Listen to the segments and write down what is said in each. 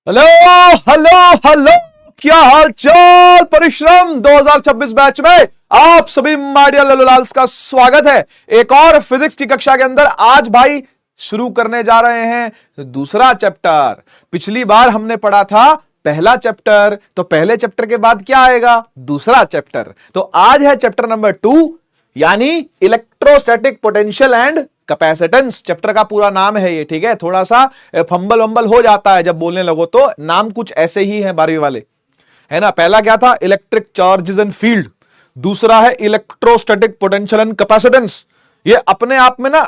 Hello hello hello. क्या हाल चाल। परिश्रम 2026 बैच में आप सभी माडिया ललोलाल्स का स्वागत है एक और फिजिक्स की कक्षा के अंदर। आज भाई शुरू करने जा रहे हैं दूसरा चैप्टर। पिछली बार हमने पढ़ा था पहला चैप्टर, तो पहले चैप्टर के बाद क्या आएगा? दूसरा चैप्टर। तो आज है चैप्टर नंबर 2 यानी electrostatic potential and capacitance. Chapter का पूरा नाम है ये, ठीक है। थोड़ा सा फंबल वंबल हो जाता है जब बोलने लगो, तो नाम कुछ ऐसे ही है 12वीं वाले, है ना। पहला क्या था? Electric charges and field. दूसरा है इलेक्ट्रोस्टैटिक पोटेंशियल एंड कैपेसिटेंस। ये अपने आप में ना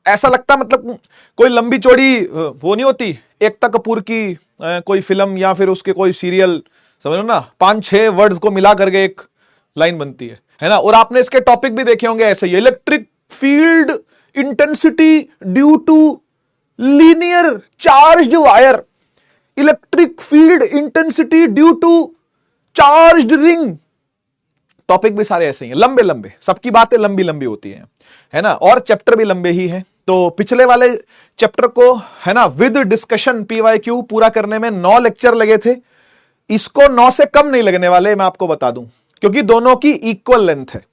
ऐसा लगता, मतलब कोई लंबी चौड़ी वो नहीं होती एकता कपूर की कोई फिल्म या फिर उसके कोई सीरियल, समझ लो ना, 5-6 वर्ड्स को मिला करके एक लाइन बनती है ना। और आपने इसके टॉपिक भी देखे होंगे ऐसे ही, electric field intensity due to linear charged wire, electric field intensity due to charged ring. Topic भी सारे ऐसे ही हैं, लंबे लंबे, सबकी बातें लंबी लंबी होती हैं, है ना। और चैप्टर भी लंबे ही हैं। तो पिछले वाले चैप्टर को, है ना, विद डिस्कशन पीवाईक्यू पूरा करने में 9 लेक्चर लगे थे। इसको 9 से कम नहीं लगने वाले, मैं आपको बता दूं, क्योंकि दोनों की इक्वल लेंथ है।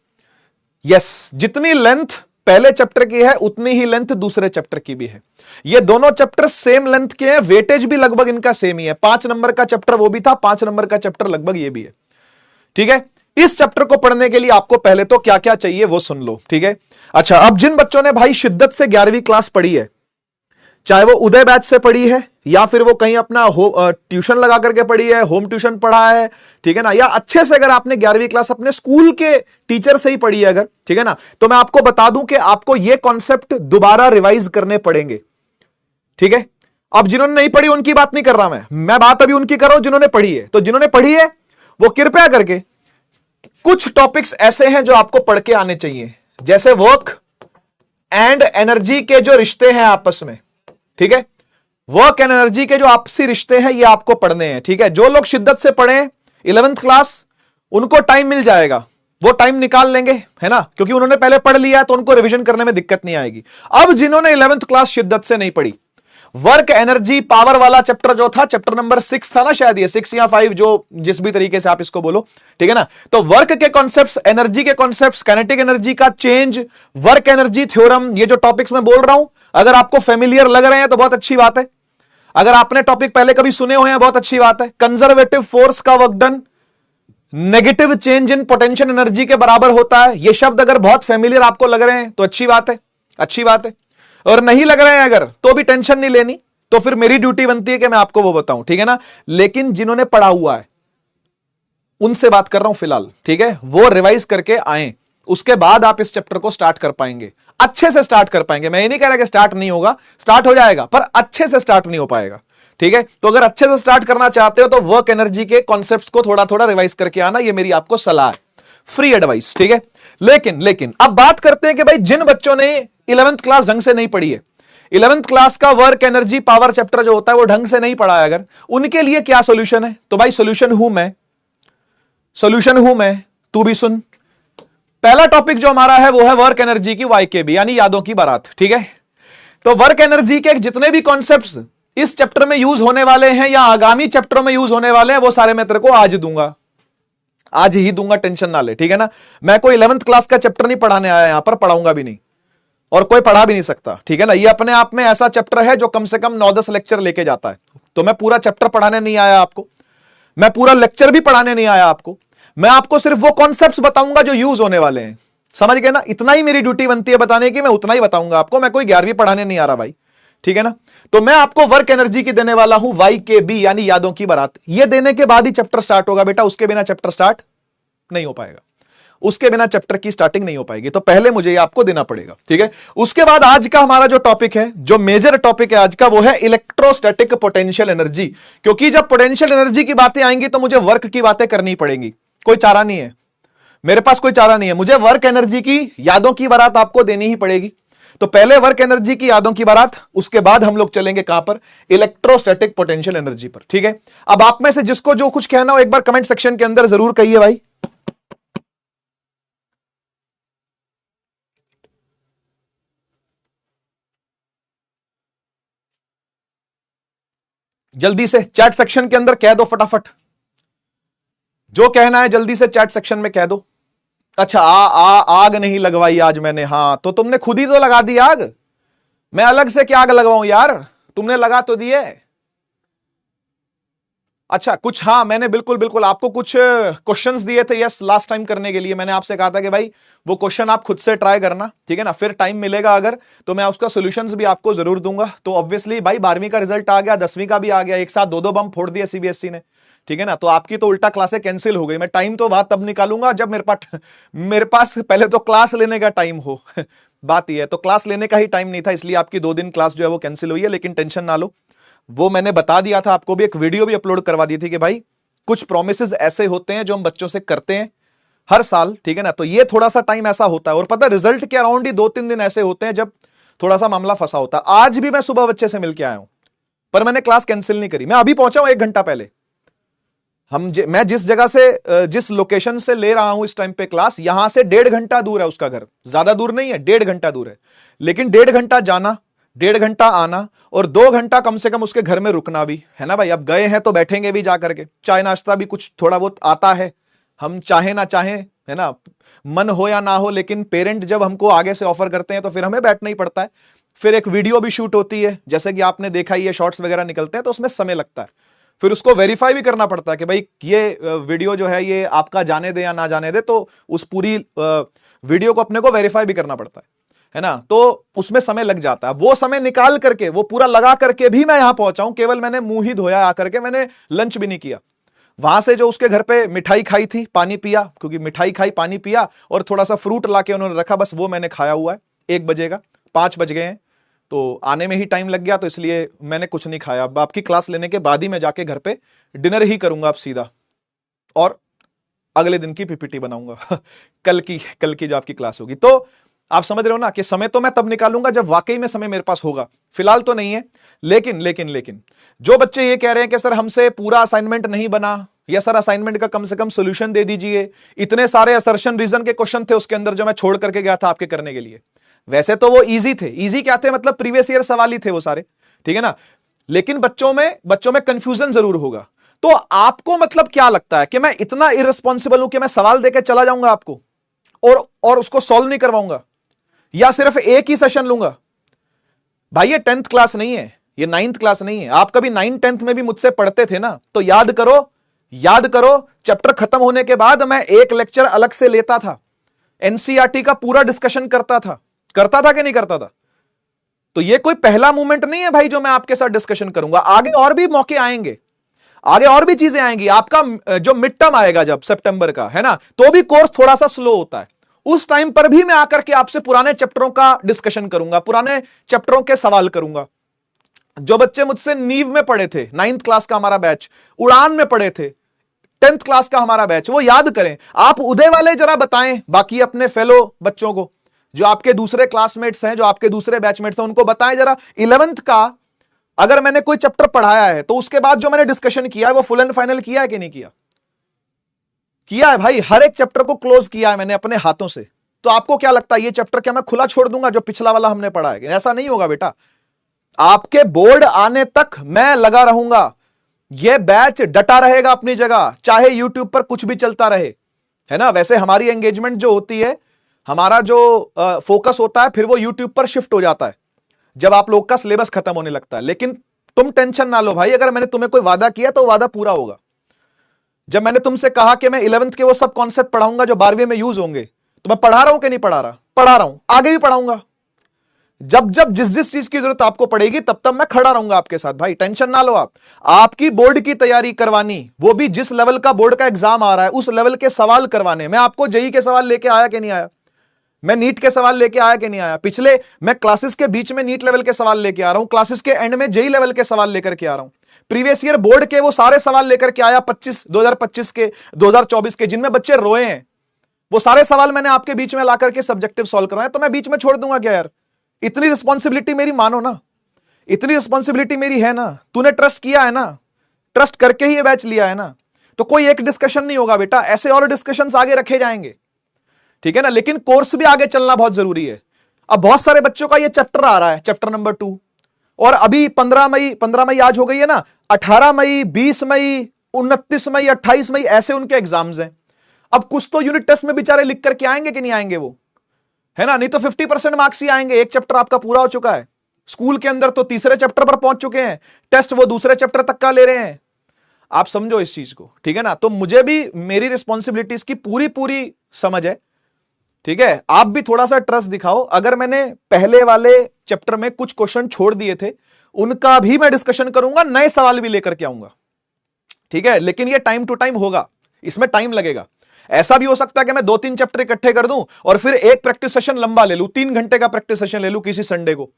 यस, जितनी लेंथ पहले चैप्टर की है उतनी ही लेंथ दूसरे चैप्टर की भी है। ये दोनों चैप्टर सेम लेंथ के हैं, वेटेज भी लगभग इनका सेम ही है। 5 नंबर का चैप्टर वो भी था, 5 नंबर का चैप्टर लगभग ये भी है, ठीक है। इस चैप्टर को पढ़ने के लिए आपको पहले तो क्या क्या चाहिए वो सुन लो, ठीक है। अच्छा, अब जिन बच्चों ने भाई शिद्दत से 11वीं क्लास पढ़ी है, चाहे वो उदय बैच से पढ़ी है या फिर वो कहीं अपना ट्यूशन लगा करके पढ़ी है, होम ट्यूशन पढ़ा है, ठीक है ना, या अच्छे से अगर आपने 11वीं क्लास अपने स्कूल के टीचर से ही पढ़ी है अगर, ठीक है ना, तो मैं आपको बता दूं कि आपको ये कॉन्सेप्ट दोबारा रिवाइज करने पड़ेंगे, ठीक है। अब जिन्होंने नहीं पढ़ी उनकी बात नहीं कर रहा मैं बात अभी उनकी कर रहा हूं जिन्होंने पढ़ी है। तो जिन्होंने पढ़ी है वो कृपया करके कुछ टॉपिक्स ऐसे हैं जो आपको पढ़ के आने चाहिए, जैसे वर्क एंड एनर्जी के जो रिश्ते हैं आपस में, ठीक है। वर्क एंड एनर्जी के जो आपसी रिश्ते हैं ये आपको पढ़ने हैं, ठीक है। जो लोग शिद्दत से पढ़े 11th क्लास, उनको टाइम मिल जाएगा, वो टाइम निकाल लेंगे, है ना, क्योंकि उन्होंने पहले पढ़ लिया है तो उनको रिवीजन करने में दिक्कत नहीं आएगी। अब जिन्होंने 11th क्लास शिद्दत से नहीं पढ़ी, वर्क एनर्जी पावर वाला चैप्टर जो था, चैप्टर नंबर 6 था ना शायद, ये 6 या 5, जो जिस भी तरीके से आप इसको बोलो, ठीक है ना। तो वर्क के कॉन्सेप्ट्स, एनर्जी के कॉन्सेप्ट्स, काइनेटिक एनर्जी का चेंज, वर्क एनर्जी थ्योरम, ये जो टॉपिक्स मैं बोल रहा हूं, अगर आपको फेमिलियर लग रहे हैं तो बहुत अच्छी बात है। अगर आपने टॉपिक पहले कभी सुने हुए हैं बहुत अच्छी बात है। कंजर्वेटिव फोर्स का work done negative change in potential energy के बराबर होता है। ये शब्द अगर बहुत फेमिलियर आपको लग रहे हैं तो अच्छी बात है, अच्छी बात है। और नहीं लग रहे हैं अगर, तो भी टेंशन नहीं लेनी, तो फिर मेरी ड्यूटी बनती है कि मैं आपको वो बताऊं, ठीक है ना। लेकिन जिन्होंने पढ़ा हुआ है उनसे बात कर रहा हूं फिलहाल, ठीक है। वो रिवाइज करके आए, उसके बाद आप इस चैप्टर को स्टार्ट कर पाएंगे, अच्छे से स्टार्ट कर पाएंगे। मैं ये नहीं कह रहा कि स्टार्ट नहीं होगा, स्टार्ट हो जाएगा, पर अच्छे से स्टार्ट नहीं हो पाएगा, ठीक है। तो अगर अच्छे से स्टार्ट करना चाहते हो तो वर्क एनर्जी के कॉन्सेप्ट्स को थोड़ा थोड़ा रिवाइज करके आना, ये मेरी आपको सलाह है, फ्री एडवाइस, ठीक है। लेकिन अब बात करते हैं कि भाई जिन बच्चों ने 11th क्लास ढंग से नहीं पढ़ी है, 11th क्लास का वर्क एनर्जी पावर चैप्टर जो होता है वो ढंग से नहीं पढ़ा है अगर, उनके लिए क्या सोल्यूशन है? तो भाई सोल्यूशन हूं मैं, तू भी सुन। पहला टॉपिक जो हमारा है वो है वर्क एनर्जी की वाईकेबी यानी यादों की बारात, ठीक है। तो वर्क एनर्जी के जितने भी कॉन्सेप्ट्स इस चैप्टर में यूज होने वाले हैं या आगामी चैप्टरों में यूज होने वाले हैं, वो सारे मैं तेरे को आज दूंगा, आज ही दूंगा, टेंशन ना ले, ठीक है ना। मैं कोई 11th क्लास का चैप्टर नहीं पढ़ाने आया, यहां पर पढ़ाऊंगा भी नहीं और कोई पढ़ा भी नहीं सकता, ठीक है ना। ये अपने आप में ऐसा चैप्टर है जो कम से कम 9-10 लेक्चर लेके जाता है। तो मैं पूरा चैप्टर पढ़ाने नहीं आया आपको, मैं पूरा लेक्चर भी पढ़ाने नहीं आया आपको, मैं आपको सिर्फ वो कॉन्सेप्ट्स बताऊंगा जो यूज होने वाले हैं, समझ गए ना। इतना ही मेरी ड्यूटी बनती है बताने की, मैं उतना ही बताऊंगा आपको, मैं कोई 11वीं पढ़ाने नहीं आ रहा भाई, ठीक है ना। तो मैं आपको वर्क एनर्जी की देने वाला हूं वाई के बी यानी यादों की बारात। ये देने के बाद ही चैप्टर स्टार्ट होगा बेटा, उसके बिना चैप्टर स्टार्ट नहीं हो पाएगा, उसके बिना चैप्टर की स्टार्टिंग नहीं हो पाएगी। तो पहले मुझे ये आपको देना पड़ेगा, ठीक है। उसके बाद आज का हमारा जो टॉपिक है, जो मेजर टॉपिक है आज का, वो है इलेक्ट्रोस्टैटिक पोटेंशियल एनर्जी। क्योंकि जब पोटेंशियल एनर्जी की बातें आएंगी तो मुझे वर्क की बातें करनी पड़ेंगी, कोई चारा नहीं है मेरे पास, कोई चारा नहीं है, मुझे वर्क एनर्जी की यादों की बारात आपको देनी ही पड़ेगी। तो पहले वर्क एनर्जी की यादों की बारात, उसके बाद हम लोग चलेंगे कहां पर? इलेक्ट्रोस्टैटिक पोटेंशियल एनर्जी पर, ठीक है। अब आप में से जिसको जो कुछ कहना हो एक बार कमेंट सेक्शन के अंदर जरूर कहिए भाई। जल्दी से चैट सेक्शन के अंदर कह दो फटाफट, जो कहना है जल्दी से चैट सेक्शन में कह दो। अच्छा आग नहीं लगवाई आज मैंने, हाँ तो तुमने खुद ही तो लगा दी आग, मैं अलग से क्या आग लगवाऊं यार, तुमने लगा तो दिए। अच्छा कुछ, हाँ मैंने बिल्कुल बिल्कुल आपको कुछ क्वेश्चंस दिए थे यस लास्ट टाइम करने के लिए, मैंने आपसे कहा था कि भाई वो क्वेश्चन आप खुद से ट्राई करना, ठीक है ना, फिर टाइम मिलेगा अगर तो मैं उसका सॉल्यूशंस भी आपको जरूर दूंगा। तो ऑब्वियसली भाई 12वीं का रिजल्ट आ गया, 10वीं का भी आ गया, एक साथ दो दो बम फोड़ दिए सीबीएसई ने, ठीक है ना, तो आपकी तो उल्टा क्लासें कैंसिल हो गई। मैं टाइम तो बात तब निकालूंगा जब मेरे पास पहले तो क्लास लेने का टाइम हो बात यह है, तो क्लास लेने का ही टाइम नहीं था, इसलिए आपकी 2 दिन क्लास जो है वो कैंसिल हुई है, लेकिन टेंशन ना लो, वो मैंने बता दिया था आपको, भी एक वीडियो भी अपलोड करवा दी थी कि भाई कुछ प्रोमिसेस ऐसे होते हैं जो हम बच्चों से करते हैं हर साल, ठीक है ना, तो ये थोड़ा सा टाइम ऐसा होता है, और पता है रिजल्ट के अराउंड ही 2-3 दिन ऐसे होते हैं जब थोड़ा सा मामला फंसा होता है। आज भी मैं सुबह बच्चे से मिलकर आया हूं, पर मैंने क्लास कैंसिल नहीं करी, मैं अभी पहुंचा हूं 1 घंटा पहले। मैं जिस जगह से जिस लोकेशन से ले रहा हूं इस टाइम पे क्लास, यहां से 1.5 घंटा दूर है उसका घर, ज्यादा दूर नहीं है, 1.5 घंटा दूर है, लेकिन 1.5 घंटा जाना, 1.5 घंटा आना, और 2 घंटा कम से कम उसके घर में रुकना भी है ना भाई। अब गए हैं तो बैठेंगे भी जा करके, चाय नाश्ता भी कुछ थोड़ा बहुत आता है, हम चाहे ना चाहे, है ना, मन हो या ना हो, लेकिन पेरेंट जब हमको आगे से ऑफर करते हैं तो फिर हमें बैठना ही पड़ता है। फिर एक वीडियो भी शूट होती है, जैसे कि आपने देखा ही है, शॉर्ट्स वगैरह निकलते हैं तो उसमें समय लगता है, फिर उसको वेरीफाई भी करना पड़ता है कि भाई ये वीडियो जो है ये आपका जाने दे या ना जाने दे, तो उस पूरी वीडियो को अपने को वेरीफाई भी करना पड़ता है ना, तो उसमें समय लग जाता है। वो समय निकाल करके, वो पूरा लगा करके भी मैं यहां पहुंचा हूं, केवल मैंने मुंह ही धोया आकर के, मैंने लंच भी नहीं किया। वहां से जो उसके घर पे मिठाई खाई थी, पानी पिया, क्योंकि मिठाई खाई, पानी पिया, और थोड़ा सा फ्रूट लाके उन्होंने रखा, बस वो मैंने खाया हुआ है। 1 बजेगा, 5 बज गए हैं, तो आने में ही टाइम लग गया, तो इसलिए मैंने कुछ नहीं खाया। अब आपकी क्लास लेने के बाद ही मैं जाके घर पे डिनर ही करूंगा अब सीधा, और अगले दिन की पीपीटी बनाऊंगा कल की जो आपकी क्लास होगी। तो आप समझ रहे हो ना कि समय तो मैं तब निकालूंगा जब वाकई में समय मेरे पास होगा, फिलहाल तो नहीं है। लेकिन जो बच्चे ये कह रहे हैं कि सर हमसे पूरा असाइनमेंट नहीं बना, या सर असाइनमेंट का कम से कम सोल्यूशन दे दीजिए, इतने सारे असर्शन रीजन के क्वेश्चन थे उसके अंदर जो मैं छोड़ करके गया था आपके करने के लिए। वैसे तो वो इजी थे, इजी क्या थे, मतलब प्रीवियस ईयर सवाल ही थे वो सारे, ठीक है ना, लेकिन बच्चों में कंफ्यूजन जरूर होगा। तो आपको मतलब क्या लगता है कि मैं इतना इररिस्पॉन्सिबल हूं कि मैं सवाल देकर चला जाऊंगा आपको और उसको सॉल्व नहीं करवाऊंगा, या सिर्फ एक ही सेशन लूंगा? भाई ये 10th क्लास नहीं है, ये 9th क्लास नहीं है। आप कभी 9th 10th में भी मुझसे पढ़ते थे ना, तो याद करो चैप्टर खत्म होने के बाद मैं एक लेक्चर अलग से लेता था, एनसीईआरटी का पूरा डिस्कशन करता था कि नहीं करता था? तो ये कोई पहला मूवमेंट नहीं है भाई जो मैं आपके साथ डिस्कशन करूंगा। आगे और भी मौके आएंगे, आगे और भी चीजें आएंगी। आपका जो मिड टर्म आएगा जब सितंबर का, है ना, तो भी कोर्स थोड़ा सा स्लो होता है, उस टाइम पर भी मैं आकर के आपसे पुराने चैप्टरों का डिस्कशन करूंगा, पुराने चैप्टरों के सवाल करूंगा। जो बच्चे मुझसे नींव में पढ़े थे, 9th क्लास का हमारा बैच, उड़ान में पढ़े थे, 10th क्लास का हमारा बैच, वो याद करें। आप उदय वाले जरा बताएं बाकी अपने फेलो बच्चों को, जो आपके दूसरे क्लासमेट्स हैं, जो आपके दूसरे बैचमेट्स हैं, उनको बताएं जरा 11th का अगर मैंने कोई चैप्टर पढ़ाया है तो उसके बाद जो मैंने डिस्कशन किया है वो फुल एंड फाइनल किया है कि नहीं किया? किया है भाई, हर एक चैप्टर को क्लोज किया है मैंने अपने हाथों से। तो आपको क्या लगता है ये चैप्टर क्या मैं खुला छोड़ दूंगा जो पिछला वाला हमने पढ़ा है? ऐसा नहीं होगा बेटा, आपके बोर्ड आने तक मैं लगा रहूंगा, यह बैच डटा रहेगा अपनी जगह, चाहे यूट्यूब पर कुछ भी चलता रहे, है ना। वैसे हमारी एंगेजमेंट जो होती है, हमारा जो फोकस होता है, फिर वो यूट्यूब पर शिफ्ट हो जाता है जब आप लोग का सिलेबस खत्म होने लगता है। लेकिन तुम टेंशन ना लो भाई, अगर मैंने तुम्हें कोई वादा किया तो वादा पूरा होगा। जब मैंने तुमसे कहा कि मैं 11th के वो सब कॉन्सेप्ट पढ़ाऊंगा जो 12वीं में यूज होंगे, तो मैं पढ़ा रहा हूं कि नहीं पढ़ा रहा? पढ़ा रहा हूं, आगे भी पढ़ाऊंगा। जब जब जिस चीज की जरूरत आपको पड़ेगी तब तब मैं खड़ा रहूंगा आपके साथ भाई, टेंशन ना लो आप। आपकी बोर्ड की तैयारी करवानी, वो भी जिस लेवल का बोर्ड का एग्जाम आ रहा है उस लेवल के सवाल करवाने। मैं आपको जेई के सवाल लेके आया कि नहीं आया? मैं नीट के सवाल लेके आया कि नहीं आया? पिछले मैं क्लासेस के बीच में नीट लेवल के सवाल लेके आ रहा हूं, क्लासेस के एंड में जेई लेवल के सवाल लेकर के आ रहा हूं। प्रीवियस ईयर बोर्ड के वो सारे सवाल लेकर के आया 2025 के, 2024 के, जिनमें बच्चे रोए हैं, वो सारे सवाल मैंने आपके बीच में लाकर के सब्जेक्टिव सॉल्व करवाए। तो मैं बीच में छोड़ दूंगा क्या यार? इतनी रिस्पॉन्सिबिलिटी मेरी मानो ना, इतनी रिस्पॉन्सिबिलिटी मेरी है ना। तूने ट्रस्ट किया है ना, ट्रस्ट करके ही ये बैच लिया है ना। तो कोई एक डिस्कशन नहीं होगा बेटा, ऐसे और डिस्कशंस आगे रखे जाएंगे, ठीक है ना। लेकिन कोर्स भी आगे चलना बहुत जरूरी है। अब बहुत सारे बच्चों का ये चैप्टर आ रहा है, चैप्टर नंबर 2, और अभी 15 मई आज हो गई है ना, 18 मई, 20 मई, 29 मई, 28 मई ऐसे उनके एग्जाम्स हैं। अब कुछ तो यूनिट टेस्ट में बेचारे लिख करके आएंगे कि नहीं आएंगे वो, है ना, नहीं तो 50% मार्क्स ही आएंगे। एक चैप्टर आपका पूरा हो चुका है, स्कूल के अंदर तो तीसरे चैप्टर पर पहुंच चुके हैं, टेस्ट वो दूसरे चैप्टर तक का ले रहे हैं। आप समझो इस चीज को, ठीक है ना। तो मुझे भी मेरी रिस्पॉन्सिबिलिटीज की पूरी पूरी समझ है, ठीक है। आप भी थोड़ा सा ट्रस्ट दिखाओ। अगर मैंने पहले वाले चैप्टर में कुछ क्वेश्चन छोड़ दिए थे, उनका भी मैं डिस्कशन करूंगा, नए सवाल भी लेकर के आऊंगा, ठीक है। लेकिन ये टाइम टू टाइम होगा, इसमें टाइम लगेगा। ऐसा भी हो सकता है कि मैं 2-3 चैप्टर इकट्ठे कर दूं और फिर एक प्रैक्टिस सेशन लंबा ले लूं, 3 घंटे का प्रैक्टिस सेशन ले लूं किसी संडे को,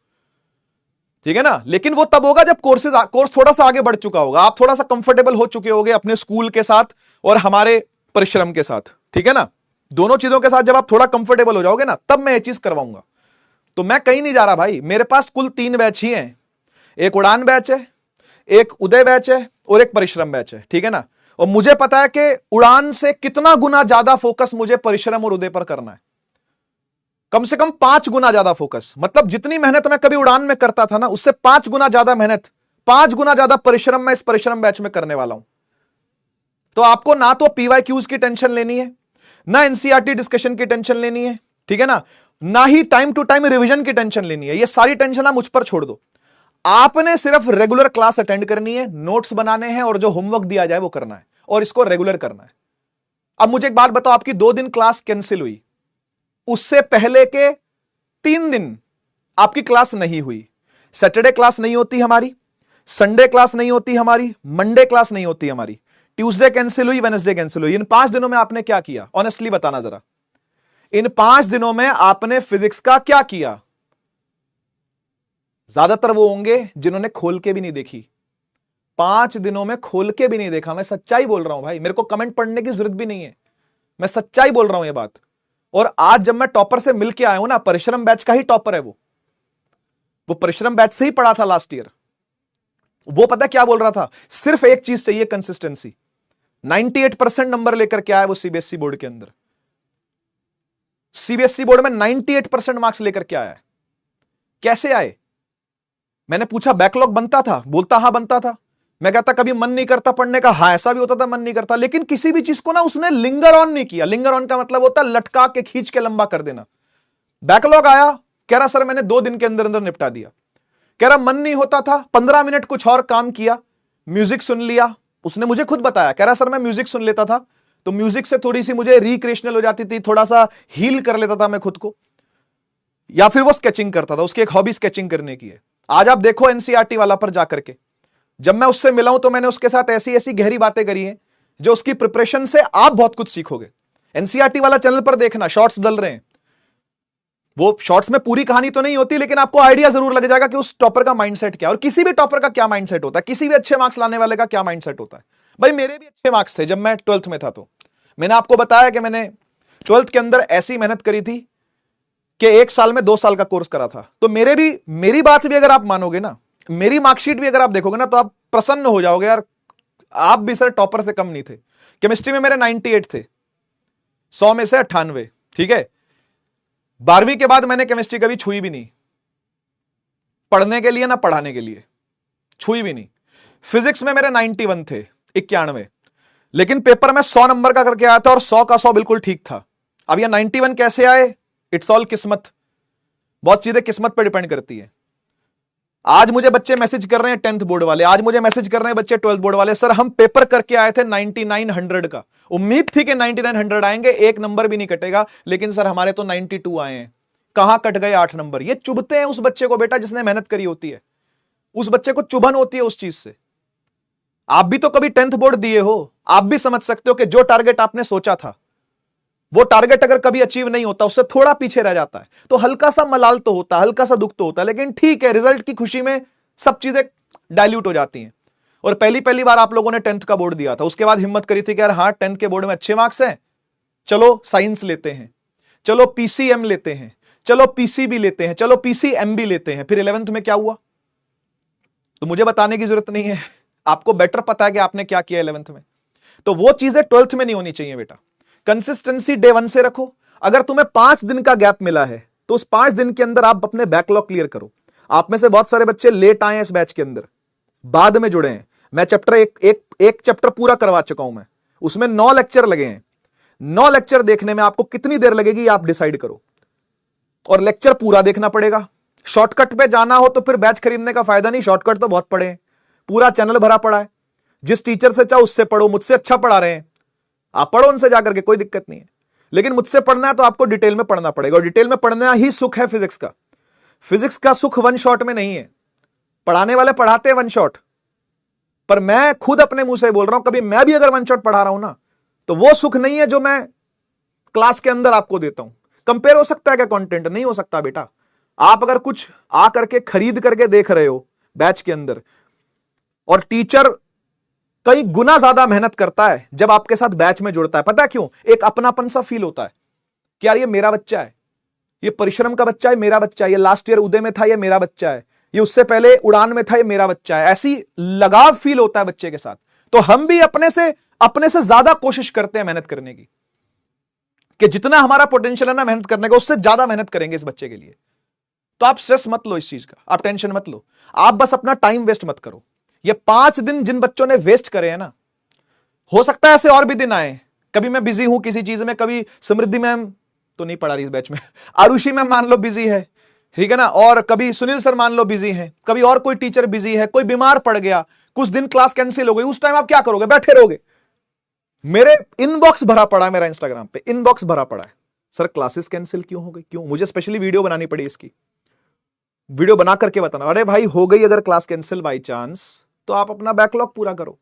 ठीक है ना। लेकिन वो तब होगा जब कोर्स थोड़ा सा आगे बढ़ चुका होगा, आप थोड़ा सा कंफर्टेबल हो चुके होगे अपने स्कूल के साथ और हमारे परिश्रम के साथ, ठीक है ना। दोनों चीजों के साथ जब आप थोड़ा कंफर्टेबल हो जाओगे ना, तब मैं ये चीज करवाऊंगा। तो मैं कहीं नहीं जा रहा भाई, मेरे पास कुल 3 बैच ही हैं। एक उड़ान बैच है, एक उदय बैच है और एक परिश्रम बैच है, ठीक है ना। और मुझे पता है कि उड़ान से कितना गुना ज्यादा फोकस मुझे परिश्रम और उदय पर करना है, कम से कम 5 गुना ज्यादा फोकस। मतलब जितनी मेहनत मैं कभी उड़ान में करता था ना, उससे 5 गुना ज्यादा मेहनत, 5 गुना ज्यादा परिश्रम मैं इस परिश्रम बैच में करने वाला हूं। तो आपको ना तो पीवाईक्यूज की टेंशन लेनी है, ना एनसीईआरटी डिस्कशन की टेंशन लेनी है, ठीक है ना ही टाइम टू टाइम रिवीजन की टेंशन लेनी है। ये सारी टेंशन आप मुझ पर छोड़ दो। आपने सिर्फ रेगुलर क्लास अटेंड करनी है, नोट्स बनाने हैं और जो होमवर्क दिया जाए वो करना है, और इसको रेगुलर करना है। अब मुझे एक बात बताओ, आपकी 2 दिन क्लास कैंसिल हुई, उससे पहले के 3 दिन आपकी क्लास नहीं हुई। सैटरडे क्लास नहीं होती हमारी, संडे क्लास नहीं होती हमारी, मंडे क्लास नहीं होती हमारी, ट्यूसडे कैंसिल हुई, वेडनेसडे कैंसिल हुई। इन 5 दिनों में आपने क्या किया, ऑनेस्टली बताना जरा। इन 5 दिनों में आपने फिजिक्स का क्या किया? ज्यादातर वो होंगे जिन्होंने खोल के भी नहीं देखी। 5 दिनों में खोल के भी नहीं देखा। मैं सच्चाई बोल रहा हूं भाई, मेरे को कमेंट पढ़ने की जरूरत भी नहीं है, मैं सच्चाई बोल रहा हूं ये बात। और आज जब मैं टॉपर से मिलके आया हूं ना, परिश्रम बैच का ही टॉपर है वो परिश्रम बैच से ही पढ़ा था लास्ट ईयर। वो पता क्या बोल रहा था, सिर्फ एक चीज चाहिए, कंसिस्टेंसी। 98% नंबर लेकर के आया वो सीबीएसई बोर्ड के अंदर। सीबीएसई बोर्ड में 98% मार्क्स लेकर के आया है। कैसे आए? मैंने पूछा बैकलॉग बनता था? बोलता हाँ बनता था। मैं कहता कभी मन नहीं करता पढ़ने का? हाँ ऐसा भी होता था, मन नहीं करता। लेकिन किसी भी चीज को ना उसने लिंगर ऑन नहीं किया। लिंगर ऑन का मतलब होता है लटका के खींच के लंबा कर देना। बैकलॉग आया, कह रहा सर मैंने 2 दिन के अंदर अंदर निपटा दिया। कह रहा मन नहीं होता था, 15 मिनट कुछ और काम किया, म्यूजिक सुन लिया। उसने मुझे खुद बताया, कह रहा सर मैं म्यूजिक सुन लेता था तो म्यूजिक से थोड़ी सी मुझे रिक्रिएशनल हो जाती थी, थोड़ा सा हील कर लेता था मैं खुद को। या फिर वो स्केचिंग करता था, उसकी एक हॉबी स्केचिंग करने की है। आज आप देखो एनसीईआरटी वाला पर जाकर के, जब मैं उससे मिला हूं तो मैंने उसके साथ ऐसी ऐसी गहरी बातें करी हैं जो उसकी प्रिपरेशन से आप बहुत कुछ सीखोगे। एनसीईआरटी वाला चैनल पर देखना, शॉर्ट्स डल रहे हैं। वो शॉर्ट्स में पूरी कहानी तो नहीं होती, लेकिन आपको आइडिया जरूर लग जाएगा कि उस टॉपर का माइंडसेट क्या है और किसी भी टॉपर का क्या माइंडसेट होता है, किसी भी अच्छे मार्क्स लाने वाले का क्या माइंडसेट होता है। भाई मेरे भी अच्छे मार्क्स थे जब मैं 12th में था। तो मैंने आपको बताया कि मैंने 12th के अंदर ऐसी मेहनत करी थी कि 1 साल में 2 साल का कोर्स करा था। तो मेरी बात भी अगर आप मानोगे ना, मेरी मार्कशीट भी अगर आप देखोगे ना, तो आप प्रसन्न हो जाओगे यार, आप भी सर टॉपर से कम नहीं थे। केमिस्ट्री में मेरे 98 थे, 100 में से 98, ठीक है। 12वीं के बाद मैंने केमिस्ट्री कभी छुई भी नहीं, पढ़ने के लिए ना पढ़ाने के लिए, छुई भी नहीं। फिजिक्स में मेरे 91 थे, 91, लेकिन पेपर में 100 नंबर का करके आया था और 100 का 100 बिल्कुल ठीक था। अब ये 91 कैसे आए? इट्स ऑल किस्मत। बहुत चीजें किस्मत पर डिपेंड करती है। आज मुझे बच्चे मैसेज कर रहे हैं 10th बोर्ड वाले, आज मुझे मैसेज कर रहे हैं बच्चे 12th बोर्ड वाले, सर हम पेपर करके आए थे 9900 का, उम्मीद थी कि 9900 आएंगे, 1 नंबर भी नहीं कटेगा, लेकिन सर हमारे तो 92 आए हैं। कहां कट गए 8 नंबर? ये चुभते हैं उस बच्चे को बेटा जिसने मेहनत करी होती है, उस बच्चे को चुभन होती है उस चीज से। आप भी तो कभी 10th बोर्ड दिए हो, आप भी समझ सकते हो कि जो टारगेट आपने सोचा था वो टारगेट अगर कभी अचीव नहीं होता, उससे थोड़ा पीछे रह जाता है, तो हल्का सा मलाल तो होता है, हल्का सा दुख तो होता है, लेकिन ठीक है, रिजल्ट की खुशी में सब चीजें डाइल्यूट हो जाती हैं। और पहली बार आप लोगों ने 10th का बोर्ड दिया था, उसके बाद हिम्मत करी थी कि यार हाँ 10th के बोर्ड में अच्छे मार्क्स हैं, चलो साइंस लेते हैं, चलो पीसीएम लेते हैं, चलो पीसीबी लेते हैं, चलो पीसीएम भी लेते हैं। फिर 11th में क्या हुआ तो मुझे बताने की जरूरत नहीं है, आपको बेटर पता है कि आपने क्या किया 11th में। तो वो चीजें 12th में नहीं होनी चाहिए बेटा। कंसिस्टेंसी डे 1 से रखो। अगर तुम्हें 5 दिन का गैप मिला है तो उस 5 दिन के अंदर आप अपने बैकलॉग क्लियर करो। आप में से बहुत सारे बच्चे लेट आए हैं इस बैच के अंदर, बाद में जुड़े हैं। मैं चैप्टर एक चैप्टर पूरा करवा चुका हूं मैं, उसमें 9 लेक्चर लगे हैं। 9 लेक्चर देखने में आपको कितनी देर लगेगी आप डिसाइड करो, और लेक्चर पूरा देखना पड़ेगा। शॉर्टकट पे जाना हो तो फिर बैच खरीदने का फायदा नहीं, शॉर्टकट तो बहुत पड़े हैं, पूरा चैनल भरा पड़ा है। जिस टीचर से चाहो उससे पढ़ो, मुझसे अच्छा पढ़ा रहे हैं, आप पढ़ो उनसे जाकर के, कोई दिक्कत नहीं है। लेकिन मुझसे पढ़ना है तो आपको डिटेल में पढ़ना पड़ेगा, और डिटेल में पढ़ना ही सुख है फिजिक्स का। फिजिक्स का सुख वन शॉट में नहीं है। पढ़ाने वाले पढ़ाते हैं वन शॉट, पर मैं खुद अपने मुंह से बोल रहा हूं, कभी मैं भी अगर वन शॉट पढ़ा रहा हूं ना, तो वो सुख नहीं है जो मैं क्लास के अंदर आपको देता हूं। कंपेयर हो सकता है क्या कंटेंट? नहीं हो सकता बेटा। आप अगर कुछ आ करके खरीद करके देख रहे हो बैच के अंदर, और टीचर कई गुना ज्यादा मेहनत करता है जब आपके साथ बैच में जुड़ता है। पता है क्यों? एक अपनापन सा फील होता है कि यार ये मेरा बच्चा है, ये परिश्रम का बच्चा है, मेरा बच्चा है, ये लास्ट ईयर उदय में था, ये मेरा बच्चा है, ये उससे पहले उड़ान में था, ये मेरा बच्चा है। ऐसी लगाव फील होता है बच्चे के साथ। तो हम भी अपने से ज्यादा कोशिश करते हैं मेहनत करने की, कि जितना हमारा पोटेंशियल है ना मेहनत करने का, उससे ज्यादा मेहनत करेंगे इस बच्चे के लिए। तो आप स्ट्रेस मत लो इस चीज का, आप टेंशन मत लो, आप बस अपना टाइम वेस्ट मत करो। ये 5 दिन जिन बच्चों ने वेस्ट करे हैं ना, हो सकता है ऐसे और भी दिन आए, कभी मैं बिजी हूं किसी चीज में, कभी समृद्धि मैम तो नहीं पढ़ा रही इस बैच में, आरुषि मैम मान लो बिजी है, ठीक है ना, और कभी सुनील सर मान लो बिजी है, कभी और कोई टीचर बिजी है, कोई बीमार पड़ गया, कुछ दिन क्लास कैंसिल हो गई, उस टाइम आप क्या करोगे? बैठे रहोगे। मेरे इनबॉक्स भरा पड़ा है, मेरा इंस्टाग्राम पे इनबॉक्स भरा पड़ा है, सर क्लासेस कैंसिल क्यों हो गई, क्यों? मुझे स्पेशली वीडियो बनानी पड़ी, इसकी वीडियो बना करके बताना। अरे भाई हो गई अगर क्लास कैंसिल बाई चांस, तो आप अपना बैकलॉग पूरा करो।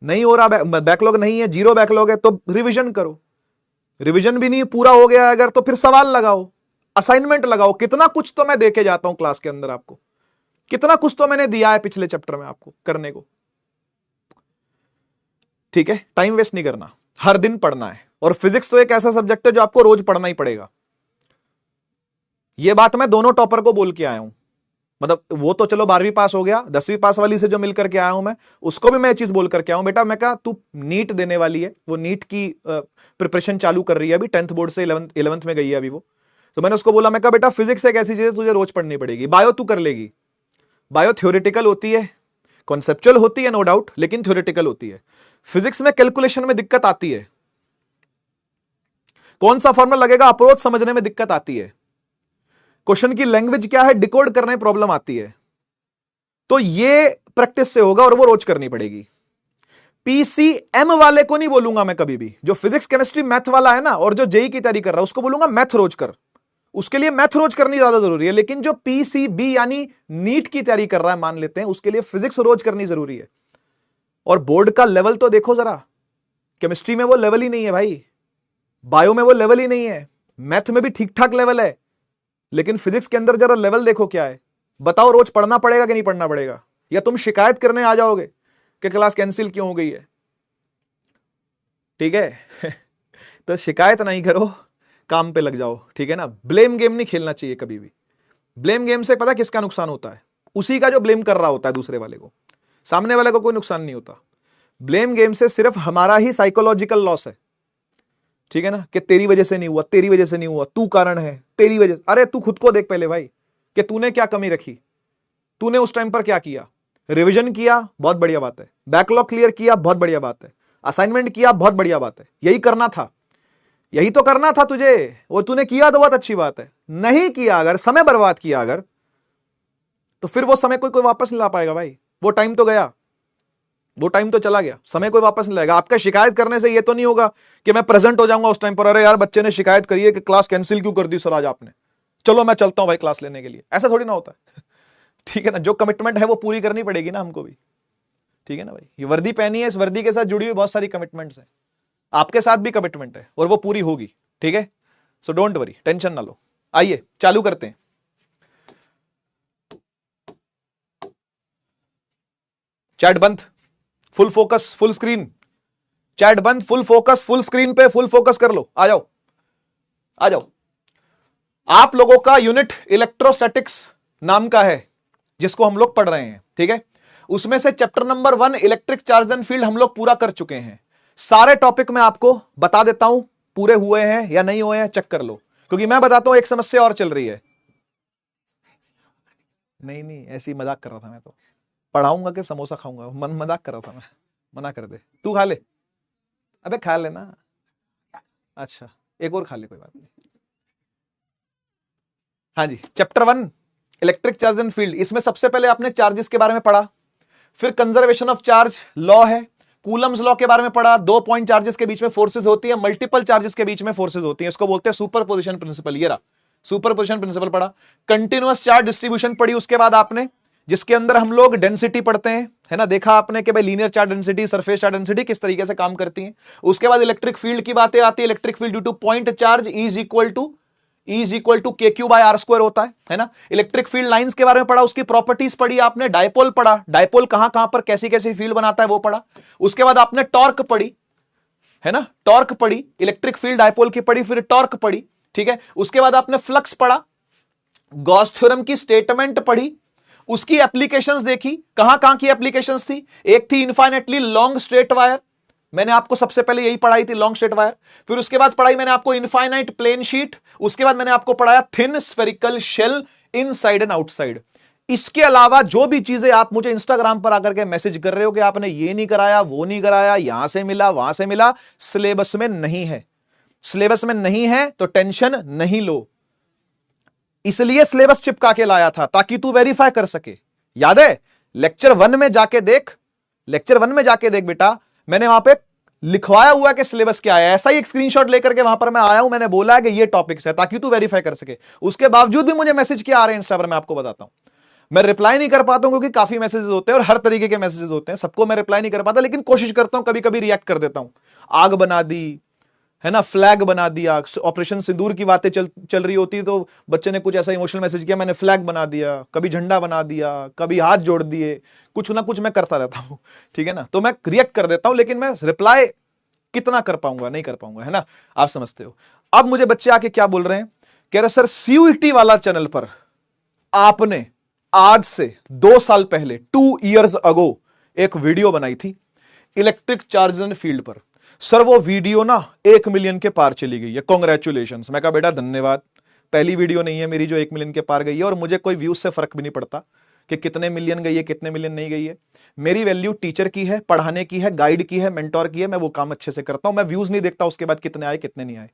नहीं हो रहा, बैकलॉग नहीं है, 0 बैकलॉग है, तो रिवीजन करो। रिवीजन भी नहीं पूरा हो गया अगर, तो फिर सवाल लगाओ, असाइनमेंट लगाओ। कितना कुछ तो मैं देके जाता हूं क्लास के अंदर आपको, कितना कुछ तो मैंने दिया है पिछले चैप्टर में आपको करने को। ठीक है, टाइम वेस्ट नहीं करना, हर दिन पढ़ना है। और फिजिक्स तो एक ऐसा सब्जेक्ट है जो आपको रोज पढ़ना ही पड़ेगा। यह बात मैं दोनों टॉपर को बोल के आया हूं, मतलब वो तो चलो 12वीं पास हो गया, 10वीं पास वाली से जो मिल करके आया हूं मैं, उसको भी मैं ये चीज बोल करके आया हूं, बेटा मैं कहा तू नीट देने वाली है, वो नीट की प्रिपरेशन चालू कर रही है अभी, 10th बोर्ड से 11th में गई है अभी वो। तो मैंने उसको बोला, मैं कहा बेटा फिजिक्स एक ऐसी चीज है तुझे रोज पढ़नी पड़ेगी। बायो तू कर लेगी, बायो थ्योरेटिकल होती है, कॉन्सेप्चुअल होती है नो डाउट, लेकिन थ्योरेटिकल होती है। फिजिक्स में कैलकुलेशन में दिक्कत आती है, कौन सा फॉर्मूला लगेगा अप्रोच समझने में दिक्कत आती है, क्वेश्चन की लैंग्वेज क्या है डिकोड करने में प्रॉब्लम आती है। तो ये प्रैक्टिस से होगा और वो रोज करनी पड़ेगी। पीसीएम वाले को नहीं बोलूंगा मैं कभी भी, जो फिजिक्स केमिस्ट्री मैथ वाला है ना, और जो जेई की तैयारी कर रहा है उसको बोलूंगा मैथ रोज कर, उसके लिए मैथ रोज करनी ज्यादा जरूरी है। लेकिन जो पीसीबी यानी नीट की तैयारी कर रहा है मान लेते हैं, उसके लिए फिजिक्स रोज करनी जरूरी है। और बोर्ड का लेवल तो देखो जरा, केमिस्ट्री में वो लेवल ही नहीं है भाई, बायो में वो लेवल ही नहीं है, मैथ में भी ठीक ठाक लेवल है, लेकिन फिजिक्स के अंदर जरा लेवल देखो क्या है। बताओ रोज पढ़ना पड़ेगा कि नहीं पढ़ना पड़ेगा, या तुम शिकायत करने आ जाओगे कि क्लास कैंसिल क्यों हो गई है? ठीक है तो शिकायत नहीं करो, काम पे लग जाओ, ठीक है ना। ब्लेम गेम नहीं खेलना चाहिए कभी भी। ब्लेम गेम से पता किसका नुकसान होता है? उसी का जो ब्लेम कर रहा होता है दूसरे वाले को, सामने वाले को कोई नुकसान नहीं होता। ब्लेम गेम से सिर्फ हमारा ही साइकोलॉजिकल लॉस है, ठीक है ना, कि तेरी वजह से नहीं हुआ, तेरी वजह से नहीं हुआ, तू कारण है, तेरी वजह। अरे तू खुद को देख पहले भाई, कि तूने क्या कमी रखी, तूने उस टाइम पर क्या किया। रिवीजन किया, बहुत बढ़िया बात है, बैकलॉग क्लियर किया, बहुत बढ़िया बात है, असाइनमेंट किया, बहुत बढ़िया बात है, यही करना था, यही तो करना था तुझे, वो तूने किया तो बहुत अच्छी बात है। नहीं किया अगर, समय बर्बाद किया अगर, तो फिर वो समय कोई वापस नहीं ला पाएगा भाई, वो टाइम तो गया, वो टाइम तो चला गया, समय कोई वापस नहीं लाएगा। आपका शिकायत करने से ये तो नहीं होगा कि मैं प्रेजेंट हो जाऊंगा उस टाइम पर, अरे यार बच्चे ने शिकायत करी है कि क्लास कैंसिल क्यों कर दी सर आज आपने, चलो मैं चलता हूं भाई क्लास लेने के लिए। ऐसा थोड़ी ना होता है ठीक है ना, जो कमिटमेंट है वो पूरी करनी पड़ेगी ना हमको भी, ठीक है ना भाई। ये वर्दी पहनी है, इस वर्दी के साथ जुड़ी हुई बहुत सारी कमिटमेंट्स हैं, आपके साथ भी कमिटमेंट है और वो पूरी होगी, ठीक है। सो डोंट वरी, टेंशन ना लो। आइए चालू करते हैं। चैट बंद, full focus, full screen, chat बंद, फुल फोकस, फुल स्क्रीन पे फुल फोकस कर लो। आ जाओ आ जाओ। आप लोगों का यूनिट इलेक्ट्रोस्टैटिक्स नाम का है जिसको हम लोग पढ़ रहे हैं, ठीक है। उसमें से chapter number 1 electric charge and field हम लोग पूरा कर चुके हैं। सारे टॉपिक मैं आपको बता देता हूं, पूरे हुए हैं या नहीं हुए हैं चेक कर लो, क्योंकि मैं बताता हूं एक समस्या और चल रही है। नहीं नहीं, ऐसी मजाक कर रहा था मैं तो। पढ़ाऊंगा कि समोसा खाऊंगा, मजाक कर रहा था मैं। मना कर दे, तू खा ले। अबे खा लेना। अच्छा, एक और खा ले, कोई बात नहीं। हाँ जी, chapter 1 electric charge and field. इसमें सबसे पहले आपने चार्जेस के बारे में पढ़ा, फिर कंजर्वेशन ऑफ चार्ज लॉ है, कूलम्स लॉ के बारे में पढ़ा। 2 पॉइंट चार्जेस के बीच में फोर्सेस होती है, मल्टीपल चार्जेस के बीच में फोर्सेस होती है, इसको बोलते हैं सुपरपोजिशन प्रिंसिपल। ये रहा सुपरपोजिशन प्रिंसिपल पढ़ा। कंटिन्यूअस चार्ज डिस्ट्रीब्यूशन पढ़ी उसके बाद आपने, जिसके अंदर हम लोग डेंसिटी पढ़ते हैं, है ना। देखा आपने कि भाई linear charge density, surface charge density किस तरीके से काम करती है। उसके बाद इलेक्ट्रिक फील्ड की बातें आती है। Electric field due to point charge is equal to के क्यू बाय आर स्क्वायर होता है ना। इलेक्ट्रिक फील्ड लाइंस के बारे में पढ़ा, उसकी प्रॉपर्टीज पढ़ी आपने। डायपोल पढ़ा, डायपोल कहां कहां पर कैसी कैसी फील्ड बनाता है वो पढ़ा। उसके बाद आपने टॉर्क पढ़ी, है ना, टॉर्क पढ़ी, इलेक्ट्रिक फील्ड डायपोल की पढ़ी, फिर टॉर्क पढ़ी, ठीक है। उसके बाद आपने फ्लक्स पढ़ा, गॉस थ्योरम की स्टेटमेंट पढ़ी, उसकी एप्लीकेशंस देखी। कहां कहां की एप्लीकेशंस थी, एक थी इनफाइनेटली लॉन्ग स्ट्रेट वायर, मैंने आपको सबसे पहले यही पढ़ाई थी, लॉन्ग स्ट्रेट वायर। फिर उसके बाद पढ़ाई मैंने आपको इनफाइनाइट प्लेन शीट। उसके बाद मैंने आपको पढ़ाया thin spherical shell inside and outside. इसके अलावा जो भी चीजें आप मुझे इंस्टाग्राम पर आकर के मैसेज कर रहे हो कि आपने ये नहीं कराया, वो नहीं कराया, यहां से मिला वहां से मिला, सिलेबस में नहीं है। सिलेबस में नहीं है तो टेंशन नहीं लो, इसलिए सिलेबस चिपका के लाया था ताकि तू वेरीफाई कर सके। याद है, लेक्चर 1 में जाके देख, लेक्चर 1 में जाके देख बेटा, मैंने वहां पे लिखवाया हुआ कि सिलेबस क्या है। ऐसा ही एक स्क्रीनशॉट लेकर के वहां पर मैं आया हूं, मैंने बोला है कि ये टॉपिक्स है ताकि तू वेरीफाई कर सके। उसके बावजूद भी मुझे मैसेज क्या आ रहे हैं इंस्टा पर, मैं आपको बताता हूं। मैं रिप्लाई नहीं कर पाता हूं क्योंकि काफी मैसेजेस होते हैं और हर तरीके के मैसेजेस होते हैं, सबको मैं रिप्लाई नहीं कर पाता, लेकिन कोशिश करता हूं, कभी कभी रिएक्ट कर देता हूं। आग बना दी, है ना, फ्लैग बना दिया, ऑपरेशन सिंदूर की बातें चल रही होती तो बच्चे ने कुछ ऐसा इमोशनल मैसेज किया, मैंने फ्लैग बना दिया, कभी झंडा बना दिया, कभी हाथ जोड़ दिए, कुछ ना कुछ मैं करता रहता हूं, ठीक है ना। तो मैं रिएक्ट कर देता हूं, लेकिन मैं रिप्लाई कितना कर पाऊंगा, नहीं कर पाऊंगा, है ना, आप समझते हो। अब मुझे बच्चे आके क्या बोल रहे हैं, कह रहे सर सीयूईटी वाला चैनल पर आपने आज से 2 साल पहले 2 years अगो एक वीडियो बनाई थी इलेक्ट्रिक चार्ज एंड फील्ड पर। सर वो वीडियो ना 1 मिलियन के पार चली गई है, कॉन्ग्रेचुलेशंस। मैं कहा बेटा धन्यवाद, पहली वीडियो नहीं है मेरी जो 1 मिलियन के पार गई है, और मुझे कोई व्यूज से फर्क भी नहीं पड़ता कि कितने मिलियन गई है कितने मिलियन नहीं गई है। मेरी वैल्यू टीचर की है, पढ़ाने की है, गाइड की है, मेंटोर की है, मैं वो काम अच्छे से करता हूं। मैं व्यूज नहीं देखता उसके बाद कितने आए कितने नहीं आए,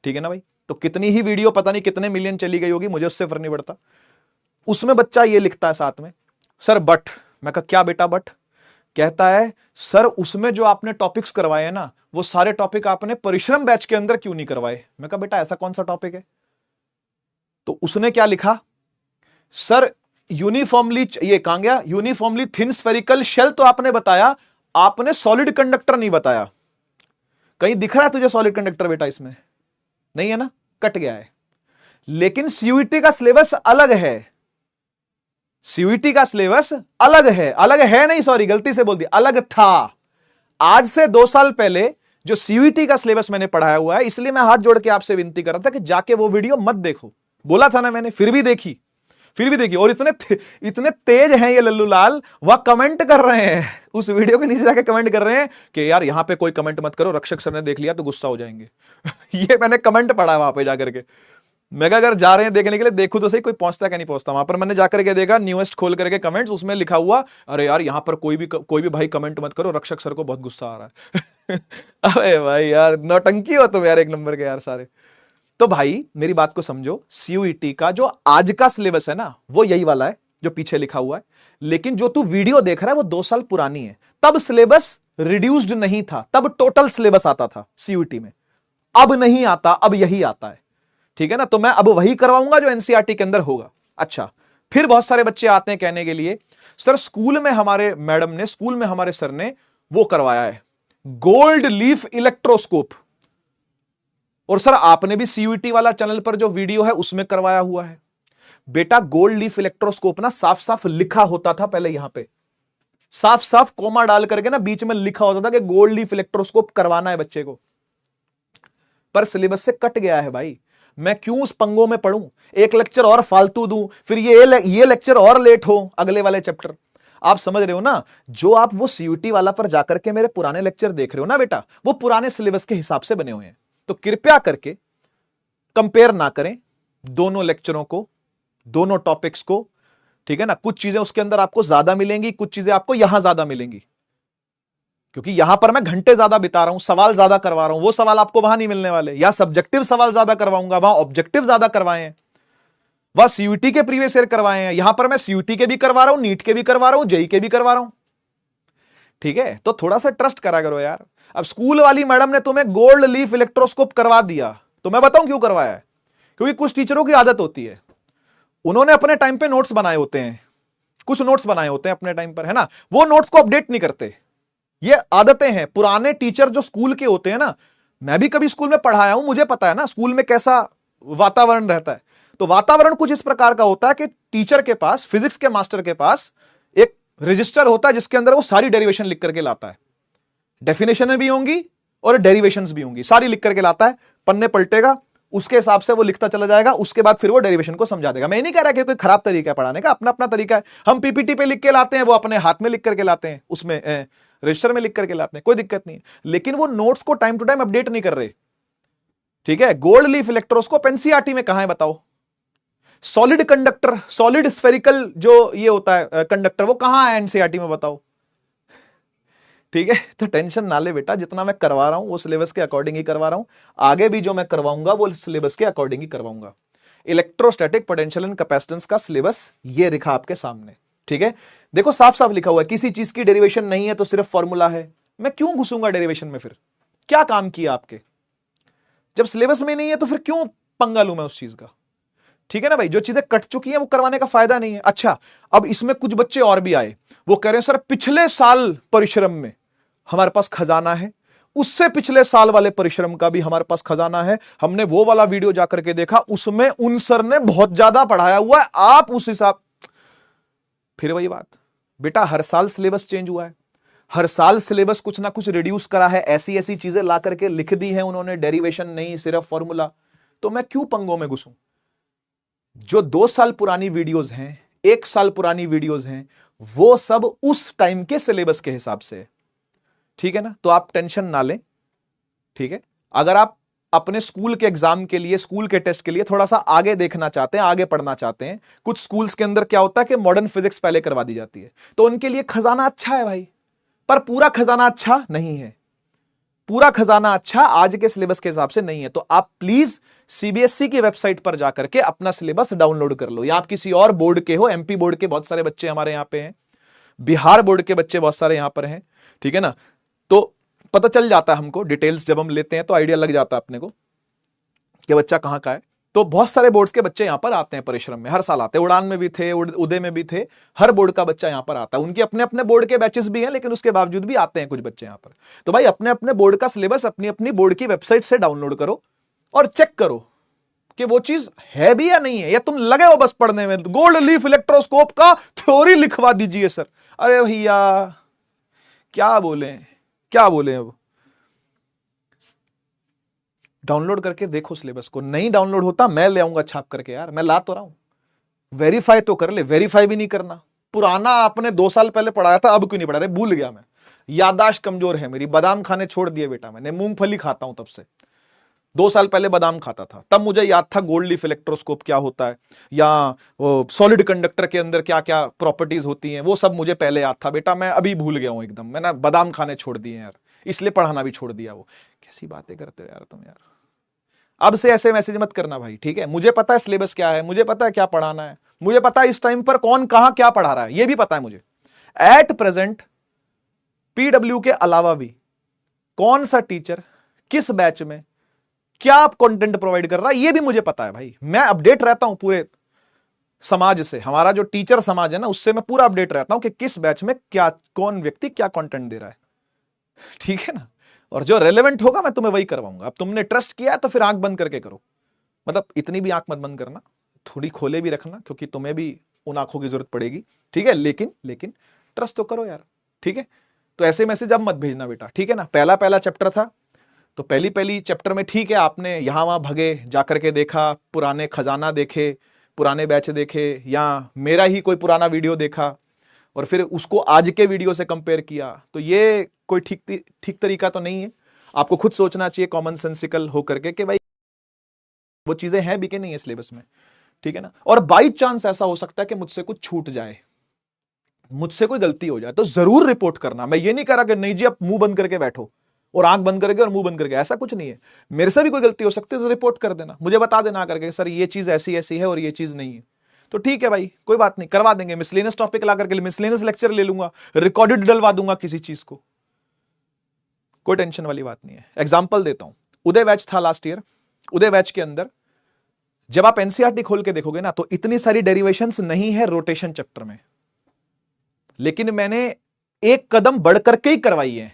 ठीक है ना भाई। तो कितनी ही वीडियो पता नहीं कितने मिलियन चली गई होगी, मुझे उससे फर्क नहीं पड़ता। उसमें बच्चा ये लिखता है साथ में, सर बट। मैं कहा क्या बेटा बट। कहता है सर उसमें जो आपने टॉपिक्स करवाए हैं ना, वो सारे टॉपिक आपने परिश्रम बैच के अंदर क्यों नहीं करवाए। मैं कहा बेटा ऐसा कौन सा टॉपिक है। तो उसने क्या लिखा, सर यूनिफॉर्मली, ये कहां गया, यूनिफॉर्मली थिन स्फेरिकल शेल तो आपने बताया, आपने सॉलिड कंडक्टर नहीं बताया। कहीं दिख रहा है तुझे सॉलिड कंडक्टर बेटा इसमें, नहीं है ना, कट गया है। लेकिन सीयूईटी का सिलेबस अलग है, सीयूईटी का सिलेबस अलग है, अलग है नहीं, सॉरी गलती से बोल दिया, अलग था। आज से 2 साल पहले जो सीयूईटी का सिलेबस मैंने पढ़ाया हुआ है, इसलिए मैं हाथ जोड़ के आपसे विनती कर रहा था कि जाके वो वीडियो मत देखो। बोला था ना मैंने, फिर भी देखी, फिर भी देखी। और इतने तेज हैं ये लल्लू लाल, वह कमेंट कर रहे हैं उस वीडियो के नीचे जाके कमेंट कर रहे हैं कि यार यहां पे कोई कमेंट मत करो, रक्षक सर ने देख लिया तो गुस्सा हो जाएंगे। ये मैंने कमेंट पढ़ा वहां पे जाकर के। मैं अगर जा रहे हैं देखने के लिए, देखूं तो सही कोई पहुंचता क्या नहीं पहुंचता। वहां पर मैंने जाकर के देखा, न्यूएस्ट खोल करके कमेंट्स, उसमें लिखा हुआ अरे यार यहां पर कोई भी भाई कमेंट मत करो, रक्षक सर को बहुत गुस्सा आ रहा है। अरे भाई यार नौटंकी हो तुम यार, एक नंबर के यार सारे। तो भाई मेरी बात को समझो, सीयूईटी का जो आज का सिलेबस है ना, वो यही वाला है जो पीछे लिखा हुआ है। लेकिन जो तू वीडियो देख रहा है वो 2 साल पुरानी है, तब सिलेबस रिड्यूस्ड नहीं था, तब टोटल सिलेबस आता था सीयूईटी में, अब नहीं आता, अब यही आता है, ठीक है ना। तो मैं अब वही करवाऊंगा जो एनसीईआरटी के अंदर होगा। अच्छा, फिर बहुत सारे बच्चे आते हैं कहने के लिए, सर स्कूल में हमारे मैडम ने, स्कूल में हमारे सर ने वो करवाया है गोल्ड लीफ इलेक्ट्रोस्कोप, और सर आपने भी सीयूईटी वाला चैनल पर जो वीडियो है उसमें करवाया हुआ है। बेटा गोल्ड लीफ इलेक्ट्रोस्कोप ना साफ साफ लिखा होता था पहले, यहां पे साफ साफ कोमा डाल करके ना बीच में लिखा होता था कि गोल्ड लीफ इलेक्ट्रोस्कोप करवाना है बच्चे को, पर सिलेबस से कट गया है भाई। मैं क्यों उस पंगों में पढ़ूं, एक लेक्चर और फालतू दूं, फिर ये लेक्चर और लेट हो अगले वाले चैप्टर। आप समझ रहे हो ना, जो आप वो सीयूईटी वाला पर जाकर के मेरे पुराने लेक्चर देख रहे हो ना बेटा, वो पुराने सिलेबस के हिसाब से बने हुए हैं। तो कृपया करके कंपेयर ना करें दोनों लेक्चरों को, दोनों टॉपिक्स को। ठीक है ना। कुछ चीजें उसके अंदर आपको ज्यादा मिलेंगी, कुछ चीजें आपको यहां ज्यादा मिलेंगी, क्योंकि यहां पर मैं घंटे ज्यादा बिता रहा हूं, सवाल ज्यादा करवा रहा हूं, वो सवाल आपको वहां नहीं मिलने वाले। या सब्जेक्टिव सवाल ज्यादा करवाऊंगा, वहां ऑब्जेक्टिव ज्यादा करवाए हैं, वह सीयूटी के प्रीवियस ईयर करवाए हैं, यहां पर मैं सीयूटी के भी करवा रहा हूं, नीट के भी करवा रहा हूं, जेई के भी करवा रहा हूं। ठीक है, तो थोड़ा सा ट्रस्ट करा करो यार। अब स्कूल वाली मैडम ने तुम्हें गोल्ड लीफ इलेक्ट्रोस्कोप करवा दिया, तो मैं बताऊं क्यों करवाया है? क्योंकि कुछ टीचरों की आदत होती है, उन्होंने अपने टाइम पे नोट्स बनाए होते हैं, कुछ नोट्स बनाए होते हैं अपने टाइम पर, है ना, वो नोट्स को अपडेट नहीं करते। ये आदतें हैं। पुराने टीचर जो स्कूल के होते हैं ना, मैं भी कभी स्कूल में पढ़ाया हूं, मुझे पता है ना स्कूल में कैसा वातावरण रहता है। तो वातावरण कुछ इस प्रकार का होता है कि टीचर के पास, फिजिक्स के मास्टर के पास एक रजिस्टर होता है जिसके अंदर वो सारी डेरिवेशन लिख करके लाता है। डेफिनेशन भी होंगी और डेरिवेशंस भी होंगी, सारी लिख करके लाता है, पन्ने पलटेगा, उसके हिसाब से वो लिखता चला जाएगा, उसके बाद फिर वो डेरिवेशन को समझा देगा। मैं नहीं कह रहा कि कोई खराब तरीका है पढ़ाने का, अपना अपना तरीका है। हम पीपीटी पे लिख के लाते हैं, वो अपने हाथ में लिख करके लाते हैं, उसमें रजिस्टर में लिख करके लाते हैं, कोई दिक्कत नहीं है। लेकिन वो नोट्स को टाइम टू टाइम अपडेट नहीं कर रहे। ठीक है, गोल्ड लीफ इलेक्ट्रोस्कोप एनसीईआरटी में कहां है बताओ? सॉलिड कंडक्टर, सॉलिड स्फेरिकल जो ये होता है कंडक्टर, वो कहां है एनसीईआरटी में बताओ? ठीक है, तो टेंशन ना ले बेटा, जितना मैं करवा रहा हूं वो सिलेबस के अकॉर्डिंग ही करवा रहा हूं। आगे भी जो मैं करवाऊंगा वो सिलेबस के अकॉर्डिंग ही करवाऊंगा। इलेक्ट्रोस्टैटिक पोटेंशियल एंड कैपेसिटेंस का सिलेबस ये लिखा आपके सामने। ठीक है, देखो साफ साफ लिखा हुआ है, किसी चीज की डेरिवेशन नहीं है तो सिर्फ फॉर्मूला है। मैं क्यों घुसूंगा डेरिवेशन में? फिर क्या काम किया आपके? जब सिलेबस में नहीं है तो फिर क्यों पंगा लूं मैं उस चीज का? ठीक है ना भाई, जो चीजें कट चुकी हैं वो करवाने का फायदा नहीं है। अच्छा, अब इसमें कुछ बच्चे और भी आए, वो कह रहे हैं सर पिछले साल परिश्रम में हमारे पास खजाना है, उससे पिछले साल वाले परिश्रम का भी हमारे पास खजाना है, हमने वो वाला वीडियो जाकर के देखा, उसमें उन सर ने बहुत ज्यादा पढ़ाया हुआ है, आप उस हिसाब। फिर वही बात बेटा, हर साल सिलेबस चेंज हुआ है, हर साल सिलेबस कुछ ना कुछ रिड्यूस करा है, ऐसी ऐसी चीजें ला करके लिख दी हैं उन्होंने, डेरिवेशन नहीं सिर्फ फॉर्मूला। तो मैं क्यों पंगों में घुसूं? जो 2 साल पुरानी वीडियोस हैं, 1 साल पुरानी वीडियोस हैं, वो सब उस टाइम के सिलेबस के हिसाब से है। ठीक है ना, तो आप टेंशन ना लें। ठीक है, अगर आप अपने स्कूल के एग्जाम के लिए, स्कूल के टेस्ट के लिए थोड़ा सा आगे देखना चाहते हैं, आगे पढ़ना चाहते हैं, कुछ स्कूल्स के अंदर क्या होता है कि मॉडर्न फिजिक्स पहले करवा दी जाती है, तो उनके लिए खजाना अच्छा है भाई, पर पूरा खजाना अच्छा नहीं है। पूरा खजाना अच्छा आज के सिलेबस के हिसाब से नहीं है। तो आप प्लीज सीबीएसई की वेबसाइट पर जाकर के अपना सिलेबस डाउनलोड कर लो, या आप किसी और बोर्ड के हो, एमपी बोर्ड के बहुत सारे बच्चे हमारे यहां पे हैं, बिहार बोर्ड के बच्चे बहुत सारे यहां पर हैं। ठीक है ना, तो पता चल जाता है हमको, डिटेल्स जब हम लेते हैं तो आइडिया लग जाता है अपने को कि बच्चा कहां का है। तो बहुत सारे बोर्ड्स के बच्चे यहां पर आते हैं परिश्रम में, हर साल आते हैं, उड़ान में भी थे, उदय में भी थे, हर बोर्ड का बच्चा यहां पर आता है। उनके अपने अपने बोर्ड के बैचेस भी हैं, लेकिन उसके बावजूद भी आते हैं कुछ बच्चे यहां पर। तो भाई अपने अपने बोर्ड का सिलेबस अपनी अपनी बोर्ड की वेबसाइट से डाउनलोड करो और चेक करो कि वो चीज है भी या नहीं है, या तुम लगे हो बस पढ़ने में। गोल्ड लीफ इलेक्ट्रोस्कोप का थ्योरी लिखवा दीजिए सर। अरे भैया क्या बोले, क्या बोले? अब डाउनलोड करके देखो सिलेबस को। नहीं डाउनलोड होता मैं ले आऊंगा छाप करके, यार मैं ला तो रहा हूं। वेरीफाई तो कर ले, वेरीफाई भी नहीं करना। पुराना आपने 2 साल पहले पढ़ाया था, अब क्यों नहीं पढ़ा रहे? भूल गया मैं, याददाश्त कमजोर है मेरी, बादाम खाने छोड़ दिए बेटा मैंने, मूंगफली खाता हूं तब से। 2 साल पहले बादाम खाता था, तब मुझे याद था गोल्ड लीफ इलेक्ट्रोस्कोप क्या होता है, या सॉलिड कंडक्टर के अंदर क्या क्या प्रॉपर्टीज होती हैं, वो सब मुझे पहले याद था बेटा। मैं अभी भूल गया हूं एकदम, मैंने बादाम खाने छोड़ दिए यार, इसलिए पढ़ाना भी छोड़ दिया। वो कैसी बातें करते हो यार तुम यार। अब से ऐसे मैसेज मत करना भाई, ठीक है? मुझे पता है सिलेबस क्या है, मुझे पता है क्या पढ़ाना है, मुझे पता है इस टाइम पर कौन कहां क्या पढ़ा रहा है, ये भी पता है मुझे। एट प्रेजेंट पीडब्ल्यू के अलावा भी कौन सा टीचर किस बैच में क्या कंटेंट प्रोवाइड कर रहा है, ये भी मुझे पता है भाई। मैं अपडेट रहता हूं पूरे समाज से, हमारा जो टीचर समाज है ना, उससे मैं पूरा अपडेट रहता हूं कि किस बैच में क्या, कौन व्यक्ति क्या कंटेंट दे रहा है। ठीक है ना, और जो रेलेवेंट होगा मैं तुम्हें वही करवाऊंगा। अब तुमने ट्रस्ट किया है तो फिर आंख बंद करके करो, मतलब इतनी भी आंख मत बंद करना, थोड़ी खोले भी रखना, क्योंकि तुम्हें भी उन आंखों की जरूरत पड़ेगी। ठीक है, लेकिन ट्रस्ट तो करो यार। ठीक है, तो ऐसे मैसेज अब मत भेजना बेटा, ठीक है ना? पहला पहला चैप्टर था तो पहली चैप्टर में ठीक है, आपने यहां वहां भगे, जाकर के देखा, पुराने खजाना देखे, पुराने बैच देखे, या मेरा ही कोई पुराना वीडियो देखा और फिर उसको आज के वीडियो से कंपेयर किया, तो ये कोई ठीक तरीका तो नहीं है। आपको खुद सोचना चाहिए कॉमन सेंसिकल होकर के कि भाई वो चीजें हैं भी कि नहीं है सिलेबस में। ठीक है ना। और बाई चांस ऐसा हो सकता है कि मुझसे कुछ छूट जाए, मुझसे कोई गलती हो जाए, तो जरूर रिपोर्ट करना। मैं ये नहीं कह रहा कि नहीं जी आप मुंह बंद करके बैठो और आंख बंद करके और मुंह बंद करके, ऐसा कुछ नहीं है। मेरे से भी कोई गलती हो सकती है तो रिपोर्ट कर देना, मुझे बता देना करके सर ये चीज ऐसी ऐसी है और ये चीज नहीं है, तो ठीक है भाई कोई बात नहीं, करवा देंगे। मिसलेनियस टॉपिक ला करके मिसलेनियस लेक्चर ले लूंगा, रिकॉर्डेड डलवा दूंगा किसी चीज को, कोई टेंशन वाली बात नहीं है। एग्जाम्पल देता हूं, उदय बैच था लास्ट ईयर, उदय बैच के अंदर जब आप एनसीईआरटी खोल के देखोगे ना तो इतनी सारी डेरिवेशंस नहीं है रोटेशन चैप्टर में, लेकिन मैंने एक कदम बढ़ करके ही करवाई है।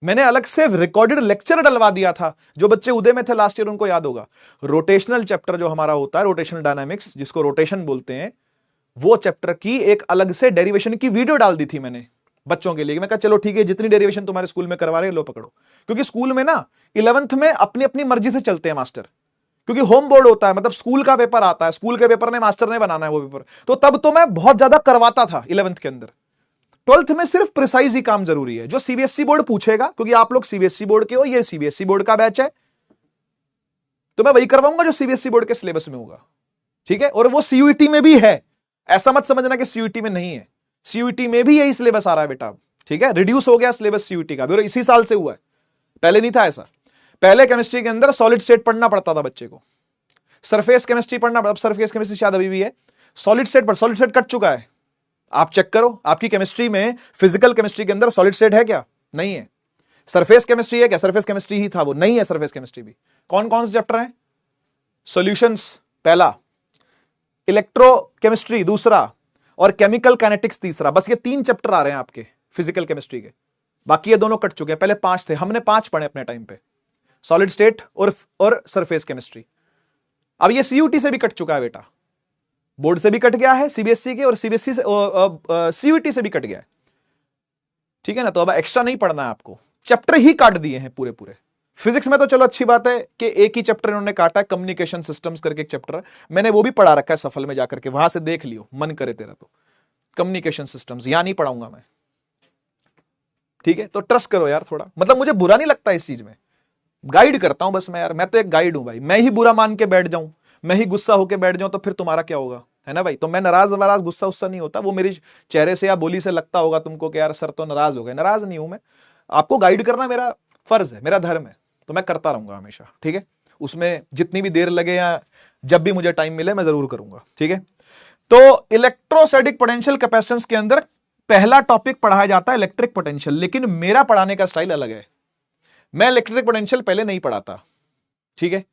मैंने अलग से रिकॉर्डेड लेक्चर डलवा दिया था, जो बच्चे उदय में थे लास्ट ईयर उनको याद होगा। रोटेशनल चैप्टर जो हमारा होता है, रोटेशनल डायनामिक्स जिसको रोटेशन बोलते हैं, वो चैप्टर की एक अलग से डेरिवेशन की वीडियो डाल दी थी मैंने बच्चों के लिए। मैं कहा चलो ठीक है, जितनी डेरिवेशन तुम्हारे स्कूल में करवा रहे हैं लो पकड़ो, क्योंकि स्कूल में ना 11th में अपनी अपनी मर्जी से चलते हैं मास्टर, क्योंकि होम बोर्ड होता है, मतलब स्कूल का पेपर आता है, स्कूल के पेपर ने मास्टर ने बनाना है वो पेपर, तो तब तो मैं बहुत ज्यादा करवाता था 11th के अंदर। 12th में सिर्फ प्रिसाइज ही काम जरूरी है, जो सीबीएसई बोर्ड पूछेगा, क्योंकि आप लोग सीबीएसई बोर्ड के हो, ये सीबीएसई बोर्ड का बैच है, तो मैं वही करवाऊंगा जो सीबीएसई बोर्ड के सिलेबस में होगा, ठीक है। और वो सीयूईटी में भी है, ऐसा मत समझना कि सीयूईटी में नहीं है, सीयूईटी में भी यही सिलेबस आ रहा है बेटा, ठीक है। रिड्यूस हो गया सिलेबस सीयूईटी का भी, और इसी साल से हुआ है, पहले नहीं था ऐसा। पहले केमिस्ट्री के अंदर सॉलिड स्टेट पढ़ना पड़ता था बच्चे को, सरफेस केमिस्ट्री पढ़ना, अब सरफेस केमिस्ट्री शायद अभी भी है, सॉलिड स्टेट पर सॉलिड स्टेट कट चुका है। आप चेक करो आपकी केमिस्ट्री में, फिजिकल केमिस्ट्री के अंदर सॉलिड स्टेट है क्या? नहीं है। सरफेस केमिस्ट्री है क्या? सरफेस केमिस्ट्री ही था वो, नहीं है सरफेस केमिस्ट्री भी। कौन कौन से चैप्टर हैं? सॉल्यूशंस पहला, इलेक्ट्रोकेमिस्ट्री दूसरा, और केमिकल काइनेटिक्स तीसरा। बस ये 3 चैप्टर आ रहे हैं आपके फिजिकल केमिस्ट्री के, बाकी ये दोनों कट चुके हैं। पहले 5 थे, हमने 5 पढ़े अपने टाइम पे, सॉलिड स्टेट और सरफेस केमिस्ट्री। अब ये सीयूटी से भी कट चुका है बेटा, बोर्ड से भी कट गया है सीबीएसई के, और सीबीएसई से सीयूटी से भी कट गया है, ठीक है ना। तो अब एक्स्ट्रा नहीं पढ़ना है आपको, चैप्टर ही काट दिए हैं पूरे पूरे। फिजिक्स में तो चलो अच्छी बात है कि एक ही चैप्टर इन्होंने काटा है, कम्युनिकेशन सिस्टम्स करके एक चैप्टर है, मैंने वो भी पढ़ा रखा है सफल में जाकर के, वहां से देख लियो मन करे तेरा तो। कम्युनिकेशन सिस्टम्स यहां नहीं पढ़ाऊंगा मैं, ठीक है। तो ट्रस्ट करो यार थोड़ा, मतलब मुझे बुरा नहीं लगता इस चीज में, गाइड करता हूं बस मैं यार, मैं तो एक गाइड हूं भाई। मैं ही बुरा मान के बैठ जाऊं, मैं ही गुस्सा होके बैठ जाऊं, तो फिर तुम्हारा क्या होगा, है ना भाई। तो मैं नाराज गुस्सा उस्सा नहीं होता, वो मेरे चेहरे से या बोली से लगता होगा तुमको कि यार सर तो नाराज हो गए, नाराज नहीं हूं मैं। आपको गाइड करना मेरा फर्ज है, मेरा धर्म है, तो मैं करता रहूंगा हमेशा, ठीक है। उसमें जितनी भी देर लगे या जब भी मुझे टाइम मिले मैं जरूर करूंगा, ठीक है। तो इलेक्ट्रोस्टैटिक पोटेंशियल कैपेसिटेंस के अंदर पहला टॉपिक पढ़ाया जाता है इलेक्ट्रिक पोटेंशियल, लेकिन मेरा पढ़ाने का स्टाइल अलग है। मैं इलेक्ट्रिक पोटेंशियल पहले नहीं पढ़ाता, ठीक है।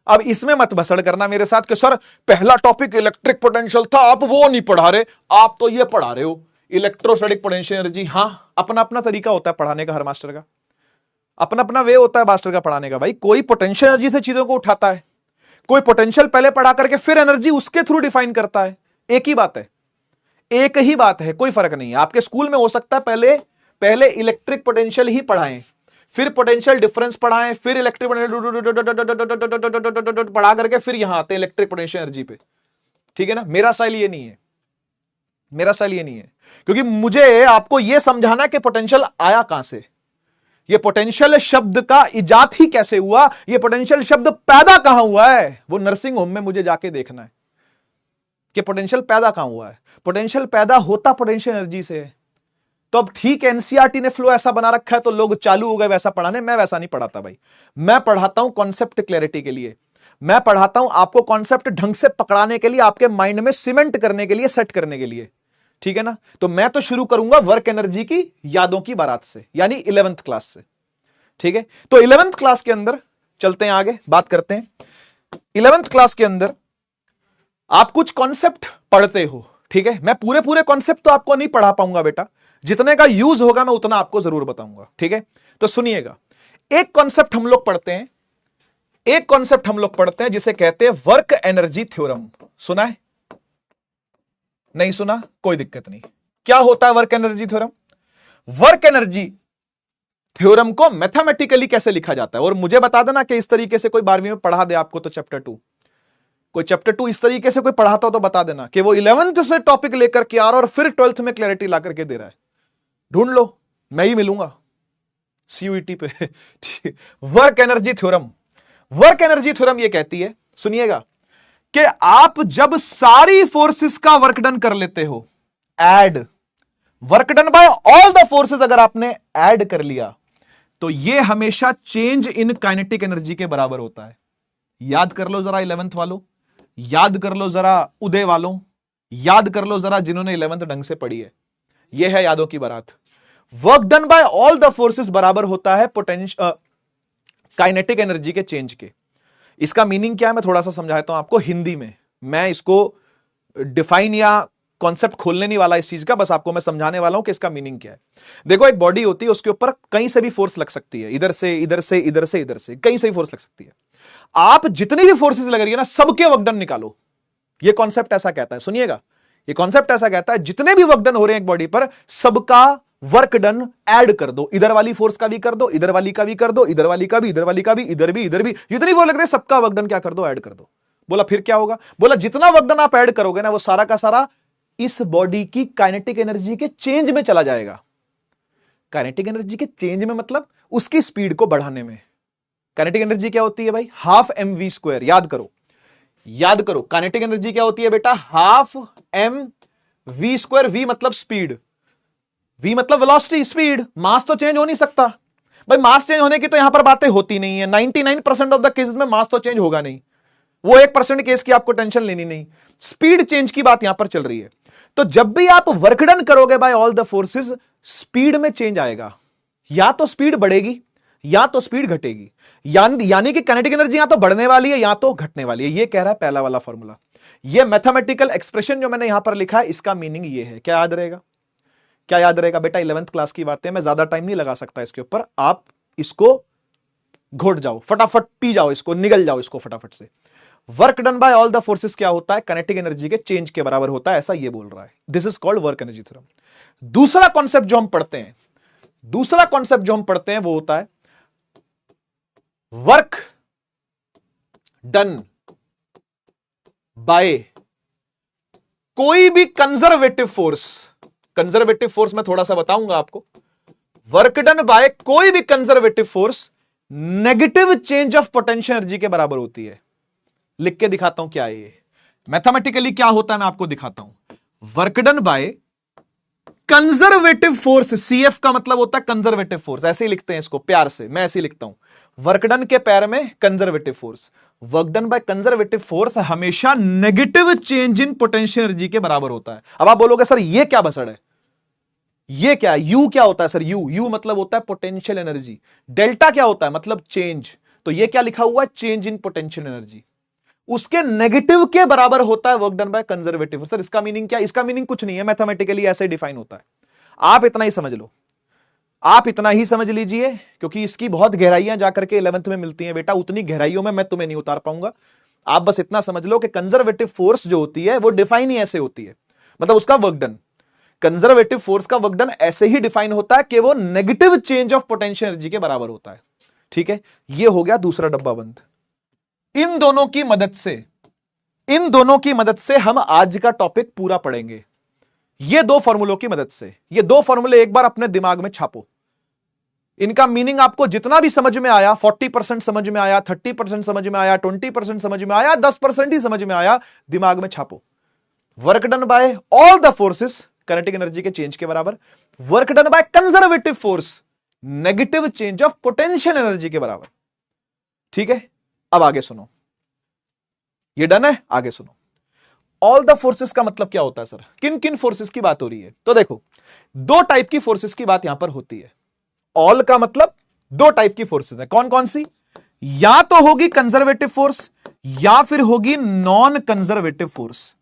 अब इसमें मत भसड़ करना मेरे साथ कि सर पहला टॉपिक इलेक्ट्रिक पोटेंशियल था, आप वो नहीं पढ़ा रहे, आप तो ये पढ़ा रहे हो इलेक्ट्रोस्टैटिक पोटेंशियल एनर्जी। हां, अपना अपना तरीका होता है पढ़ाने का, हर मास्टर का अपना अपना वे होता है मास्टर का पढ़ाने का। भाई कोई पोटेंशियल एनर्जी से चीजों को उठाता है, कोई पोटेंशियल पहले पढ़ा करके फिर एनर्जी उसके थ्रू डिफाइन करता है। एक ही बात है, एक ही बात है, कोई फर्क नहीं है। आपके स्कूल में हो सकता है पहले इलेक्ट्रिक पोटेंशियल ही पढ़ाएं, फिर पोटेंशियल डिफरेंस पढ़ाएं, फिर इलेक्ट्रिक पढ़ा करके फिर यहां आते हैं इलेक्ट्रिक पोटेंशियल एनर्जी पे, ठीक है ना। मेरा स्टाइल ये नहीं है, मेरा स्टाइल ये नहीं है, क्योंकि मुझे आपको यह समझाना कि पोटेंशियल आया कहां से, ये पोटेंशियल शब्द का इजाद ही कैसे हुआ, ये पोटेंशियल शब्द पैदा कहां हुआ है, वो नर्सिंग होम में मुझे जाके देखना है कि पोटेंशियल पैदा कहां हुआ है। पोटेंशियल पैदा होता पोटेंशियल एनर्जी से है। तो अब ठीक है, एनसीईआरटी ने फ्लो ऐसा बना रखा है तो लोग चालू हो गए वैसा पढ़ाने, मैं वैसा नहीं पढ़ाता भाई। मैं पढ़ाता हूं कॉन्सेप्ट क्लैरिटी के लिए, मैं पढ़ाता हूं आपको कॉन्सेप्ट ढंग से पकड़ाने के लिए, आपके माइंड में सीमेंट करने के लिए, सेट करने के लिए, ठीक है ना। तो मैं तो शुरू करूंगा वर्क एनर्जी की यादों की बारात से, यानी 11th क्लास से, ठीक है। तो 11th क्लास के अंदर चलते हैं, आगे बात करते हैं। 11th क्लास के अंदर आप कुछ कॉन्सेप्ट पढ़ते हो, ठीक है। मैं पूरे पूरे कॉन्सेप्ट तो आपको नहीं पढ़ा पाऊंगा बेटा, जितने का यूज होगा मैं उतना आपको जरूर बताऊंगा, ठीक है। तो सुनिएगा, एक कॉन्सेप्ट हम लोग पढ़ते हैं, एक कॉन्सेप्ट हम लोग पढ़ते हैं जिसे कहते हैं वर्क एनर्जी थ्योरम। सुना है? नहीं सुना? कोई दिक्कत नहीं। क्या होता है work energy theorem? Work energy theorem को मैथमेटिकली कैसे लिखा जाता है, और मुझे बता देना कि इस तरीके से कोई 12वीं में पढ़ा दे आपको तो चैप्टर 2, कोई चैप्टर 2 इस तरीके से कोई पढ़ाता हो तो बता देना कि वो 11th से टॉपिक लेकर के आ रहा और फिर 12th में क्लैरिटी ला करके दे रहा है। ढूंढ लो, मैं ही मिलूंगा सीयूईटी पे। Work energy theorem, work energy theorem ये कहती है, सुनिएगा, कि आप जब सारी फोर्सेस का वर्क डन कर लेते हो, add work done by all the forces अगर आपने ऐड कर लिया, तो यह हमेशा चेंज इन काइनेटिक एनर्जी के बराबर होता है। याद कर लो जरा 11th वालों, याद कर लो जरा उदय वालों, याद कर लो जरा जिन्होंने 11th ढंग से पढ़ी है। यह है यादों की बारात। Work done by all the forces बराबर होता है पोटेंशियल काइनेटिक एनर्जी के चेंज के। इसका मीनिंग क्या है मैं थोड़ा सा समझाता हूं आपको हिंदी में। मैं इसको डिफाइन या कॉन्सेप्ट खोलने नहीं वाला इस चीज का, बस आपको मैं समझाने वाला हूं कि इसका मीनिंग क्या है। देखो एक बॉडी होती है, उसके ऊपर कहीं से भी फोर्स लग सकती है, इधर से इधर से इधर से इधर से, कहीं से भी फोर्स लग सकती है। आप जितनी भी फोर्सेस लग रही है ना, सबके वर्क डन निकालो। ये कॉन्सेप्ट ऐसा कहता है, सुनिएगा, ये कॉन्सेप्ट ऐसा कहता है जितने भी वर्क डन हो रहे हैं एक बॉडी पर, सबका वर्क डन ऐड कर दो। इधर वाली फोर्स का भी कर दो, इधर वाली का भी कर दो, इधर वाली का भी, इधर वाली का भी, इधर भी, इधर भी, जितनी वो लग रही है सबका वर्क डन क्या कर दो, ऐड कर दो। बोला फिर क्या होगा? बोला जितना वर्क डन आप ऐड करोगे ना, वो सारा का सारा इस बॉडी की काइनेटिक एनर्जी के चेंज में चला जाएगा। काइनेटिक एनर्जी के चेंज में मतलब उसकी स्पीड को बढ़ाने में। काइनेटिक एनर्जी क्या होती है भाई? Half m v square. याद करो, याद करो, काइनेटिक एनर्जी क्या होती है बेटा? Half m v square. V मतलब स्पीड, वी मतलब वेलोसिटी, स्पीड। मास तो चेंज हो नहीं सकता भाई, मास चेंज होने की तो यहां पर बातें होती नहीं है। 99% ऑफ द केसेस में मास तो चेंज होगा नहीं, वो 1% केस की आपको टेंशन लेनी नहीं। स्पीड चेंज की बात यहां पर चल रही है। तो जब भी आप वर्क डन करोगे by all the forces, speed में चेंज आएगा। या तो स्पीड बढ़ेगी या तो स्पीड घटेगी, यानी कि काइनेटिक एनर्जी या तो बढ़ने वाली है या तो घटने वाली है। यह कह रहा है पहला वाला फॉर्मूला। यह मैथमेटिकल एक्सप्रेशन जो मैंने यहां पर लिखा है, इसका मीनिंग यह है। क्या याद रहेगा? क्या याद रहेगा बेटा? 11th क्लास की बातें, मैं ज्यादा टाइम नहीं लगा सकता इसके ऊपर। आप इसको घोट जाओ, फटाफट पी जाओ इसको, निगल जाओ इसको फटाफट से। Work done by all the forces क्या होता है? काइनेटिक एनर्जी के चेंज के बराबर होता है, ऐसा ये बोल रहा है। This is called work energy theorem. दूसरा कॉन्सेप्ट जो हम पढ़ते हैं, दूसरा कॉन्सेप्ट जो हम पढ़ते हैं वो होता है वर्क डन बाय कोई भी कंजर्वेटिव फोर्स। कंजर्वेटिव फोर्स मैं थोड़ा सा बताऊंगा आपको। वर्क डन बाय कोई भी conservative force negative change of potential energy के बराबर होती है। लिख के दिखाता हूं क्या है ये मैथमेटिकली क्या होता है, मैं आपको दिखाता हूं। Work done by conservative force, CF का मतलब होता है कंजर्वेटिव फोर्स, ऐसे ही लिखते हैं इसको प्यार से, मैं ऐसे ही लिखता हूं। वर्क डन के पैर में conservative force. Work done by conservative force हमेशा negative change in potential energy के बराबर होता है। अब आप बोलोगे सर ये क्या बसड़ है, ये क्या, यू क्या होता है सर? यू मतलब होता है पोटेंशियल एनर्जी। डेल्टा क्या होता है? मतलब चेंज। तो ये क्या लिखा हुआ है? Change in potential energy. उसके नेगेटिव के बराबर होता है work done by conservative. Sir इसका मीनिंग क्या? इसका मीनिंग कुछ नहीं है, मैथमेटिकली ऐसे डिफाइन होता है। आप इतना ही समझ लो, आप इतना ही समझ लीजिए, क्योंकि इसकी बहुत गहराइयां जाकर के 11th में मिलती हैं बेटा। उतनी गहराइयों में मैं तुम्हें नहीं उतार पाऊंगा। आप बस इतना समझ लो कि कंजर्वेटिव फोर्स जो होती है वो डिफाइन ही ऐसे होती है, मतलब उसका वर्क डन, कंजर्वेटिव फोर्स का वर्क डन ऐसे ही डिफाइन होता है कि वो negative change of potential energy के बराबर होता है। ठीक है, ये हो गया दूसरा डब्बा बंद। इन दोनों की मदद से, इन दोनों की मदद से हम आज का टॉपिक पूरा पढ़ेंगे। ये दो फॉर्मूलों की मदद से, ये दो फॉर्मूले एक बार अपने दिमाग में छापो। इनका मीनिंग आपको जितना भी समझ में आया, 40% समझ में आया, 30% समझ में आया, 20% समझ में आया, 10% ही समझ में आया, दिमाग में छापो। Work done by all the forces kinetic energy के चेंज के बराबर। Work done by conservative force negative change of potential energy के बराबर। ठीक है, अब आगे सुनो। ये डन है, आगे सुनो। ऑल द फोर्सेस का मतलब क्या होता है सर? किन किन फोर्सेस की बात हो रही है? तो देखो, दो टाइप की फोर्सेस की बात यहां पर होती है। ऑल का मतलब दो टाइप की फोर्सेस है। कौन कौन सी? या तो होगी कंजर्वेटिव फोर्स या फिर होगी नॉन कंजर्वेटिव फोर्स।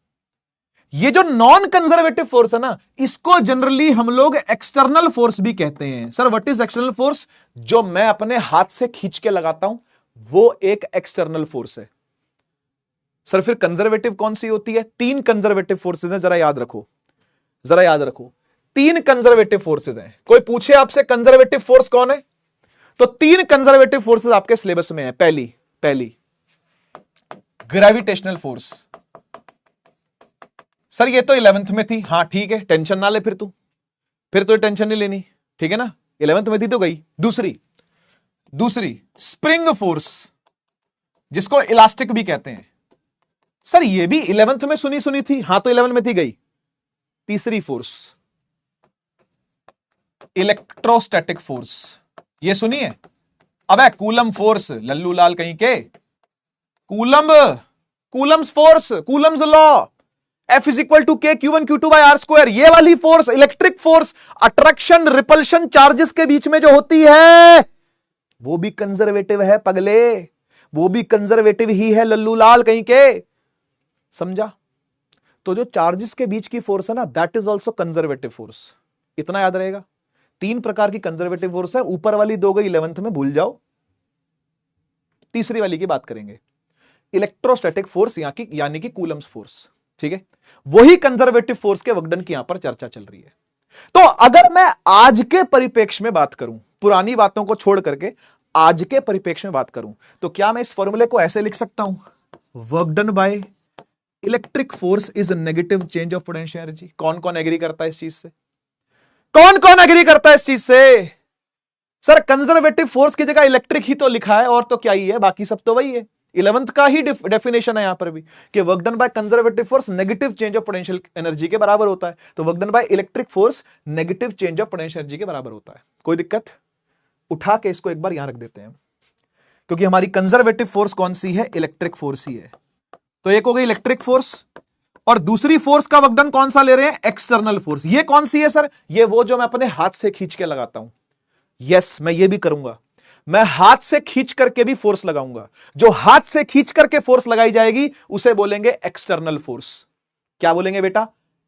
ये जो नॉन कंजर्वेटिव फोर्स है ना, इसको जनरली हम लोग एक्सटर्नल फोर्स भी कहते हैं। Sir what is external force? जो मैं अपने हाथ से खींच के लगाता हूं वो एक एक्सटर्नल फोर्स है। सर फिर कंजर्वेटिव कौन सी होती है? तीन कंजर्वेटिव फोर्सेज हैं, जरा याद रखो, जरा याद रखो। तीन कंजर्वेटिव फोर्सेज हैं। कोई पूछे आपसे कंजर्वेटिव फोर्स कौन है, तो तीन कंजर्वेटिव फोर्सेज आपके सिलेबस में है। पहली ग्रेविटेशनल फोर्स। सर ये तो 11th में थी। हाँ ठीक है, टेंशन ना ले फिर तू, फिर तो टेंशन नहीं लेनी, ठीक है ना, 11th में थी तो गई। दूसरी स्प्रिंग फोर्स, जिसको इलास्टिक भी कहते हैं। सर ये भी 11th में सुनी सुनी थी, हां तो 11 में थी गई। तीसरी फोर्स इलेक्ट्रोस्टैटिक फोर्स, ये सुनिए। अबे कूलम फोर्स, लल्लू लाल कहीं के, Coulomb's force, Coulomb's law, F is equal to k Q1 Q2 by r square, ये वाली force, electric force, attraction repulsion charges के बीच में जो होती है वो भी कंजर्वेटिव है पगले, वो भी कंजर्वेटिव ही है लल्लू लाल कहीं के, समझा? तो जो चार्जेस के बीच की फोर्स है ना, that is also conservative force, इतना याद रहेगा। 3 प्रकार की कंजर्वेटिव फोर्स है, ऊपर वाली 2 गई 11th में, भूल जाओ। तीसरी वाली की बात करेंगे, इलेक्ट्रोस्टैटिक फोर्स यानी कि कूलम्स फोर्स, ठीक है? वही कंजर्वेटिव फोर्स के वर्कडन की यहां पर चर्चा चल रही है। तो अगर मैं आज के परिप्रेक्ष्य में बात करूं, पुरानी बातों को छोड़ करके आज के परिप्रेक्ष्य में बात करूं, तो क्या मैं इस फॉर्मूले को ऐसे लिख सकता हूं, work done by electric force is negative change of potential energy. कौन कौन एग्री करता है इस चीज से? कौन कौन एग्री करता है इस चीज से? सर कंजर्वेटिव फोर्स की जगह इलेक्ट्रिक ही तो लिखा है, और तो क्या ही है, बाकी सब तो वही है। 11th का ही डेफिनेशन है यहां पर भी कि work done by conservative force negative change of potential energy के बराबर होता है। तो work done by electric force negative change of potential energy के बराबर होता है। कोई दिक्कत? उठा के इसको एक बार यहां रख देते हैं, क्योंकि हमारी कंजर्वेटिव फोर्स कौन सी है? इलेक्ट्रिक फोर्स ही है। तो एक हो गई इलेक्ट्रिक फोर्स, और दूसरी फोर्स का वर्क डन कौन सा ले रहे हैं? External force. ये कौन सी है सर? ये वो जो मैं अपने हाथ से खींच के लगाता हूं। यस, मैं ये भी करूंगा, मैं हाथ से खींच करके भी फोर्स लगाऊंगा। जो हाथ से खींच करके फोर्स लगाई जाएगी उसे बोलेंगे एक्सटर्नल फोर्स। क्या बोलेंगे बेटा?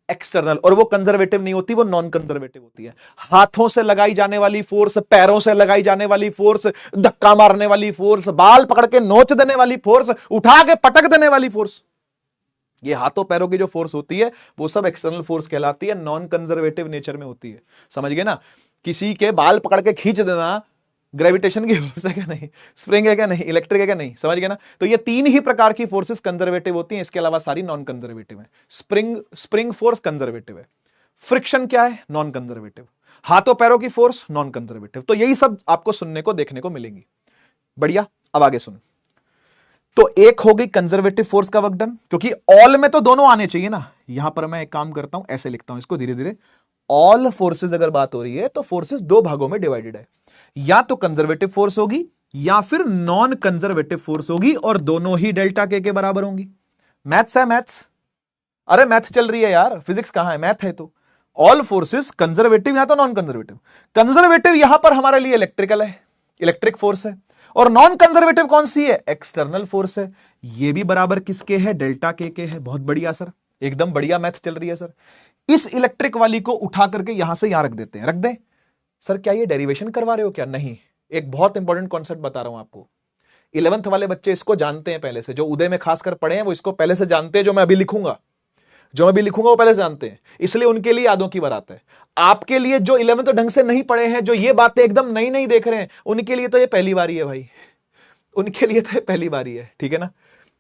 एक्सटर्नल। और वो कंजर्वेटिव नहीं होती, वो नॉन कंजर्वेटिव होती है। हाथों से लगाई जाने वाली फोर्स, पैरों से लगाई जाने वाली फोर्स, धक्का मारने वाली फोर्स, बाल पकड़ के नोच देने वाली फोर्स, उठा के पटक देने वाली फोर्स, ये हाथों पैरों की जो फोर्स होती है वो सब एक्सटर्नल फोर्स कहलाती है, नॉन कंजर्वेटिव नेचर में होती है। समझ गए ना? किसी के बाल पकड़ के खींच देना ग्रेविटेशन की फोर्स है क्या? नहीं। स्प्रिंग है क्या? नहीं। इलेक्ट्रिक है क्या? नहीं। समझ गए ना? तो ये 3 ही प्रकार की फोर्सेस कंजर्वेटिव होती हैं, इसके अलावा सारी नॉन कंजर्वेटिव है। स्प्रिंग फोर्स कंजर्वेटिव है, फ्रिक्शन क्या है? नॉन कंजर्वेटिव, हाथों पैरों की फोर्स नॉन कंजर्वेटिव। तो यही सब आपको सुनने को देखने को मिलेंगी। बढ़िया, अब आगे सुन। तो एक हो गई कंजर्वेटिव फोर्स का वर्क डन, क्योंकि ऑल में तो दोनों आने चाहिए ना। यहां पर मैं एक काम करता हूं, ऐसे लिखता हूं इसको धीरे धीरे। ऑल फोर्सेस अगर बात हो रही है तो फोर्सेस 2 भागों में डिवाइडेड है, या तो कंजर्वेटिव फोर्स होगी या फिर नॉन कंजर्वेटिव फोर्स होगी, और दोनों ही डेल्टा के बराबर होंगी। मैथ्स है, मैथ्स। अरे मैथ चल रही है यार, फिजिक्स कहां है? मैथ है। तो ऑल फोर्सेस कंजर्वेटिव या तो नॉन कंजर्वेटिव। कंजर्वेटिव यहां पर हमारे लिए इलेक्ट्रिकल है, इलेक्ट्रिक फोर्स है, और नॉन कंजर्वेटिव कौन सी है? एक्सटर्नल फोर्स है। ये भी बराबर किसके है? डेल्टा के है। बहुत बढ़िया सर, एकदम बढ़िया मैथ चल रही है सर। इस इलेक्ट्रिक वाली को उठा करके यहां से यहां रख देते हैं। रख दें? सर क्या ये डेरिवेशन करवा रहे हो क्या? नहीं, एक बहुत इंपॉर्टेंट कॉन्सेप्ट बता रहा हूं आपको। 11th वाले बच्चे इसको जानते हैं पहले से, जो उदय में खासकर पढ़े हैं वो इसको पहले से जानते हैं। जो मैं अभी लिखूंगा वो पहले से जानते हैं, इसलिए उनके लिए यादों की बात है। आपके लिए जो 11th ढंग से नहीं पढ़े हैं, जो ये बातें एकदम नई नई देख रहे हैं, उनके लिए तो ये पहली बारी है भाई, उनके लिए तो ये पहली बारी है। ठीक है ना?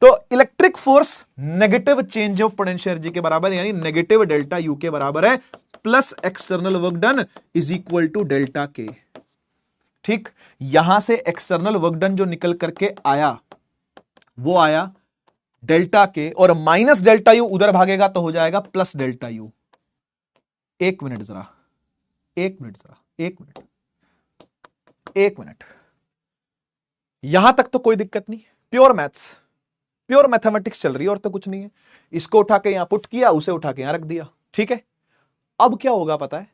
तो electric force negative change of potential energy के बराबर, यानी नेगेटिव डेल्टा यू के बराबर है, plus external work done is equal to delta k. ठीक, यहां से एक्सटर्नल वर्क डन जो निकल करके आया वो आया डेल्टा के, और माइनस डेल्टा यू उधर भागेगा तो हो जाएगा प्लस डेल्टा यू। एक मिनट जरा, एक मिनट। यहां तक तो कोई दिक्कत नहीं, प्योर मैथ्स, प्योर मैथमेटिक्स चल रही है, और तो कुछ नहीं है। इसको उठा के यहां पुट किया, उसे उठा के यहां रख दिया। ठीक है, अब क्या होगा पता है?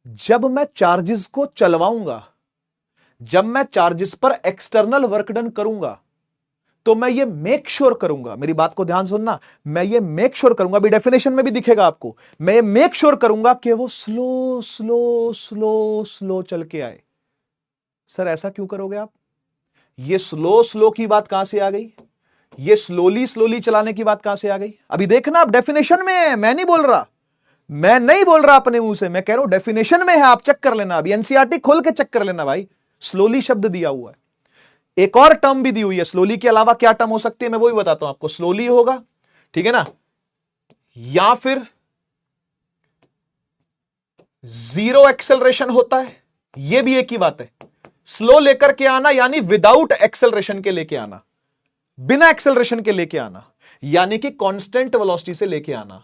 जब मैं चार्जेस को चलवाऊंगा, जब मैं चार्जेस पर एक्सटर्नल वर्क डन करूंगा, तो मैं ये मेक श्योर करूंगा, मेरी बात को ध्यान सुनना, मैं ये मेक श्योर करूंगा, अभी डेफिनेशन में भी दिखेगा आपको, मैं ये मेक श्योर करूंगा कि वो स्लो स्लो स्लो स्लो चल के आए। सर ऐसा क्यों करोगे आप? ये स्लो स्लो की बात कहां से आ गई? ये स्लोली स्लोली चलाने की बात कहां से आ गई? अभी देखना, आप डेफिनेशन में है, मैं नहीं बोल रहा अपने मुंह से, मैं कह रहा हूं डेफिनेशन में है, आप चेक कर लेना। अभी एनसीईआरटी खोल के चेक कर लेना भाई, स्लोली शब्द दिया हुआ है। एक और टर्म भी दी हुई है, स्लोली के अलावा क्या टर्म हो सकती है मैं वो भी बताता हूं आपको। स्लोली होगा, ठीक है ना, या फिर जीरो एक्सेलरेशन होता है, ये भी एक ही बात है। स्लो लेकर के आना यानी विदाउट एक्सेलरेशन के लेके आना, बिना एक्सेलरेशन के लेके आना, यानी कि कांस्टेंट वेलोसिटी से लेके आना।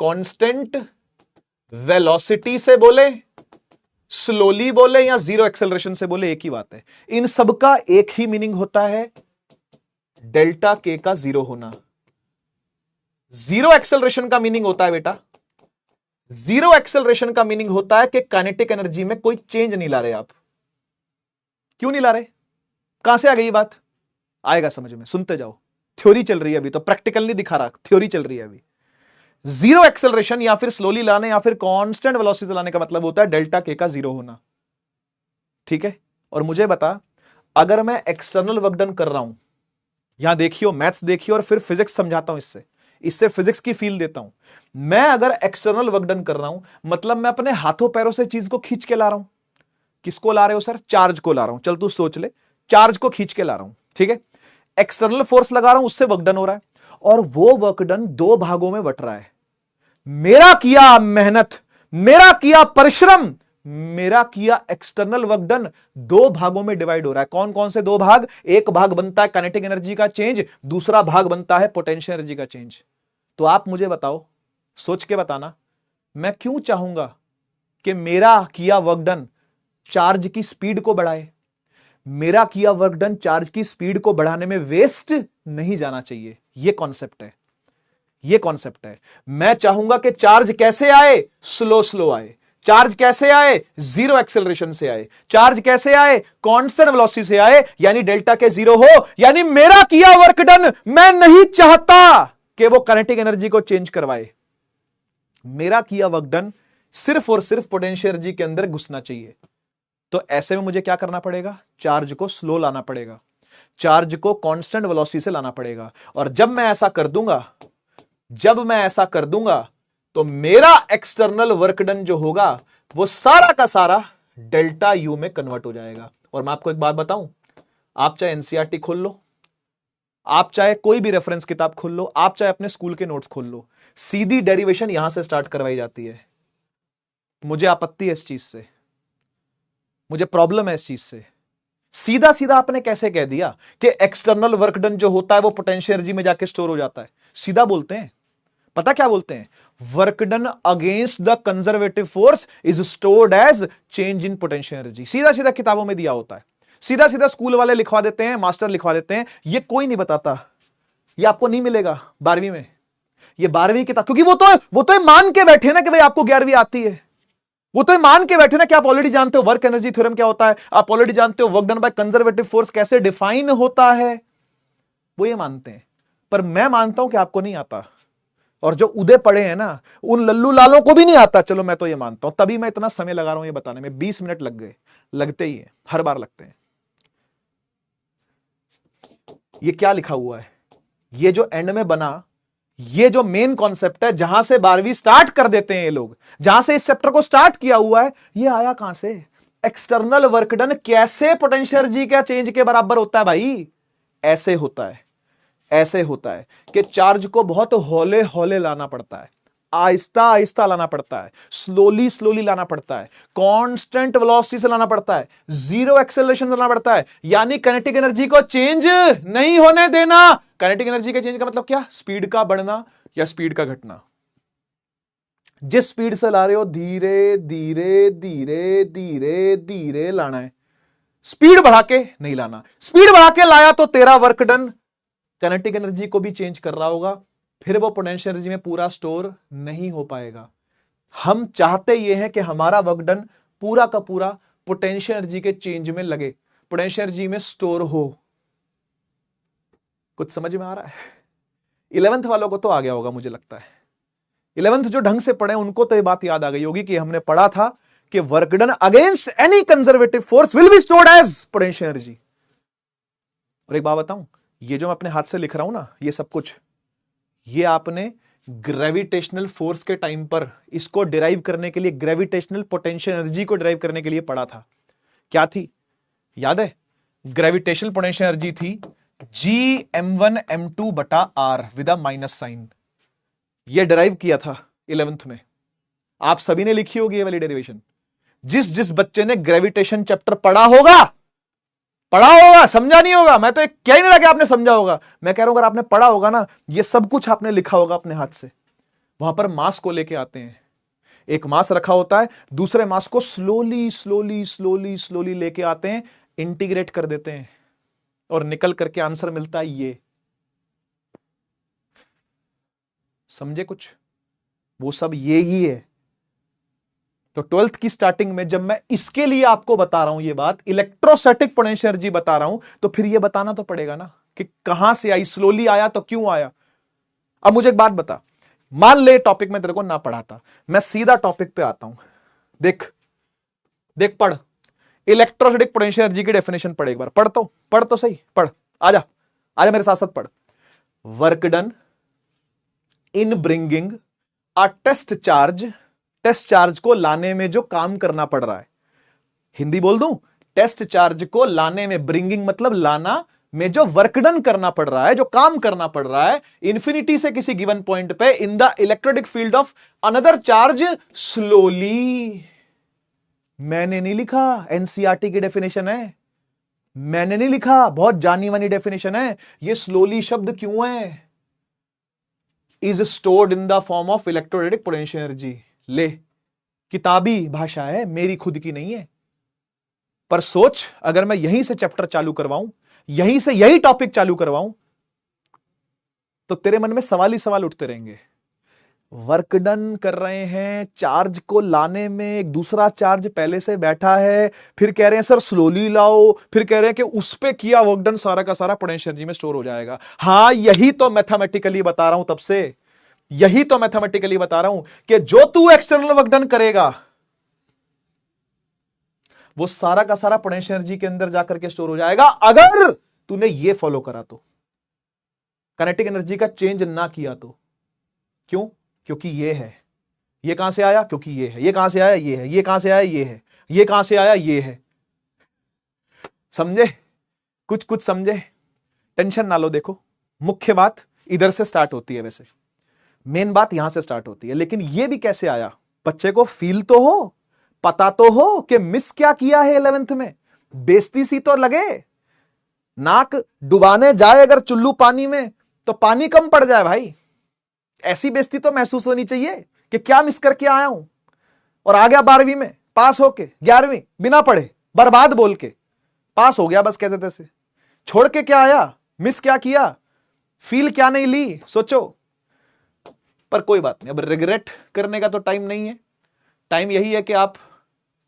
कांस्टेंट वेलोसिटी से बोले, स्लोली बोले या जीरो एक्सेलरेशन से बोले, एक ही बात है। इन सबका एक ही मीनिंग होता है, डेल्टा के का जीरो होना। जीरो एक्सेलरेशन का मीनिंग होता है बेटा, जीरो एक्सेलरेशन का मीनिंग होता है कि काइनेटिक एनर्जी में कोई चेंज नहीं ला रहे आप। क्यों नहीं ला रहे? कहां से आ गई ये बात? आएगा समझ में, सुनते जाओ। थ्योरी चल रही है अभी, तो प्रैक्टिकल नहीं दिखा रहा, थ्योरी चल रही है अभी। जीरो एक्सेलरेशन या फिर स्लोली लाने या फिर कांस्टेंट वेलोसिटी लाने का मतलब होता है डेल्टा के का जीरो होना। ठीक है? और मुझे बता, अगर मैं एक्सटर्नल वर्क डन कर रहा हूं, यहां देखियो, मैथ्स देखियो और फिर फिजिक्स समझाता हूं, इससे फिजिक्स की फील देता हूं। मैं अगर एक्सटर्नल वर्क डन कर रहा हूं, मतलब मैं अपने हाथों पैरों से चीज को खींच के ला रहा हूं। किसको ला रहे हो सर? चार्ज को ला रहा हूं। चल तू सोच ले, चार्ज को खींच के ला रहा हूं, ठीक है? एक्सटर्नल फोर्स लगा रहा हूं, उससे वर्क डन हो रहा है, और वो वर्क डन दो भागों में बट रहा है। मेरा किया मेहनत, मेरा किया परिश्रम, मेरा किया एक्सटर्नल वर्क डन दो भागों में डिवाइड हो रहा है। कौन कौन से दो भाग? एक भाग बनता है काइनेटिक एनर्जी का चेंज, दूसरा भाग बनता है पोटेंशियल एनर्जी का चेंज। तो आप मुझे बताओ, सोच के बताना, मैं क्यों चाहूंगा कि मेरा किया वर्क डन चार्ज की स्पीड को बढ़ाए? मेरा किया वर्क डन चार्ज की स्पीड को बढ़ाने में वेस्ट नहीं जाना चाहिए। यह कॉन्सेप्ट है, यह कॉन्सेप्ट है। मैं चाहूंगा कि चार्ज कैसे आए? स्लो स्लो आए। चार्ज कैसे आए? जीरो एक्सेलरेशन से आए। चार्ज कैसे आए? कांस्टेंट वेलोसिटी से आए, यानी डेल्टा के जीरो हो। यानी मेरा किया वर्क डन, मैं नहीं चाहता कि वो काइनेटिक एनर्जी को चेंज करवाए। मेरा किया वर्क डन सिर्फ और सिर्फ पोटेंशियल एनर्जी के अंदर घुसना चाहिए। तो ऐसे में मुझे क्या करना पड़ेगा? चार्ज को स्लो लाना पड़ेगा, चार्ज को कांस्टेंट वेलोसिटी से लाना पड़ेगा। और जब मैं ऐसा कर दूंगा, तो मेरा एक्सटर्नल वर्क डन जो होगा वो सारा का सारा डेल्टा यू में कन्वर्ट हो जाएगा। और मैं आपको एक बात बताऊं, आप चाहे एनसीईआरटी खोल लो, आप चाहे कोई भी रेफरेंस किताब खोल लो, आप चाहे अपने स्कूल के नोट्स खोल लो, सीधी डेरिवेशन यहां से स्टार्ट करवाई जाती है। मुझे आपत्ति है इस चीज से, मुझे प्रॉब्लम है इस चीज से। सीधा सीधा आपने कैसे कह दिया कि एक्सटर्नल वर्क डन जो होता है वो पोटेंशियल एनर्जी में जाके स्टोर हो जाता है? सीधा बोलते हैं, पता क्या बोलते हैं? Work done against the conservative force is stored as change in potential energy. सीधा सीधा किताबों में दिया होता है, सीधा सीधा स्कूल वाले लिखवा देते हैं, मास्टर लिखवा देते हैं। ये कोई नहीं बताता, ये आपको नहीं मिलेगा 12वीं में, ये 12वीं किताब, क्योंकि वो तो मान के बैठे ना कि भाई आपको 11वीं आती है। वो तो मान के बैठे ना कि आप ऑलरेडी जानते हो वर्क एनर्जी थ्योरम क्या होता है, आप ऑलरेडी जानते हो work done by conservative force कैसे डिफाइन होता है। वो ये मानते हैं, पर मैं मानता हूं कि आपको नहीं आता, और जो उदय पड़े हैं ना, उन लल्लू लालों को भी नहीं आता। चलो मैं तो ये मानता हूं, तभी मैं इतना समय लगा रहा हूं ये बताने में। 20 मिनट लग गए, लगते ही है, हर बार लगते हैं। ये क्या लिखा हुआ है? ये जो एंड में बना, ये जो मेन कॉन्सेप्ट है, जहां से 12वीं स्टार्ट कर देते हैं ये लोग, जहां से इस चैप्टर को स्टार्ट किया हुआ है, ये आया कहां से? एक्सटर्नल वर्क डन कैसे पोटेंशियल एनर्जी का चेंज के बराबर होता है भाई? ऐसे होता है, ऐसे होता है कि चार्ज को बहुत हौले हौले लाना पड़ता है, आहिस्ता आहिस्ता लाना पड़ता है, स्लोली स्लोली लाना पड़ता है, कांस्टेंट वेलोसिटी से लाना पड़ता है, जीरो एक्सेलरेशन से लाना पड़ता है, यानी काइनेटिक एनर्जी को चेंज नहीं होने देना। काइनेटिक एनर्जी के चेंज का मतलब क्या? स्पीड का बढ़ना या स्पीड का घटना। जिस स्पीड से ला रहे हो, धीरे धीरे धीरे धीरे धीरे लाना है, स्पीड बढ़ा के नहीं लाना। स्पीड बढ़ा के लाया तो तेरा वर्क डन काइनेटिक एनर्जी को भी चेंज कर रहा होगा, फिर वो पोटेंशियल एनर्जी में पूरा स्टोर नहीं हो पाएगा। हम चाहते ये हैं कि हमारा वर्क डन पूरा का पूरा पोटेंशियल एनर्जी के चेंज में लगे, पोटेंशियल एनर्जी में स्टोर हो। कुछ समझ में आ रहा है? 11th वालों को तो आ गया होगा मुझे लगता है। 11th जो ढंग से पढ़े उनको तो ये बात याद आ गई होगी कि हमने पढ़ा था कि work done against any conservative force will be stored as potential energy. और एक बात बताऊं, ये जो मैं अपने हाथ से लिख रहा हूं ना, ये सब कुछ, ये आपने ग्रेविटेशनल फोर्स के टाइम पर इसको डिराइव करने के लिए, ग्रेविटेशनल पोटेंशियल एनर्जी को डिराइव करने के लिए पढ़ा था। क्या थी? याद है? ग्रेविटेशनल पोटेंशियल एनर्जी थी Gm1m2 बटा R with a minus sign. यह डिराइव किया था 11th में, आप सभी ने लिखी होगी ये वाली डेरिवेशन। जिस जिस बच्चे ने ग्रेविटेशन चैप्टर पढ़ा होगा पढ़ा होगा, समझा नहीं होगा। मैं तो कह ही नहीं रहा कि आपने समझा होगा, मैं कह रहा हूं अगर आपने पढ़ा होगा ना, ये सब कुछ आपने लिखा होगा अपने हाथ से। वहां पर मास को लेके आते हैं, एक मास रखा होता है, दूसरे मास को स्लोली स्लोली स्लोली स्लोली लेके आते हैं, इंटीग्रेट कर देते हैं, और निकल करके आंसर मिलता है ये। समझे कुछ? वो सब ये ही है। तो 12th की स्टार्टिंग में जब मैं इसके लिए आपको बता रहा हूं ये बात, इलेक्ट्रोस्टैटिक पोटेंशियल एनर्जी बता रहा हूं, तो फिर ये बताना तो पड़ेगा ना कि कहां से आई, स्लोली आया तो क्यों आया। अब मुझे एक बात बता, मान ले टॉपिक में तेरे को ना पढ़ाता, मैं सीधा टॉपिक पे आता हूं। देख देख, पढ़, इलेक्ट्रोस्टैटिक पोटेंशियल एनर्जी की डेफिनेशन पढ़ एक बार, पढ़ तो सही, पढ़, आजा आजा मेरे साथ साथ पढ़। Work done in bringing a test charge को लाने में जो काम करना पड़ रहा है, हिंदी बोल दूं, टेस्ट चार्ज को लाने में, ब्रिंगिंग मतलब लाना, में जो वर्क डन करना पड़ रहा है, जो काम करना पड़ रहा है इंफिनिटी से किसी गिवन पॉइंट पे इन the electrostatic field of another charge slowly. मैंने नहीं लिखा, एनसीईआरटी की डेफिनेशन है, मैंने नहीं लिखा, बहुत जानी मानी डेफिनेशन है। ये स्लोली शब्द क्यों है? Is stored in the form of electrostatic potential energy. ले, किताबी भाषा है, मेरी खुद की नहीं है। पर सोच, अगर मैं यहीं से चैप्टर चालू करवाऊं, यहीं से यही टॉपिक चालू करवाऊं, तो तेरे मन में सवाल ही सवाल उठते रहेंगे। वर्क डन कर रहे हैं, चार्ज को लाने में एक दूसरा चार्ज पहले से बैठा है, फिर कह रहे हैं सर स्लोली लाओ, फिर कह रहे हैं कि उस पे किया वर्क डन सारा का सारा पोटेंशियल एनर्जी में स्टोर हो जाएगा। हां, यही तो मैथमेटिकली बता रहा हूं, तब से यही तो मैथमेटिकली बता रहा हूं कि जो तू एक्सटर्नल वर्क डन करेगा वो सारा का सारा पोटेंशियल एनर्जी के अंदर जाकर के स्टोर हो जाएगा, अगर तूने ये फॉलो करा तो। काइनेटिक एनर्जी का चेंज ना किया तो। क्यों? क्योंकि ये है, ये कहां से आया, क्योंकि ये है, ये कहां से आया, ये है, ये कहां से आया, ये है, ये कहां से आया, ये है। समझे? कुछ कुछ समझे? टेंशन ना लो। देखो, मुख्य बात इधर से स्टार्ट होती है, वैसे मेन बात यहां से स्टार्ट होती है, लेकिन ये भी कैसे आया, बच्चे को फील तो हो, पता तो हो कि मिस क्या किया है 11th में। बेइज्जती सी तो लगे, नाक डुबाने जाए अगर चुल्लू पानी में तो पानी कम पड़ जाए भाई, ऐसी बेइज्जती तो महसूस होनी चाहिए कि क्या मिस करके आया हूं, और आ गया 12वीं में पास होके, 11वीं बिना पढ़े बर्बाद बोल के पास हो गया बस कैसे तैसे। छोड़ के क्या आया, मिस क्या किया, फील क्या नहीं ली, सोचो। पर कोई बात नहीं, अब रिग्रेट करने का तो टाइम नहीं है। टाइम यही है कि आप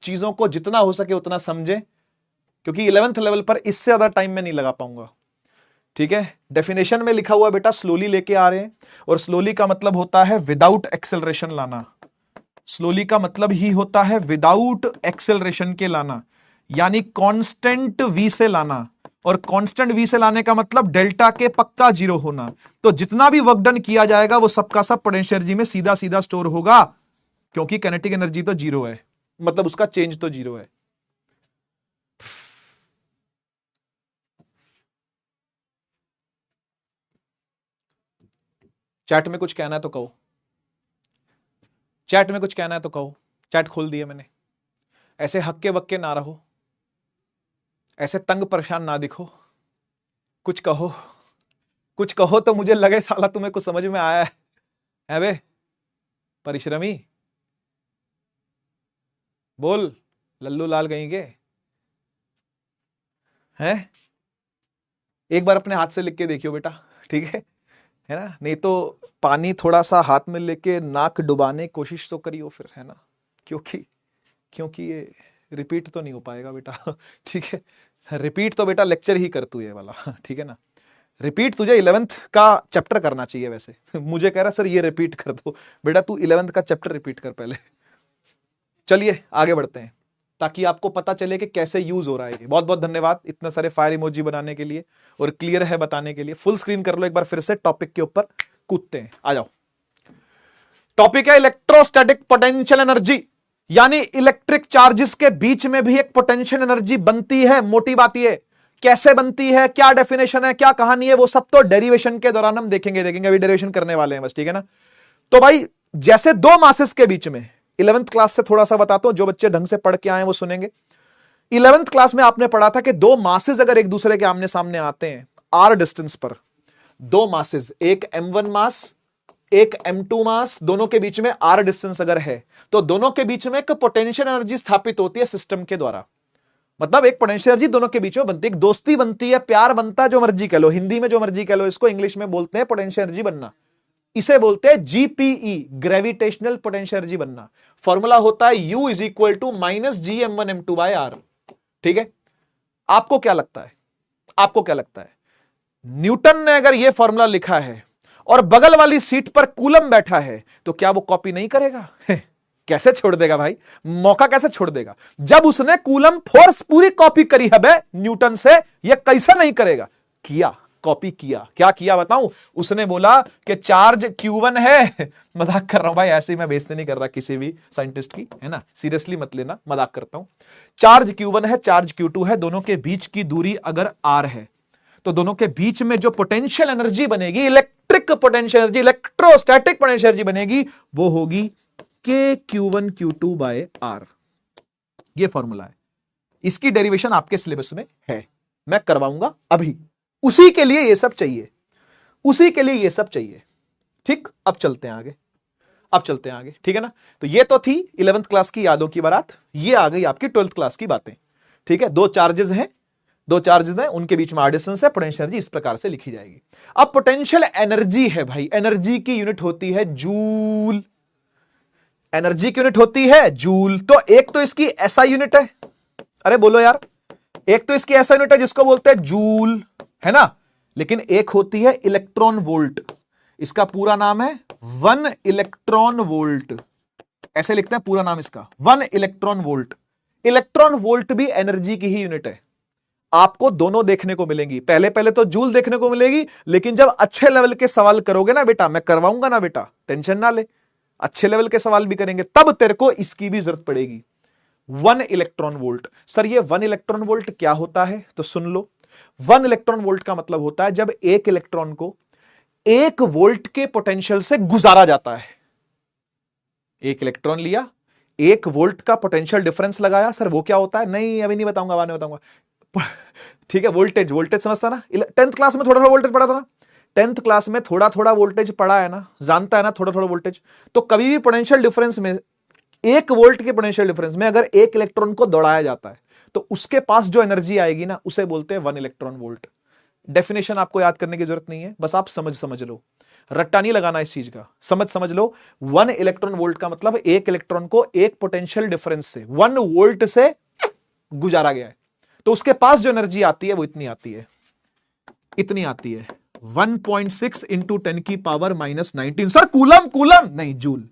चीजों को जितना हो सके उतना समझें, क्योंकि 11th लेवल पर इससे ज्यादा टाइम मैं नहीं लगा पाऊंगा। ठीक है, डेफिनेशन में लिखा हुआ बेटा स्लोली लेके आ रहे हैं, और स्लोली का मतलब होता है विदाउट एक्सेलरेशन लाना। स्लोली का मतलब ही होता है विदाउट एक्सेलरेशन के लाना, यानी कांस्टेंट वी से लाना, और कांस्टेंट वी से लाने का मतलब डेल्टा के पक्का जीरो होना। तो जितना भी वर्क डन किया जाएगा वो सबका सब पोटेंशियल एनर्जी में सीधा सीधा स्टोर होगा, क्योंकि काइनेटिक एनर्जी तो जीरो है, मतलब उसका चेंज तो जीरो है। चैट में कुछ कहना है तो कहो, चैट में कुछ कहना है तो कहो। चैट खोल दिया मैंने। ऐसे हक्के बक्के ना रहो, ऐसे तंग परेशान ना दिखो, कुछ कहो, कुछ कहो तो मुझे लगे साला तुम्हें कुछ समझ में आया है बे परिश्रमी। बोल, लल्लू लाल कहेंगे हैं। एक बार अपने हाथ से लिख के देखियो बेटा, ठीक है ना, नहीं तो पानी थोड़ा सा हाथ में लेके नाक डुबाने की कोशिश तो करियो फिर, है ना, क्योंकि ये रिपीट तो नहीं हो पाएगा बेटा। ठीक है, रिपीट तो बेटा लेक्चर ही कर तू ये वाला, ठीक है ना। रिपीट तुझे 11th का चैप्टर करना चाहिए वैसे। मुझे कह रहा सर ये रिपीट कर दो, बेटा तू 11th का चैप्टर रिपीट कर पहले। चलिए आगे बढ़ते हैं, ताकि आपको पता चले कि कैसे यूज हो रहा है। बहुत बहुत धन्यवाद इतने सारे फायर इमोजी बनाने के लिए और क्लियर है बताने के लिए। फुल स्क्रीन कर लो एक बार फिर से, टॉपिक के ऊपर कूदते हैं, आ जाओ। टॉपिक है इलेक्ट्रोस्टैटिक पोटेंशियल एनर्जी, यानी इलेक्ट्रिक चार्जेस के बीच में भी एक पोटेंशियल एनर्जी बनती है। मोटी बात ये, कैसे बनती है, क्या डेफिनेशन है, क्या कहानी है, वो सब तो डेरिवेशन के दौरान हम देखेंगे अभी डेरिवेशन करने वाले हैं बस, ठीक है ना। तो भाई जैसे दो मासेस के बीच में, 11th क्लास से थोड़ा सा बताता हूं, जो बच्चे ढंग से पढ़ के आए वो सुनेंगे। 11th क्लास में आपने पढ़ा था कि दो मासेस अगर एक दूसरे के आमने सामने आते हैं आर डिस्टेंस पर, दो मासेस, एक m1 मास एक m2 मास, दोनों के बीच में आर डिस्टेंस अगर है तो दोनों के बीच में एक पोटेंशियल एनर्जी स्थापित होती है सिस्टम के द्वारा। मतलब एक पोटेंशियल एनर्जी दोनों के बीच में बनती है, एक दोस्ती बनती है, प्यार बनता है, जो मर्जी कह लो, हिंदी में जो मर्जी कह लो, इसको इंग्लिश में बोलते हैं पोटेंशियल एनर्जी बनना। इसे बोलते हैं जीपीई, ग्रेविटेशनल पोटेंशियल एनर्जी बनना। फॉर्मूला होता है U is equal to minus GM1M2 by R। ठीक है, आपको क्या लगता है, आपको क्या लगता है, न्यूटन ने अगर यह फॉर्मूला लिखा है और बगल वाली सीट पर कूलम बैठा है तो क्या वो कॉपी नहीं करेगा? कैसे छोड़ देगा भाई, मौका कैसे छोड़ देगा? जब उसने कूलम फोर्स पूरी कॉपी करी है बे न्यूटन से, यह कैसे नहीं करेगा? किया, कॉपी किया। क्या किया बताऊं? उसने बोला कि चार्ज Q1 है, मजाक कर रहा हूं भाई, ऐसे ही मैं बेइज्जती नहीं कर रहा किसी भी साइंटिस्ट की, है ना, सीरियसली मत लेना, मजाक करता हूं। चार्ज Q1 है, चार्ज Q2 है, दोनों के बीच की दूरी अगर R है तो दोनों के बीच में जो पोटेंशियल एनर्जी बनेगी, electric potential energy, electrostatic potential energy बनेगी, वो होगी K Q1 Q2 by R। ये फॉर्मूला है, इसकी डेरिवेशन आपके सिलेबस में है, मैं करवाऊंगा अभी। उसी के लिए ये सब चाहिए, उसी के लिए ये सब चाहिए। ठीक, अब चलते हैं आगे, अब चलते हैं आगे, ठीक है ना। तो ये तो थी 11th क्लास की यादों की बारात, ये आ गई आपकी 12th क्लास की बातें। ठीक है, दो चार्जेस हैं, दो चार्जेस हैं, उनके बीच में डिस्टेंस है, पोटेंशियल एनर्जी इस प्रकार से लिखी जाएगी। अब पोटेंशियल एनर्जी है भाई, एनर्जी की यूनिट होती है जूल, एनर्जी की यूनिट होती है जूल। तो एक तो इसकी ऐसा यूनिट है, अरे बोलो यार, एक तो इसकी ऐसा यूनिट है जिसको बोलते हैं जूल, है ना, लेकिन एक होती है इलेक्ट्रॉन वोल्ट, इसका पूरा नाम है 1 इलेक्ट्रॉन वोल्ट, ऐसे लिखते हैं पूरा नाम इसका, 1 इलेक्ट्रॉन वोल्ट। इलेक्ट्रॉन वोल्ट भी एनर्जी की ही यूनिट है। आपको दोनों देखने को मिलेंगी, पहले पहले तो जूल देखने को मिलेगी, लेकिन जब अच्छे लेवल के सवाल करोगे ना बेटा, मैं करवाऊंगा ना बेटा, टेंशन ना ले, अच्छे लेवल के सवाल भी करेंगे, तब तेरे को इसकी भी जरूरत पड़ेगी। 1 इलेक्ट्रॉन वोल्ट। सर ये 1 इलेक्ट्रॉन वोल्ट क्या होता है? तो सुन लो, 1 इलेक्ट्रॉन वोल्ट का मतलब होता है जब एक इलेक्ट्रॉन को 1 वोल्ट के पोटेंशियल से गुजारा जाता है। एक इलेक्ट्रॉन लिया, 1 वोल्ट का पोटेंशियल डिफरेंस लगाया। सर वो क्या होता है? नहीं अभी नहीं बताऊंगा, बाद में बताऊंगा। ठीक है, वोल्टेज, वोल्टेज समझता ना, 10th क्लास में थोड़ा थोड़ा वोल्टेज पढ़ा था ना, 10th क्लास में थोड़ा थोड़ा वोल्टेज पढ़ा है ना, जानता है ना थोड़ा थोड़ा वोल्टेज। तो कभी भी पोटेंशियल डिफरेंस में, 1 वोल्ट के पोटेंशियल डिफरेंस में अगर 1 इलेक्ट्रॉन को दौड़ाया जाता है तो उसके पास जो एनर्जी आएगी ना, उसे बोलते हैं 1 इलेक्ट्रॉन वोल्ट। डेफिनेशन आपको याद करने की जरूरत नहीं है, बस आप समझ लो, रट्टा नहीं लगाना इस चीज का, समझ लो। 1 इलेक्ट्रॉन वोल्ट का मतलब 1 इलेक्ट्रॉन को 1 पोटेंशियल डिफरेंस से 1 वोल्ट से गुजारा गया है, तो उसके पास जो एनर्जी आती है वो इतनी आती है, इतनी आती है 1.6 इंटू 10 की पावर -19। सर कूलम, कूलम नहीं, जूल।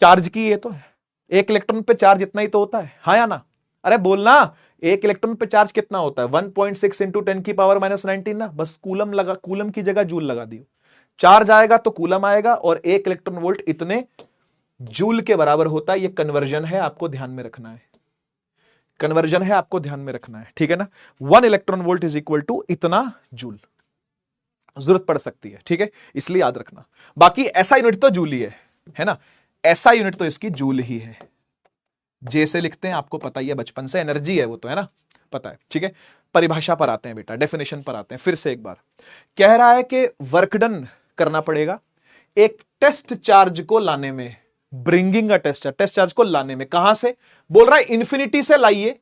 चार्ज की ये तो है, 1 इलेक्ट्रॉन पे चार्ज इतना ही तो होता है, हाँ या ना? अरे बोलना, 1 इलेक्ट्रॉन पे चार्ज कितना होता है? 1.6 इंटू 10 की पावर -19 ना, बस कूलम लगा, कूलम की जगह जूल लगा दियो। चार्ज आएगा तो कूलम आएगा, और 1 इलेक्ट्रॉन वोल्ट इतने जूल के बराबर होता है। ये कन्वर्जन है, आपको ध्यान में रखना है, कन्वर्जन है, आपको ध्यान में रखना है, ठीक है ना। 1 electron volt is equal to इतना जूल, जरूरत पड़ सकती है, ठीक है, इसलिए याद रखना। बाकी ऐसा यूनिट तो जूल ही है ना, ऐसा यूनिट तो इसकी जूल ही है। जैसे लिखते हैं, आपको पता ही है बचपन से, एनर्जी है वो तो, है ना, पता है, ठीक है। परिभाषा पर आते हैं बेटा, डेफिनेशन पर आते हैं फिर से एक बार। कह रहा है कि वर्क डन करना पड़ेगा एक टेस्ट चार्ज को लाने में, ब्रिंगिंग अ टेस्ट चार्ज को लाने में। कहां से? बोल रहा है इन्फिनिटी से लाइए,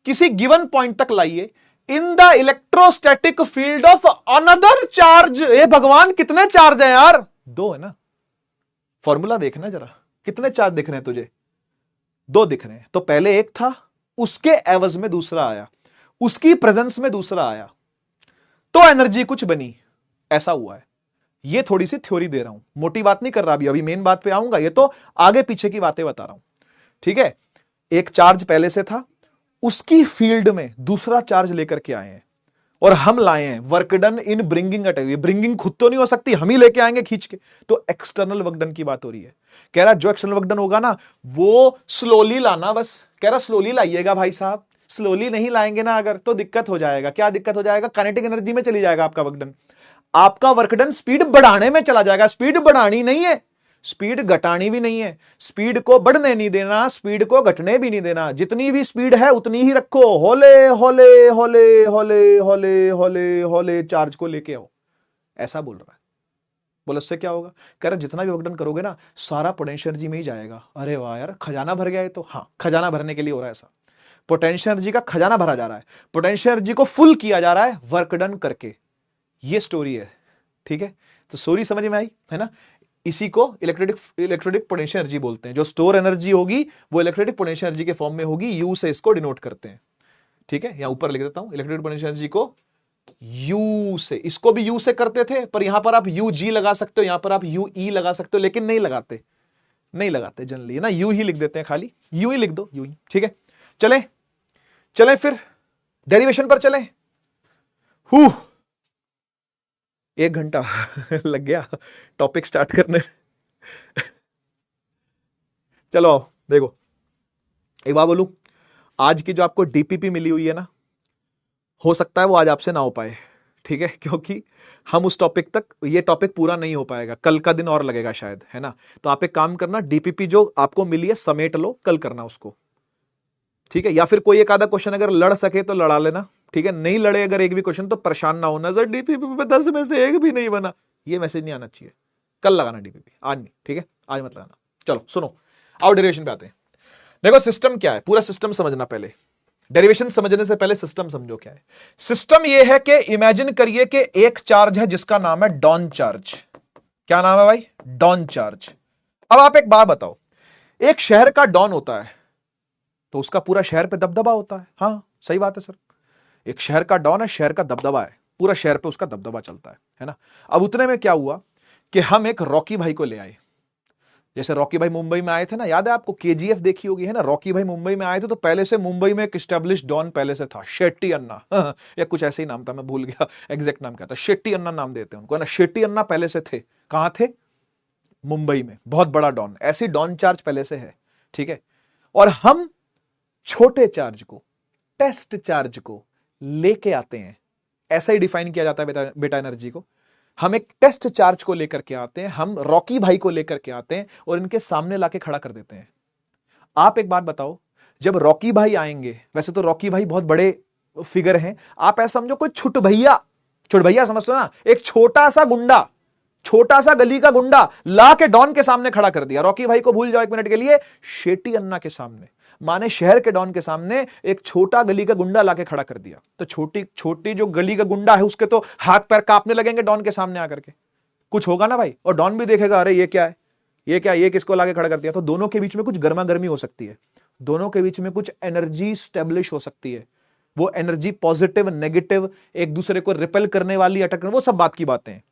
किसी गिवन पॉइंट तक लाइए, in the electrostatic field of another charge. ए भगवान, कितने चार्ज है यार? 2 है ना, फॉर्मूला देखना जरा, कितने चार्ज दिख रहे हैं तुझे? 2 दिख रहे हैं। तो पहले एक था, उसके एवज में दूसरा आया, उसकी प्रेजेंस में दूसरा आया, तो एनर्जी कुछ बनी, ऐसा हुआ है। ये थोड़ी सी थ्योरी दे रहा हूं, मोटी बात नहीं कर रहा, अभी मेन बात पे आऊंगा, ये तो आगे पीछे की बातें बता रहा हूं, ठीक है। एक चार्ज पहले से था, उसकी फील्ड में दूसरा चार्ज लेकर के आए हैं, और हम लाए हैं work done in bringing a test. Bringing खुद तो नहीं हो सकती, हम ही लेके आएंगे खींच के, तो एक्सटर्नल वर्क डन की बात हो रही है। कह रहा जो एक्सटर्नल वर्क डन होगा ना, वो स्लोली लाना, बस कह रहा स्लोली लाइएगा भाई साहब, स्लोली नहीं लाएंगे ना अगर, तो दिक्कत हो जाएगा। क्या दिक्कत हो जाएगा? काइनेटिक एनर्जी में चली जाएगा आपका वर्क डन, आपका वर्क डन स्पीड बढ़ाने में चला जाएगा। स्पीड बढ़ानी नहीं है, स्पीड घटानी भी नहीं है, स्पीड को बढ़ने नहीं देना, स्पीड को घटने भी नहीं देना, जितनी भी स्पीड है उतनी ही रखो, होले होले होले होले होले होले होले चार्ज को लेके आओ, ऐसा बोल रहा है। बोलो उससे क्या होगा? कह रहा जितना भी वर्क डन करोगे ना सारा पोटेंशियल एनर्जी में ही जाएगा। अरे वाह यार, खजाना भर गया है। तो हाँ, खजाना भरने के लिए हो रहा है ऐसा, पोटेंशियल एनर्जी का खजाना भरा जा रहा है, पोटेंशियल एनर्जी को फुल किया जा रहा है वर्क डन करके। ये स्टोरी है, ठीक है? तो स्टोरी समझ में आई है ना? इसी को इलेक्ट्रोलिटिक पोटेंशियल एनर्जी बोलते हैं। जो स्टोर एनर्जी होगी वो इलेक्ट्रोलिटिक पोटेंशियल एनर्जी के फॉर्म में होगी, यू से इसको डिनोट करते हैं, ठीक है? यहां ऊपर लिख देता हूं, इलेक्ट्रोलिटिक पोटेंशियल एनर्जी को यू से, इसको भी यू से करते थे, पर यहां पर आप यू जी लगा सकते हो, यहां पर आप यू ई लगा सकते हो, लेकिन नहीं लगाते जनरली, है ना? यू ही लिख देते हैं, खाली यू ही लिख दो, यू ही, ठीक है? चले फिर डेरिवेशन पर चलें। 1 घंटा लग गया टॉपिक स्टार्ट करने चलो आओ देखो, एक बात बोलूं, आज की जो आपको डीपीपी मिली हुई है ना, हो सकता है वो आज आपसे ना हो पाए, ठीक है? क्योंकि हम उस टॉपिक तक, ये टॉपिक पूरा नहीं हो पाएगा, कल का दिन और लगेगा शायद, है ना? तो आप एक काम करना, डीपीपी जो आपको मिली है समेट लो, कल करना उसको, ठीक है? या फिर कोई एक आधा क्वेश्चन अगर लड़ सके तो लड़ा लेना, ठीक है? नहीं लड़े अगर एक भी क्वेश्चन तो परेशान ना होना, सर डीपीपी में 10 में से एक भी नहीं बना, ये मैसेज नहीं आना चाहिए। कल लगाना डीपीपी, आज नहीं, ठीक है? आज मत लगाना। चलो सुनो, आओ डेरिवेशन पे आते हैं। देखो सिस्टम क्या है, पूरा सिस्टम समझना पहले, डेरिवेशन समझने से पहले सिस्टम समझो क्या है। सिस्टम ये है कि इमेजिन करिए कि एक चार्ज है जिसका नाम है डॉन चार्ज। क्या नाम है भाई? डॉन चार्ज। अब आप एक बात बताओ, एक शहर का डॉन होता है तो उसका पूरा शहर पे दबदबा होता है। हाँ सही बात है सर, एक शहर का डॉन है, शहर का दबदबा है, पूरा शहर पे उसका दबदबा चलता है ना? अब उतने में क्या हुआ कि हम एक रॉकी भाई को ले आए। जैसे रॉकी भाई मुंबई में आए थे ना, याद है आपको? केजीएफ देखी होगी, है ना? रॉकी भाई मुंबई में आए थे तो पहले से मुंबई में एक एस्टेब्लिश डॉन पहले से था, शेट्टी अन्ना या कुछ ऐसे ही नाम था, मैं भूल गया एग्जैक्ट नाम क्या था। शेट्टी अन्ना नाम देते हैं उनको, है ना? शेट्टी अन्ना पहले से थे, कहां थे? मुंबई में, बहुत बड़ा डॉन। ऐसी डॉन चार्ज पहले से है, ठीक है? और हम छोटे चार्ज को, टेस्ट चार्ज को लेके आते हैं, ऐसा ही डिफाइन किया जाता है बेटा एनर्जी को। हम एक टेस्ट चार्ज को लेकर के आते हैं, हम रॉकी भाई को लेकर के आते हैं और इनके सामने लाके खड़ा कर देते हैं। आप एक बात बताओ, जब रॉकी भाई आएंगे, वैसे तो रॉकी भाई बहुत बड़े फिगर हैं, आप ऐसा समझो कोई छुट भैया समझते हो ना, एक छोटा सा गुंडा, छोटा सा गली का गुंडा ला के डॉन के सामने खड़ा कर दिया। रॉकी भाई को भूल जाओ 1 मिनट के लिए, शेट्टी अन्ना के सामने, माने शहर के डॉन के सामने एक छोटा गली का गुंडा लाके खड़ा कर दिया। तो छोटी जो गली का गुंडा है उसके तो हाथ पैर कांपने लगेंगे डॉन के सामने आकर के, कुछ होगा ना भाई? और डॉन भी देखेगा, अरे ये क्या है, ये किसको लाके खड़ा कर दिया? तो दोनों के बीच में कुछ गर्मा गर्मी हो सकती है, दोनों के बीच में कुछ एनर्जी स्टेब्लिश हो सकती है। वो एनर्जी पॉजिटिव नेगेटिव, एक दूसरे को रिपेल करने वाली, अटैक, वो सब बात की बातें हैं।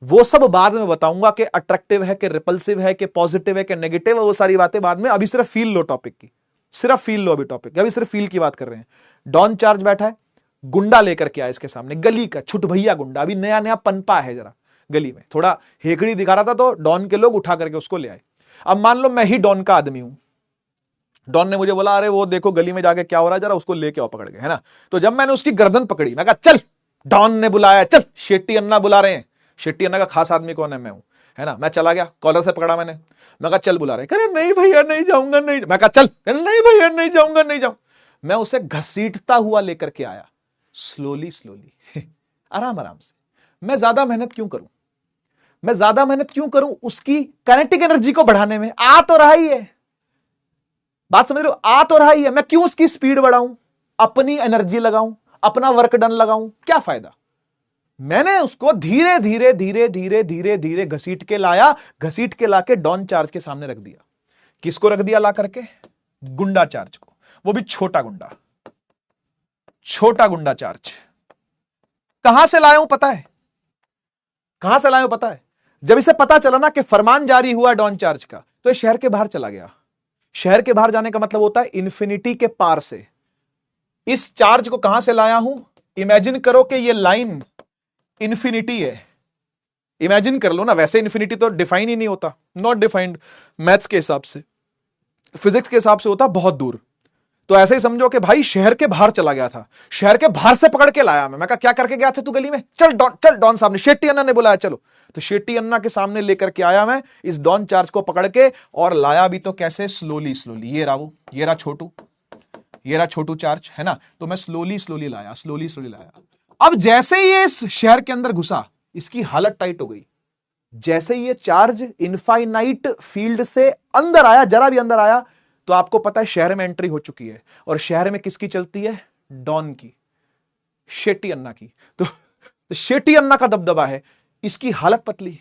वो सब बाद में बताऊंगा कि अट्रैक्टिव है कि रिपल्सिव है कि पॉजिटिव है कि नेगेटिव है, वो सारी बातें बाद में। अभी सिर्फ फील लो टॉपिक की, सिर्फ फील लो अभी टॉपिक, अभी सिर्फ फील की बात कर रहे हैं। डॉन चार्ज बैठा है, गुंडा लेकर के आया इसके सामने, गली का छुट भैया गुंडा, अभी नया नया पनपा है जरा गली में, थोड़ा हेकड़ी दिखा रहा था, तो डॉन के लोग उठा करके उसको ले आए। अब मान लो मैं ही डॉन का आदमी हूं, डॉन ने मुझे बोला अरे वो देखो गली में जाके क्या हो रहा है, जरा उसको लेके आओ पकड़ के, है ना? तो जब मैंने उसकी गर्दन पकड़ी, मैं कहा चल, डॉन ने बुलाया, चल, शेट्टी अन्ना बुला रहे हैं। शेट्टी अन्ना का खास आदमी कौन है? मैं हूं, है ना? मैं चला गया, कॉलर से पकड़ा मैंने, मैं कहा चल बुला रहे, कह रहे नहीं भैया नहीं जाऊंगा, नहीं। मैं कहा चल, कह रहे नहीं भैया नहीं जाऊंगा, नहीं जाऊं। मैं उसे घसीटता हुआ लेकर के आया, स्लोली आराम से। मैं ज्यादा मेहनत क्यों करूं उसकी काइनेटिक एनर्जी को बढ़ाने में? आ तो रहा ही है, बात समझ रहे हो? आ तो रहा ही है, मैं क्यों उसकी स्पीड बढ़ाऊं, अपनी एनर्जी लगाऊं, अपना वर्क डन लगाऊं? क्या फायदा? मैंने उसको धीरे धीरे घसीट के लाके डॉन चार्ज के सामने रख दिया। किसको रख दिया ला करके? गुंडा चार्ज को, वो भी छोटा गुंडा चार्ज। कहां से लाया हूं पता है? जब इसे पता चला ना कि फरमान जारी हुआ डॉन चार्ज का, तो शहर के बाहर चला गया। शहर के बाहर जाने का मतलब होता है इन्फिनिटी के पार से। इस चार्ज को कहां से लाया हूं? इमेजिन करो कि ये लाइन इन्फिनिटी है, इमेजिन कर लो ना। वैसे इन्फिनिटी तो डिफाइन ही नहीं होता, नॉट डिफाइंड मैथ्स के हिसाब से, फिजिक्स के हिसाब से होता बहुत दूर। तो ऐसे ही समझो कि भाई शहर के बाहर चला गया था, शहर के बाहर से पकड़ के लाया मैं कहा क्या करके गया था तू गली में? चल डॉन साहब ने, शेट्टी अन्ना ने बुलाया, चलो। तो शेट्टी अन्ना के सामने लेकर के आया मैं इस डॉन चार्ज को पकड़ के, और लाया भी तो कैसे, स्लोली स्लोली। ये रहा वो, ये रहा छोटू, ये रहा छोटू चार्ज, है ना। तो मैं स्लोली स्लोली लाया, स्लोली स्लोली लाया। अब जैसे ही ये इस शहर के अंदर घुसा, इसकी हालत टाइट हो गई। जैसे ही ये चार्ज इनफाइनाइट फील्ड से अंदर आया, जरा भी अंदर आया, तो आपको पता है शहर में एंट्री हो चुकी है। और शहर में किसकी चलती है, डॉन की, शेट्टी अन्ना की। तो शेट्टी अन्ना का दबदबा है, इसकी हालत पतली,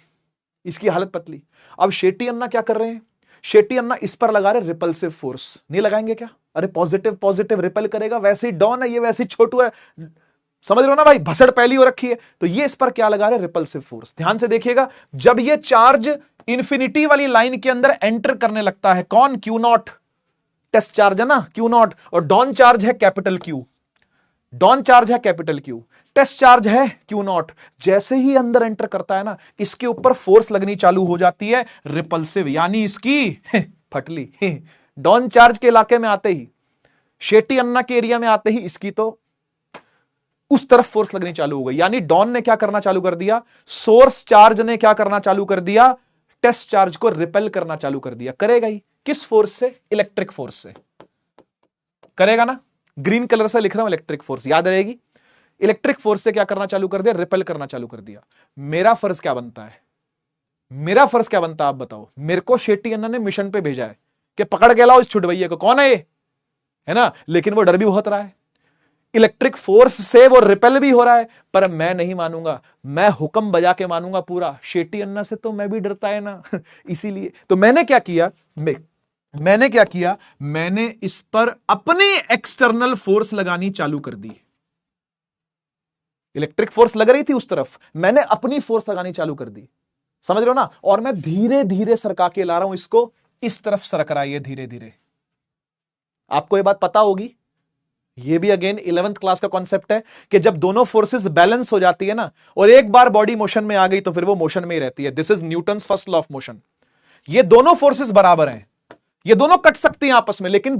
इसकी हालत पतली। अब शेट्टी अन्ना क्या कर रहे हैं, शेट्टी अन्ना इस पर लगा रहे रिपल्सिव फोर्स। नहीं लगाएंगे क्या, अरे पॉजिटिव पॉजिटिव रिपेल करेगा, वैसे ही डॉन है, ये वैसे ही छोटू है, समझ रहे हो ना भाई, भसड़ पहली हो रखी है। तो ये इस पर क्या लगा रहे, रिपल्सिव फोर्स। ध्यान से देखिएगा, जब ये चार्ज इंफिनिटी वाली लाइन के अंदर एंटर करने लगता है, कौन, क्यू नॉट, टेस्ट चार्ज है ना, क्यू नॉट, और डॉन चार्ज है कैपिटल क्यू, डॉन चार्ज है कैपिटल क्यू, टेस्ट चार्ज है क्यू नॉट। जैसे ही अंदर एंटर करता है ना, इसके ऊपर फोर्स लगनी चालू हो जाती है, रिपल्सिव, यानी इसकी फटली। डॉन चार्ज के इलाके में आते ही, शेट्टी अन्ना के एरिया में आते ही, इसकी तो उस तरफ फोर्स लगनी चालू हो गई। यानी डॉन ने क्या करना चालू कर दिया, सोर्स चार्ज ने क्या करना चालू कर दिया, टेस्ट चार्ज को रिपेल करना चालू कर दिया। करेगा ही, किस फोर्स से, इलेक्ट्रिक फोर्स से करेगा ना। ग्रीन कलर से लिख रहा हूं, इलेक्ट्रिक फोर्स, याद रहेगी। इलेक्ट्रिक फोर्स से क्या करना चालू कर दिया, रिपेल करना चालू कर दिया। मेरा फर्ज क्या बनता है, मेरा फर्ज क्या बनता है, आप बताओ। मेरे को शेट्टी अन्ना ने मिशन पे भेजा है कि पकड़ के लाओ इस छुटभैया को, कौन है ये, है ना। लेकिन वो डर भी बहुत रहा है, इलेक्ट्रिक फोर्स से वो रिपेल भी हो रहा है, पर मैं नहीं मानूंगा, मैं हुक्म बजा के मानूंगा पूरा। शेट्टी अन्ना से तो मैं भी डरता है ना इसीलिए तो मैंने क्या किया, मैंने क्या किया, मैंने इस पर अपनी एक्सटर्नल फोर्स लगानी चालू कर दी। इलेक्ट्रिक फोर्स लग रही थी उस तरफ, मैंने अपनी फोर्स लगानी चालू कर दी, समझ रहे हो ना। और मैं धीरे धीरे सरका के ला रहा हूं इसको, इस तरफ सरक रहा है ये धीरे धीरे। आपको ये बात पता होगी, ये भी अगेन 11th क्लास का कॉन्सेप्ट है कि जब दोनों फोर्सेस बैलेंस हो जाती है ना, और एक बार बॉडी मोशन में आ गई, तो फिर वो मोशन में ही रहती है। This is Newton's first law of motion. ये दोनों फोर्सेस बराबर हैं, ये दोनों कट सकती हैं आपस में, लेकिन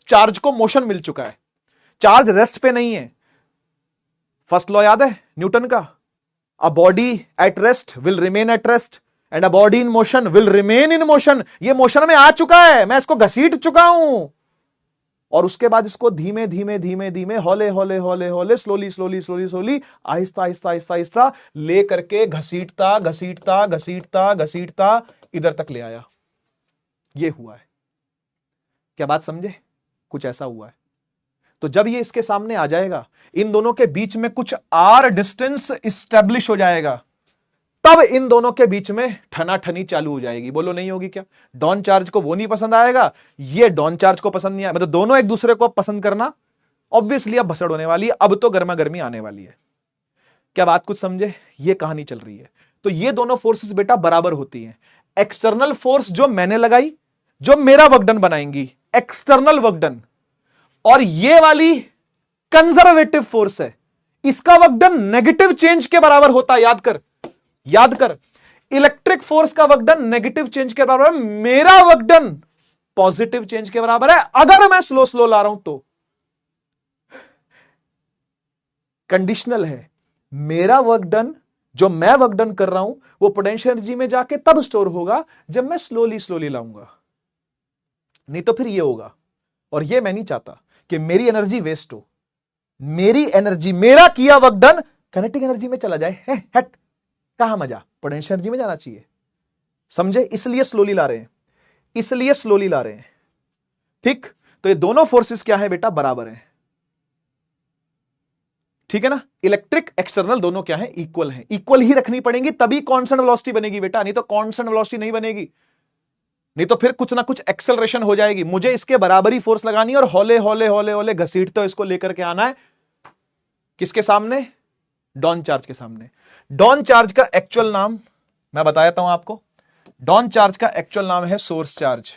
चार्ज को मोशन मिल चुका है, चार्ज रेस्ट पे नहीं है। फर्स्ट लॉ याद है न्यूटन का, a body at rest will remain at rest and a body in motion will remain in motion. ये मोशन में आ चुका है, मैं इसको घसीट चुका हूं, और उसके बाद इसको धीमे धीमे धीमे धीमे, हौले हौले हौले हौले, slowly slowly slowly slowly, Aahista Aahista Aahista Aahista ले करके घसीटता घसीटता घसीटता घसीटता इधर तक ले आया। ये हुआ है, क्या बात समझे, कुछ ऐसा हुआ है। तो जब ये इसके सामने आ जाएगा, इन दोनों के बीच में कुछ आर डिस्टेंस इस्टेब्लिश हो जाएगा, तब इन दोनों के बीच में ठनाठनी चालू हो जाएगी। बोलो नहीं होगी क्या। डॉन चार्ज को वो नहीं पसंद आएगा, ये डॉन चार्ज को पसंद नहीं आएगा, मतलब दोनों एक दूसरे को पसंद करना ऑब्वियसली अब भसड़ होने वाली है, अब तो गर्मा गर्मी आने वाली है। क्या बात कुछ समझे, ये कहानी चल रही है। तो ये दोनों फोर्सेस बेटा बराबर होती हैं। एक्सटर्नल फोर्स जो मैंने लगाई, जो मेरा वर्क डन बनाएंगी, एक्सटर्नल वर्क डन, और ये वाली कंजर्वेटिव फोर्स है, इसका वर्क डन नेगेटिव चेंज के बराबर होता है। याद कर, याद कर, इलेक्ट्रिक फोर्स का वर्क डन नेगेटिव चेंज के बराबर है, मेरा वर्क डन पॉजिटिव चेंज के बराबर है, अगर मैं स्लो स्लो ला रहा हूं तो। कंडीशनल है, मेरा वर्क डन, जो मैं वर्क डन कर रहा हूं, वो पोटेंशियल एनर्जी में जाके तब स्टोर होगा जब मैं स्लोली स्लोली लाऊंगा, नहीं तो फिर ये होगा। और ये मैं नहीं चाहता कि मेरी एनर्जी वेस्ट हो, मेरी एनर्जी, मेरा किया वर्क डन काइनेटिक एनर्जी में चला जाए। हट, कहां मजा, पोटेंशियल एनर्जी में जाना चाहिए, समझे। इसलिए स्लोली ला रहे हैं, इसलिए स्लोली ला रहे हैं, ठीक। तो ये दोनों फोर्सेस क्या है बेटा, बराबर हैं, ठीक है ना। इलेक्ट्रिक एक्सटर्नल दोनों क्या है, इक्वल हैं, इक्वल ही रखनी पड़ेंगी, तभी कांस्टेंट वेलोसिटी बनेगी बेटा, नहीं तो कांस्टेंट वेलोसिटी नहीं बनेगी, नहीं तो फिर कुछ ना कुछ एक्सेलरेशन हो जाएगी। मुझे इसके बराबरी फोर्स लगानी है और हौले हौले हौले हौले घसीटते इसको लेकर के आना है किसके सामने, डॉन चार्ज के सामने। डॉन चार्ज का एक्चुअल नाम मैं बता देता हूं आपको, डॉन चार्ज का एक्चुअल नाम है सोर्स चार्ज।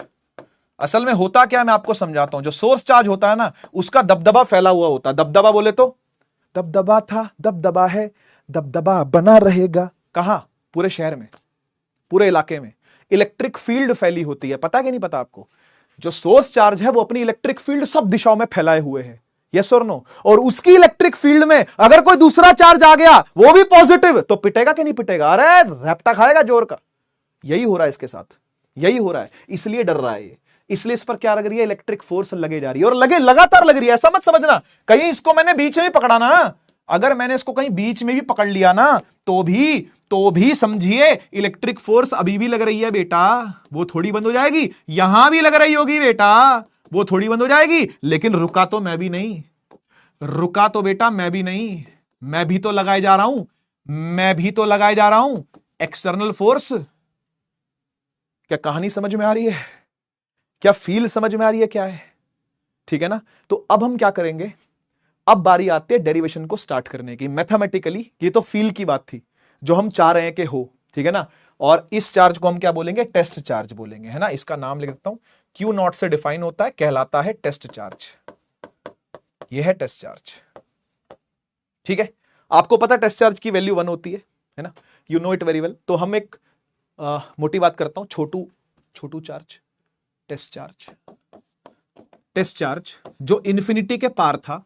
असल में होता क्या है मैं आपको समझाता हूं। जो सोर्स चार्ज होता है ना, उसका दबदबा फैला हुआ होता है। दबदबा बोले तो दबदबा था, दबदबा है, दबदबा बना रहेगा। कहां, पूरे शहर में, पूरे इलाके में इलेक्ट्रिक फील्ड फैली होती है, पता कि नहीं पता आपको। जो सोर्स चार्ज है वो अपनी इलेक्ट्रिक फील्ड सब दिशाओं में फैलाए हुए है। यस और नो? और उसकी इलेक्ट्रिक फील्ड में अगर कोई दूसरा चार्ज आ गया वो भी पॉजिटिव, तो पिटेगा कि नहीं पिटेगा? अरे रैप्टा खाएगा जोर का। यही हो रहा है इसके साथ, यही हो रहा है, इसलिए डर रहा है ये। इसलिए इस पर क्या लग रही है? इलेक्ट्रिक फोर्स लगे जा रही है, और लगे लगातार लग रही है। ऐसा मत समझना कहीं इसको मैंने बीच में भी पकड़ा ना। अगर मैंने इसको कहीं बीच में भी पकड़ लिया ना तो भी समझिए इलेक्ट्रिक फोर्स अभी भी लग रही है बेटा, वो थोड़ी बंद हो जाएगी। यहां भी लग रही होगी बेटा, वो थोड़ी बंद हो जाएगी। लेकिन रुका तो मैं भी नहीं, रुका तो बेटा मैं भी नहीं, मैं भी तो लगाए जा रहा हूं, मैं भी तो लगाए जा रहा हूं एक्सटर्नल फोर्स। क्या कहानी समझ में आ रही है? क्या फील समझ में आ रही है? क्या है? ठीक है ना? तो अब हम क्या करेंगे? अब बारी आती है डेरिवेशन को स्टार्ट करने की मैथमेटिकली। ये तो फील की बात थी जो हम चाह रहे हैं कि हो, ठीक है ना? और इस चार्ज को हम क्या बोलेंगे? टेस्ट चार्ज बोलेंगे, है ना? इसका नाम लिख देता हूं, क्यू नॉट से डिफाइन होता है, कहलाता है टेस्ट चार्ज। ये है टेस्ट चार्ज, ठीक है? आपको पता है टेस्ट चार्ज की वैल्यू 1 होती है ना? You know it very well. तो हम एक मोटी बात करता हूं, छोटू charge, test charge. Test charge जो इन्फिनिटी के पार था,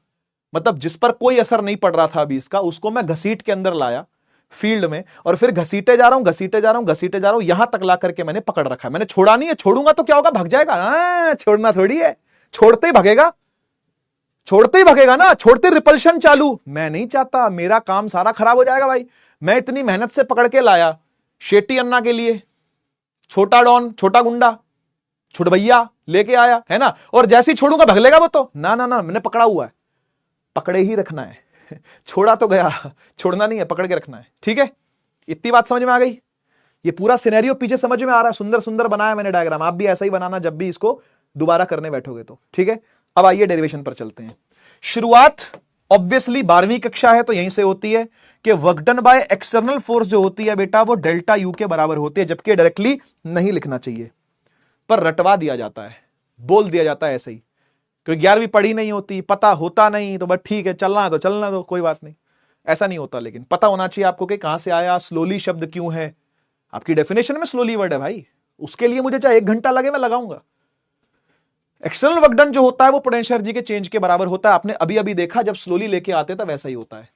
मतलब जिस पर कोई असर नहीं पड़ रहा था अभी इसका, उसको मैं घसीट के अंदर लाया फील्ड में, और फिर घसीटे जा रहा हूं, घसीटे जा रहा हूं, घसीटे जा रहा हूं, यहां तक ला करके मैंने पकड़ रखा है। मैंने छोड़ा नहीं है, छोड़ूंगा तो क्या होगा? भाग जाएगा। छोड़ना थोड़ी है, छोड़ते ही भागेगा, छोड़ते ही भागेगा ना, छोड़ते रिपल्शन चालू। मैं नहीं चाहता, मेरा काम सारा खराब हो जाएगा भाई। मैं इतनी मेहनत से पकड़ के लाया शेट्टी अन्ना के लिए, छोटा डॉन, छोटा गुंडा, छुड़भैया लेके आया, है ना? और जैसे ही छोड़ूंगा भाग लेगा वो तो। ना ना ना, मैंने पकड़ा हुआ है, पकड़े ही रखना है। छोड़ा तो गया, छोड़ना नहीं है, पकड़ के रखना है, ठीक है? इतनी बात समझ में आ गई? ये पूरा सिनेरियो पीछे समझ में आ रहा है? सुंदर सुंदर बनाया मैंने डायग्राम, आप भी ऐसा ही बनाना जब भी इसको दोबारा करने बैठोगे तो, ठीक है? अब आइए डेरिवेशन पर चलते हैं। शुरुआत ऑब्वियसली 12वीं कक्षा है तो यहीं से होती है कि work done by external force जो होती है बेटा, वो डेल्टा यू के बराबर होती है, जबकि डायरेक्टली नहीं लिखना चाहिए, पर रटवा दिया जाता है, बोल दिया जाता है ऐसे ही, क्योंकि 11वीं पढ़ी नहीं होती, पता होता नहीं, तो बस ठीक है, चलना है तो चलना दो, कोई बात नहीं। ऐसा नहीं होता, लेकिन पता होना चाहिए आपको कि कहां से आया, स्लोली शब्द क्यों है। आपकी डेफिनेशन में स्लोली वर्ड है भाई, उसके लिए मुझे चाहे 1 घंटा लगे मैं लगाऊंगा। एक्सटर्नल वर्क डन जो होता है वो पोटेंशियल एनर्जी के चेंज के बराबर होता है। आपने अभी अभी देखा, जब स्लोली लेके आते तब वैसा ही होता है,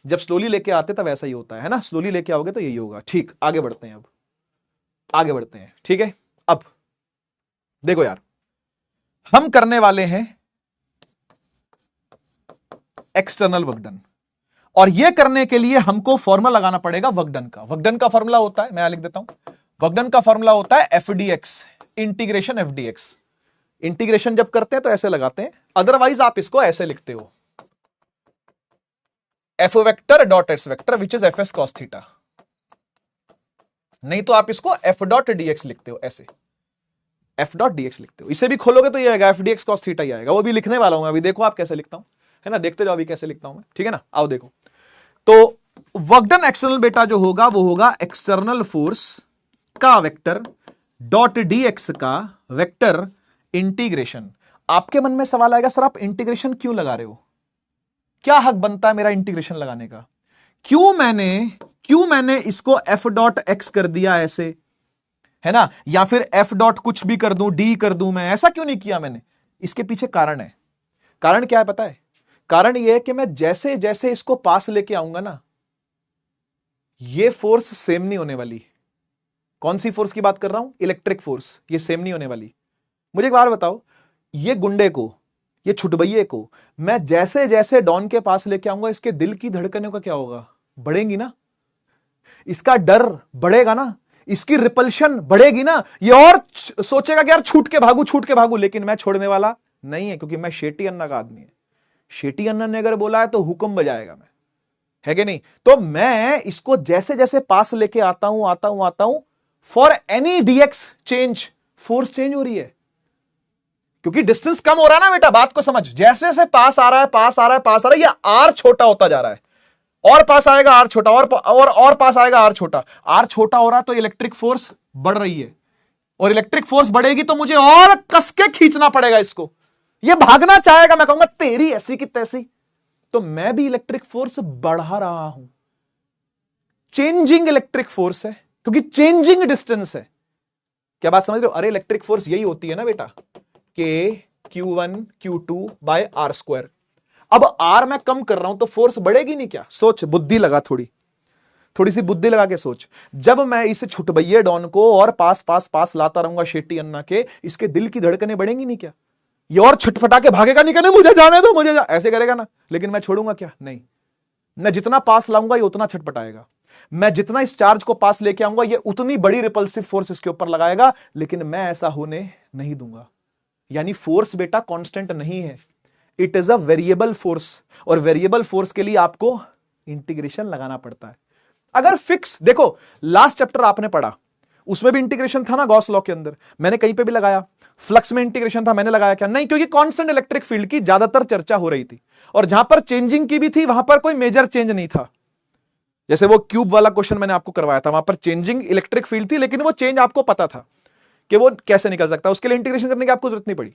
जब स्लोली लेके आते तब वैसा ही होता है ना? स्लोली लेके आओगे तो यही होगा। ठीक, आगे बढ़ते हैं, अब आगे बढ़ते हैं, ठीक है? अब देखो यार, हम करने वाले हैं एक्सटर्नल वर्क डन, और यह करने के लिए हमको फॉर्मूला लगाना पड़ेगा वर्क डन का। वर्क डन का फॉर्मूला होता है, मैं लिख देता हूं, वर्क डन का फॉर्मूला होता है एफडीएक्स, इंटीग्रेशन एफडीएक्स। इंटीग्रेशन जब करते हैं तो ऐसे लगाते हैं, अदरवाइज आप इसको ऐसे लिखते हो, F vector dot S vector which is F S cos theta. नहीं तो आप इसको एफ डॉट डीएक्स लिखते हो, ऐसे एफ डॉट डीएक्स लिखते हो। इसे भी खोलोगे तो ये आएगा एफ डीएक्स कॉस थीटा ही आएगा। वो भी लिखने वाला हूं अभी, देखो आप कैसे लिखता हूं, है ना? देखते जाओ अभी कैसे लिखता हूं मैं, ठीक है ना? आओ देखो, तो वर्क डन एक्सटर्नल बेटा जो होगा वो होगा एक्सटर्नल फोर्स का वेक्टर डॉट डीएक्स का वेक्टर इंटीग्रेशन। आपके मन में सवाल आएगा, सर आप इंटीग्रेशन क्यों लगा रहे हो? क्या हक बनता है मेरा इंटीग्रेशन लगाने का? क्यों मैंने इसको एफ डॉट एक्स कर दिया ऐसे, है ना? या फिर एफ डॉट कुछ भी कर दूं, डी कर दूं, मैं ऐसा क्यों नहीं किया मैंने? इसके पीछे कारण है। कारण क्या है पता है? कारण यह है कि मैं जैसे जैसे इसको पास लेके आऊंगा ना, ये फोर्स सेम नहीं होने वाली। कौन सी फोर्स की बात कर रहा हूं? Electric force. ये सेम नहीं होने वाली। मुझे एक बार बताओ, ये गुंडे को, ये छुटभैये को मैं जैसे जैसे डॉन के पास लेके आऊंगा, इसके दिल की धड़कनों का क्या होगा? बढ़ेंगी ना, इसका डर बढ़ेगा ना, इसकी रिपल्शन बढ़ेगी ना। ये और सोचेगा कि यार छूट के भागू, लेकिन मैं छोड़ने वाला नहीं है, क्योंकि मैं शेट्टी अन्ना का आदमी है। शेट्टी अन्ना ने अगर बोला है तो हुक्म बजाएगा मैं, है कि नहीं? तो मैं इसको जैसे जैसे पास लेके आता हूं, for any dx change, force change हो रही है, क्योंकि डिस्टेंस कम हो रहा है ना बेटा। बात को समझ, जैसे जैसे पास आ रहा है, ये आर छोटा होता जा रहा है, और पास आएगा आर छोटा, और पास आएगा आर छोटा। आर छोटा हो रहा है तो इलेक्ट्रिक फोर्स बढ़ रही है, और इलेक्ट्रिक फोर्स बढ़ेगी तो मुझे और कसके खींचना पड़ेगा इसको। ये भागना चाहेगा, मैं कहूंगा तेरी ऐसी की तैसी, तो मैं भी इलेक्ट्रिक फोर्स बढ़ा रहा हूं। चेंजिंग इलेक्ट्रिक फोर्स है, क्योंकि चेंजिंग डिस्टेंस है। क्या बात समझ रहे हो? अरे इलेक्ट्रिक फोर्स यही होती है ना बेटा, कि Q1 Q2 by r square. अब आर मैं कम कर रहा हूं तो फोर्स बढ़ेगी नहीं क्या? सोच, बुद्धि लगा, थोड़ी सी बुद्धि लगा के सोच। जब मैं इस छुटबैये डॉन को और पास पास पास लाता रहूंगा शेट्टी अन्ना के, इसके दिल की धड़कनें बढ़ेंगी नहीं क्या? ये और छटपटा के भागेगा नहीं, कहने मुझे जाने दो, ऐसे करेगा ना। लेकिन मैं छोड़ूंगा क्या? नहीं। मैं जितना पास लाऊंगा ये उतना छटपटाएगा। मैं जितना इस चार्ज को पास लेके आऊंगा ये उतनी बड़ी रिपल्सिव फोर्स इसके ऊपर लगाएगा। लेकिन मैं ऐसा होने नहीं दूंगा। यानी फोर्स बेटा कांस्टेंट नहीं है, it is a variable force. और वेरिएबल फोर्स के लिए आपको इंटीग्रेशन लगाना पड़ता है। अगर फिक्स, देखो लास्ट चैप्टर आपने पढ़ा, उसमें भी इंटीग्रेशन था ना गॉस लॉ के अंदर, मैंने कहीं पे भी लगाया। फ्लक्स में इंटीग्रेशन था, मैंने लगाया क्या? नहीं, क्योंकि कांस्टेंट इलेक्ट्रिक फील्ड की ज्यादातर चर्चा हो रही थी और जहां पर चेंजिंग की भी थी वहां पर कोई मेजर चेंज नहीं था। जैसे वो क्यूब वाला क्वेश्चन मैंने आपको करवाया था, वहां पर चेंजिंग इलेक्ट्रिक फील्ड थी, लेकिन वो चेंज आपको पता था कि वो कैसे निकल सकता है, उसके लिए इंटीग्रेशन करने की आपको जरूरत नहीं पड़ी।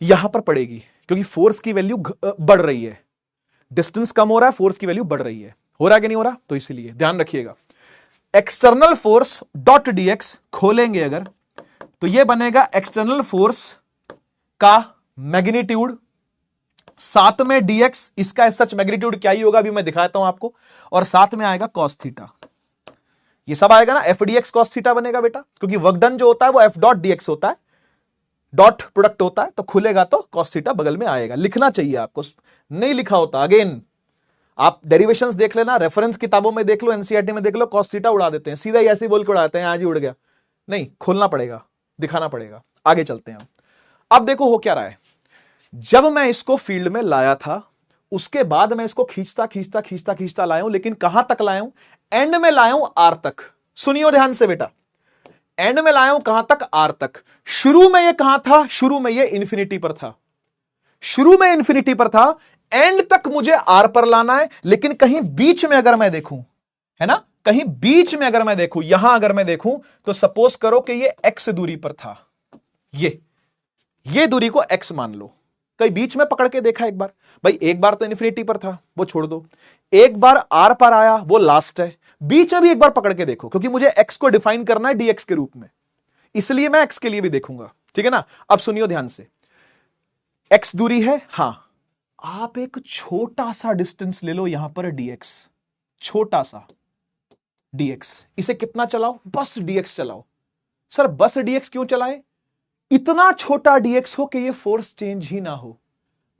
यहां पर पड़ेगी क्योंकि फोर्स की वैल्यू बढ़ रही है, डिस्टेंस कम हो रहा है, फोर्स की वैल्यू बढ़ रही है। हो रहा है कि नहीं हो रहा? तो इसीलिए ध्यान रखिएगा। एक्सटर्नल फोर्स डॉट डीएक्स खोलेंगे अगर, तो यह बनेगा एक्सटर्नल फोर्स का मैग्नीट्यूड, साथ में डीएक्स, इसका सच मैग्नीट्यूड क्या ही होगा अभी मैं दिखाता हूं आपको, और साथ में आएगा कॉस थीटा। ये सब आएगा ना, एफ डीएक्स कॉस थीटा बनेगा बेटा, क्योंकि वर्क डन जो होता है वो एफ डॉट डीएक्स होता है, डॉट प्रोडक्ट होता है, तो खुलेगा तो कॉस थीटा बगल में आएगा। लिखना चाहिए आपको, नहीं लिखा होता अगेन आप डेरिवेशंस देख लेना, रेफरेंस किताबों में देख लो, एनसीईआरटी में देख लो, कॉस थीटा उड़ा देते हैं, सीधा ही ऐसे बोल के उड़ाते हैं, आज ही उड़ गया। नहीं, खोलना पड़ेगा, दिखाना पड़ेगा। आगे चलते हैं। अब देखो हो क्या रहा है, जब मैं इसको फील्ड में लाया था उसके बाद मैं इसको खींचता खींचता खींचता खींचता लाया हूं, लेकिन कहां तक लाया हूं? एंड में लाया हूं आर तक। सुनियो ध्यान से बेटा, एंड में लाया हूं कहां तक? आर तक। शुरू में ये कहां था? शुरू में ये इंफिनिटी पर था, शुरू में इंफिनिटी पर था, एंड तक मुझे आर पर लाना है। लेकिन कहीं बीच में अगर मैं देखूं, है ना, कहीं बीच में अगर मैं देखूं, यहां अगर मैं देखूं, तो सपोज करो कि ये एक्स दूरी पर था, ये दूरी को एक्स मान लो। कहीं बीच में पकड़ के देखा एक बार, भाई एक बार तो इन्फिनिटी पर था, वो छोड़ दो, एक बार आर पर आया, वो लास्ट है, बीच में भी एक बार पकड़ के देखो, क्योंकि मुझे एक्स को डिफाइन करना है डीएक्स के रूप में, इसलिए मैं एक्स के लिए भी देखूंगा। ठीक है ना? अब सुनियो ध्यान से, एक्स दूरी है, हां, आप एक छोटा सा डिस्टेंस ले लो यहां पर डीएक्स, छोटा सा डीएक्स, इसे कितना चलाओ? बस डीएक्स चलाओ। सर बस डीएक्स क्यों चलाएं? इतना छोटा डीएक्स हो कि ये फोर्स चेंज ही ना हो।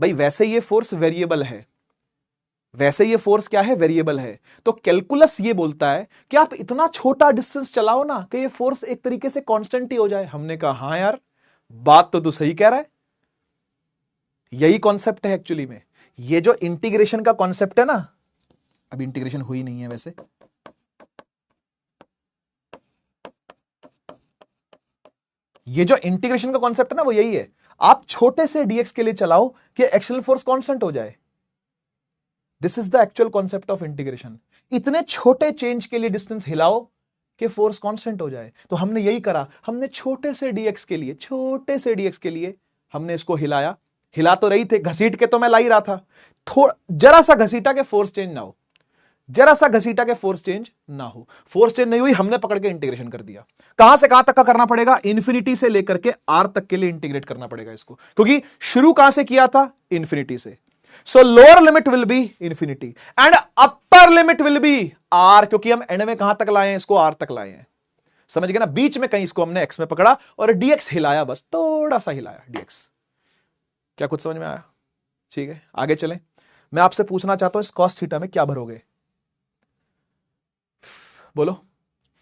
भाई वैसे ये फोर्स वेरिएबल है, वैसे ये फोर्स क्या है? वेरिएबल है। तो कैलकुलस ये बोलता है कि आप इतना छोटा डिस्टेंस चलाओ ना कि ये फोर्स एक तरीके से कांस्टेंट ही हो जाए। हमने कहा हां यार, बात तो तू सही कह रहा है, यही कॉन्सेप्ट है एक्चुअली में। ये जो इंटीग्रेशन का कॉन्सेप्ट है ना, अभी इंटीग्रेशन हुई नहीं है वैसे, ये जो इंटीग्रेशन का कॉन्सेप्ट है ना वो यही है, आप छोटे से डीएक्स के लिए चलाओ कि एक्सटर्नल फोर्स कांस्टेंट हो जाए। This is the actual concept of integration. इतने छोटे चेंज के लिए डिस्टेंस हिलाओ कि फोर्स कांस्टेंट हो जाए। तो हमने यही करा, हमने छोटे से डीएक्स के लिए, छोटे से डीएक्स के लिए हमने इसको हिलाया। हिला तो रही थे, घसीट के तो मैं ला ही रहा था, थोड़ा जरा सा घसीटा के फोर्स चेंज ना हो, जरा सा घसीटा के फोर्स चेंज ना हो। फोर्स चेंज नहीं हुई, हमने पकड़ के इंटीग्रेशन कर दिया। कहां से कहां तक का करना पड़ेगा? इन्फिनिटी से लेकर के आर तक के लिए इंटीग्रेट करना पड़ेगा इसको, क्योंकि शुरू कहां से किया था? इन्फिनिटी से। So lower limit will be infinity and upper limit will be r, क्योंकि हम एंड में कहां तक लाए हैं? इसको आर तक लाए हैं। समझ गए ना? बीच में कहीं इसको हमने एक्स में पकड़ा और डीएक्स हिलाया, बस थोड़ा सा हिलाया डीएक्स। क्या कुछ समझ में आया? ठीक है, आगे चलें। मैं आपसे पूछना चाहता हूं इस कॉस थीटा में क्या भरोगे? बोलो,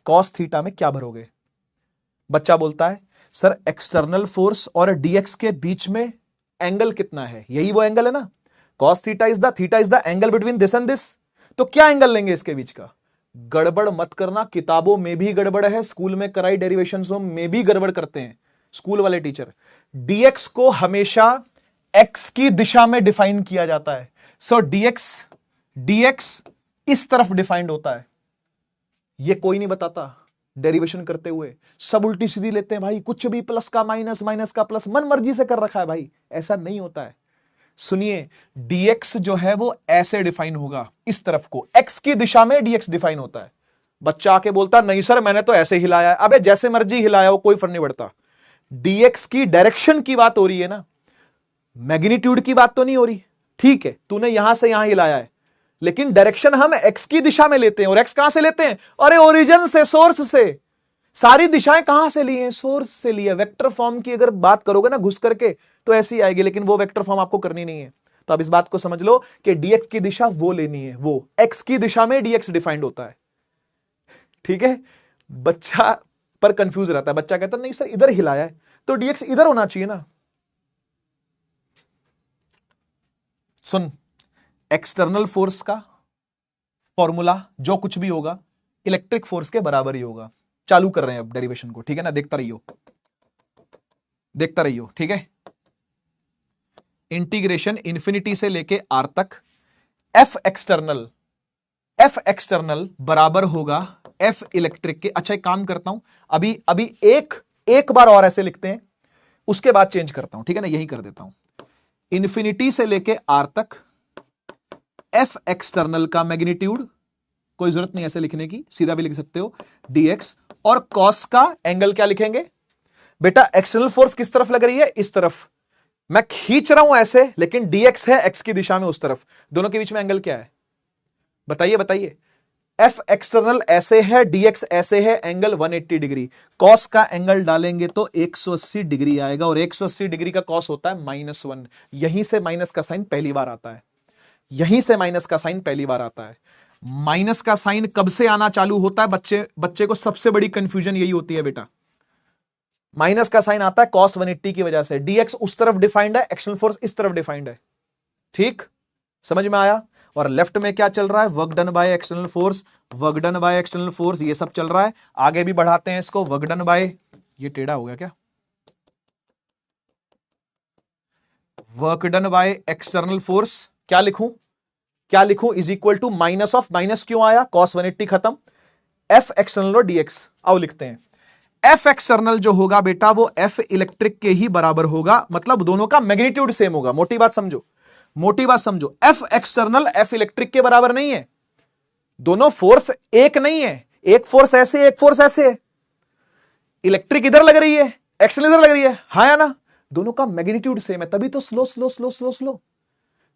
कॉस थीटा में क्या भरोगे? बच्चा बोलता है सर एक्सटर्नल फोर्स और डीएक्स के बीच में एंगल कितना है? यही वो एंगल है ना, cos theta is the angle between this and this. तो क्या एंगल लेंगे इसके बीच का? गड़बड़ मत करना, किताबों में भी गड़बड़ है, स्कूल में कराई डेरिवेशंस में भी गड़बड़ करते हैं स्कूल वाले टीचर। डीएक्स को हमेशा एक्स की दिशा में डिफाइन किया जाता है। सो डीएक्स इस तरफ डिफाइंड होता है, ये कोई नहीं बताता डेरिवेशन करते हुए, सब उल्टी सीधी लेते हैं भाई, कुछ भी प्लस का माइनस, माइनस का प्लस, मन मर्जी से कर रखा है भाई, ऐसा नहीं होता है। सुनिए, dx जो है वो ऐसे डिफाइन होगा, इस तरफ को x की दिशा में dx डिफाइन होता है। बच्चा आके बोलता नहीं सर मैंने तो ऐसे हिलाया है। अबे जैसे मर्जी हिलाया हो, कोई फर्क नहीं पड़ता। डीएक्स की डायरेक्शन की बात हो रही है ना, मैग्नीट्यूड की बात तो नहीं हो रही। ठीक है, तूने यहां से यहां हिलाया है, लेकिन डायरेक्शन हम एक्स की दिशा में लेते हैं। और एक्स कहां से लेते हैं? अरे ओरिजिन से, सोर्स से। सारी दिशाएं कहां से ली हैं? सोर्स से ली है। वेक्टर फॉर्म की अगर बात करोगे ना घुस करके तो ऐसी आएगी, लेकिन वो वेक्टर फॉर्म आपको करनी नहीं है। तो अब इस बात को समझ लो कि डीएक्स की दिशा वो लेनी है, वो एक्स की दिशा में डीएक्स डिफाइंड होता है। ठीक है, बच्चा पर कंफ्यूज रहता है, बच्चा कहता है नहीं सर इधर हिलाया है तो डीएक्स इधर होना चाहिए ना। सुन, एक्सटर्नल फोर्स का फॉर्मूला जो कुछ भी होगा इलेक्ट्रिक फोर्स के बराबर ही होगा। चालू कर रहे हैं अब डेरिवेशन को, ठीक है ना, देखता रहियो, देखता रहियो, ठीक है। इंटीग्रेशन इन्फिनिटी से लेके आर तक एफ एक्सटर्नल बराबर होगा एफ इलेक्ट्रिक के। अच्छा एक काम करता हूं, अभी अभी एक बार और ऐसे लिखते हैं, उसके बाद चेंज करता हूं, ठीक है ना, यही कर देता हूं। इन्फिनिटी से लेके आर तक एफ एक्सटर्नल का मैग्नीट्यूड, कोई जरूरत नहीं ऐसे लिखने की, सीधा भी लिख सकते हो, डीएक्स। और कॉस का एंगल क्या लिखेंगे बेटा? एक्सटर्नल फोर्स किस तरफ लग रही है? इस तरफ। मैं खींच रहा हूं ऐसे, लेकिन डीएक्स है एक्स की दिशा में उस तरफ। दोनों के बीच में एंगल क्या है? बताइए बताइए। एफ एक्सटर्नल ऐसे है, डीएक्स ऐसे है, एंगल 180 डिग्री। कॉस का एंगल डालेंगे तो 180 डिग्री आएगा, और 180 डिग्री का कॉस होता है -1। यहीं से माइनस का साइन पहली बार आता है, यहीं से माइनस का साइन पहली बार आता है। माइनस का साइन कब से आना चालू होता है? बच्चे को सबसे बड़ी कंफ्यूजन यही होती है बेटा। माइनस का साइन आता है cos 180 की वजह से। डीएक्स उस तरफ डिफाइंड है, एक्सटर्नल फोर्स इस तरफ डिफाइंड है। ठीक, समझ में आया? और लेफ्ट में क्या चल रहा है? Work done by external force, work done by external force, ये सब चल रहा है। आगे भी बढ़ाते हैं इसको, वर्क डन बाय, ये टेढ़ा हो गया क्या? Work done by external force क्या लिखूं? क्या लिखूं? Is equal to minus of, minus क्यों आया? cos 180 खत्म, एफ एक्सटर्नल और डीएक्स। आओ लिखते हैं, एफ एक्सटर्नल जो होगा बेटा वो एफ इलेक्ट्रिक के ही बराबर होगा, मतलब दोनों का मैग्नीट्यूड सेम होगा। मोटी बात समझो, मोटी बात समझो। एफ एक्सटर्नल एफ इलेक्ट्रिक के बराबर नहीं है, दोनों फोर्स एक नहीं है, एक फोर्स ऐसे एक फोर्स ऐसे है। इलेक्ट्रिक इधर लग रही है, एक्सटर्नल इधर लग रही है, हाँ या ना? दोनों का मैग्नीट्यूड सेम है, तभी तो slow slow slow slow slow,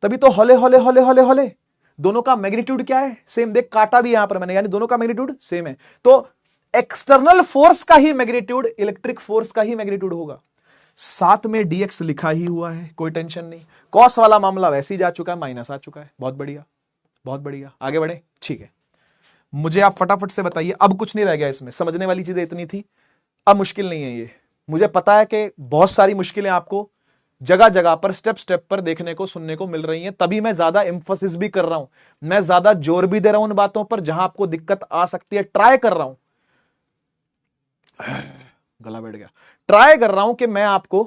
तभी तो हौले हौले हौले हौले हौले। दोनों का मैग्नीट्यूड क्या है? सेम। देख काटा भी यहां पर मैंने, यानी दोनों का मैग्नीट्यूड सेम है। तो एक्सटर्नल फोर्स का ही मैग्नीट्यूड इलेक्ट्रिक फोर्स का ही मैग्नीट्यूड होगा। साथ में डीएक्स लिखा ही हुआ है, कोई टेंशन नहीं। कॉस वाला मामला वैसे ही जा चुका है, माइनस आ चुका है। बहुत बढ़िया, बहुत बढ़िया, आगे बढ़े। ठीक है, मुझे आप फटाफट से बताइए, अब कुछ नहीं रह गया इसमें, समझने वाली चीजें इतनी थी, अब मुश्किल नहीं है ये। मुझे पता है कि बहुत सारी मुश्किलें आपको जगह जगह पर स्टेप स्टेप पर देखने को सुनने को मिल रही हैं, तभी मैं ज्यादा एम्फोसिस भी कर रहा हूं, मैं ज्यादा जोर भी दे रहा हूं उन बातों पर जहां आपको दिक्कत आ सकती है। ट्राई कर रहा हूं, गला बैठ गया, ट्राई कर रहा हूं कि मैं आपको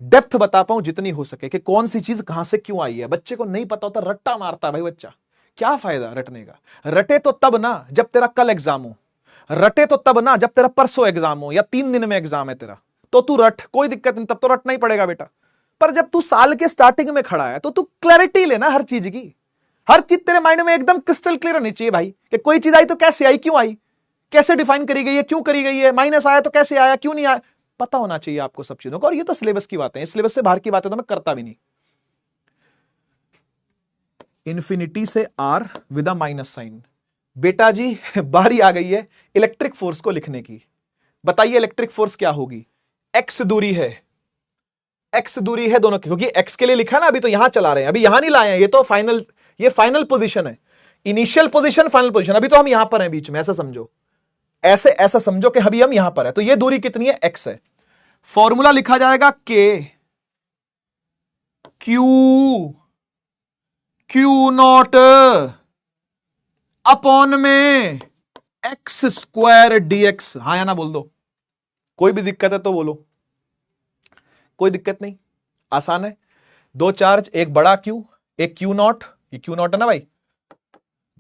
डेप्थ बता पाऊं जितनी हो सके, कि कौन सी चीज कहां से क्यों आई है। बच्चे को नहीं पता होता, रट्टा मारता है भाई बच्चा। क्या फायदा रटने का? रटे तो तब ना जब तेरा कल एग्जाम हो, रटे तो तब ना जब तेरा परसों एग्जाम हो, या 3 दिन में एग्जाम है तेरा, तो तू रट, कोई दिक्कत नहीं, तब तो रटना ही पड़ेगा बेटा। पर जब तू साल के स्टार्टिंग में खड़ा है तो तू क्लैरिटी लेना हर चीज की। हर चीज तेरे माइंड में एकदम क्रिस्टल क्लियर होनी चाहिए भाई, कि कोई चीज आई तो कैसे आई, क्यों आई, कैसे डिफाइन करी गई है, क्यों करी गई है, माइनस आया तो कैसे आया, क्यों नहीं आया, पता होना चाहिए आपको सब चीजों का। और ये तो सिलेबस की बातें हैं, सिलेबस से बाहर की बातें तो मैं करता भी नहीं। इंफिनिटी से r with a minus sign. बेटा जी बारी आ गई है इलेक्ट्रिक फोर्स को लिखने की। बताइए इलेक्ट्रिक फोर्स क्या होगी? एक्स दूरी है, एक्स दूरी है दोनों की, क्योंकि एक्स के लिए लिखा ना, अभी तो यहां चला रहे हैं, अभी यहां नहीं लाए हैं, ये तो फाइनल, ये फाइनल पोजीशन है, इनिशियल पोजीशन फाइनल पोजीशन। अभी तो हम यहां पर हैं बीच में, ऐसा समझो, ऐसे ऐसा समझो कि अभी हम यहां पर है। तो ये दूरी कितनी है? एक्स है। फॉर्मूला लिखा जाएगा के क्यू नॉट अपॉन में एक्स स्क्वायर डीएक्स। हाँ या ना बोल दो, कोई भी दिक्कत है तो बोलो, कोई दिक्कत नहीं, आसान है। दो चार्ज, एक बड़ा क्यू, एक क्यू नॉट, ये क्यू नॉट है ना भाई,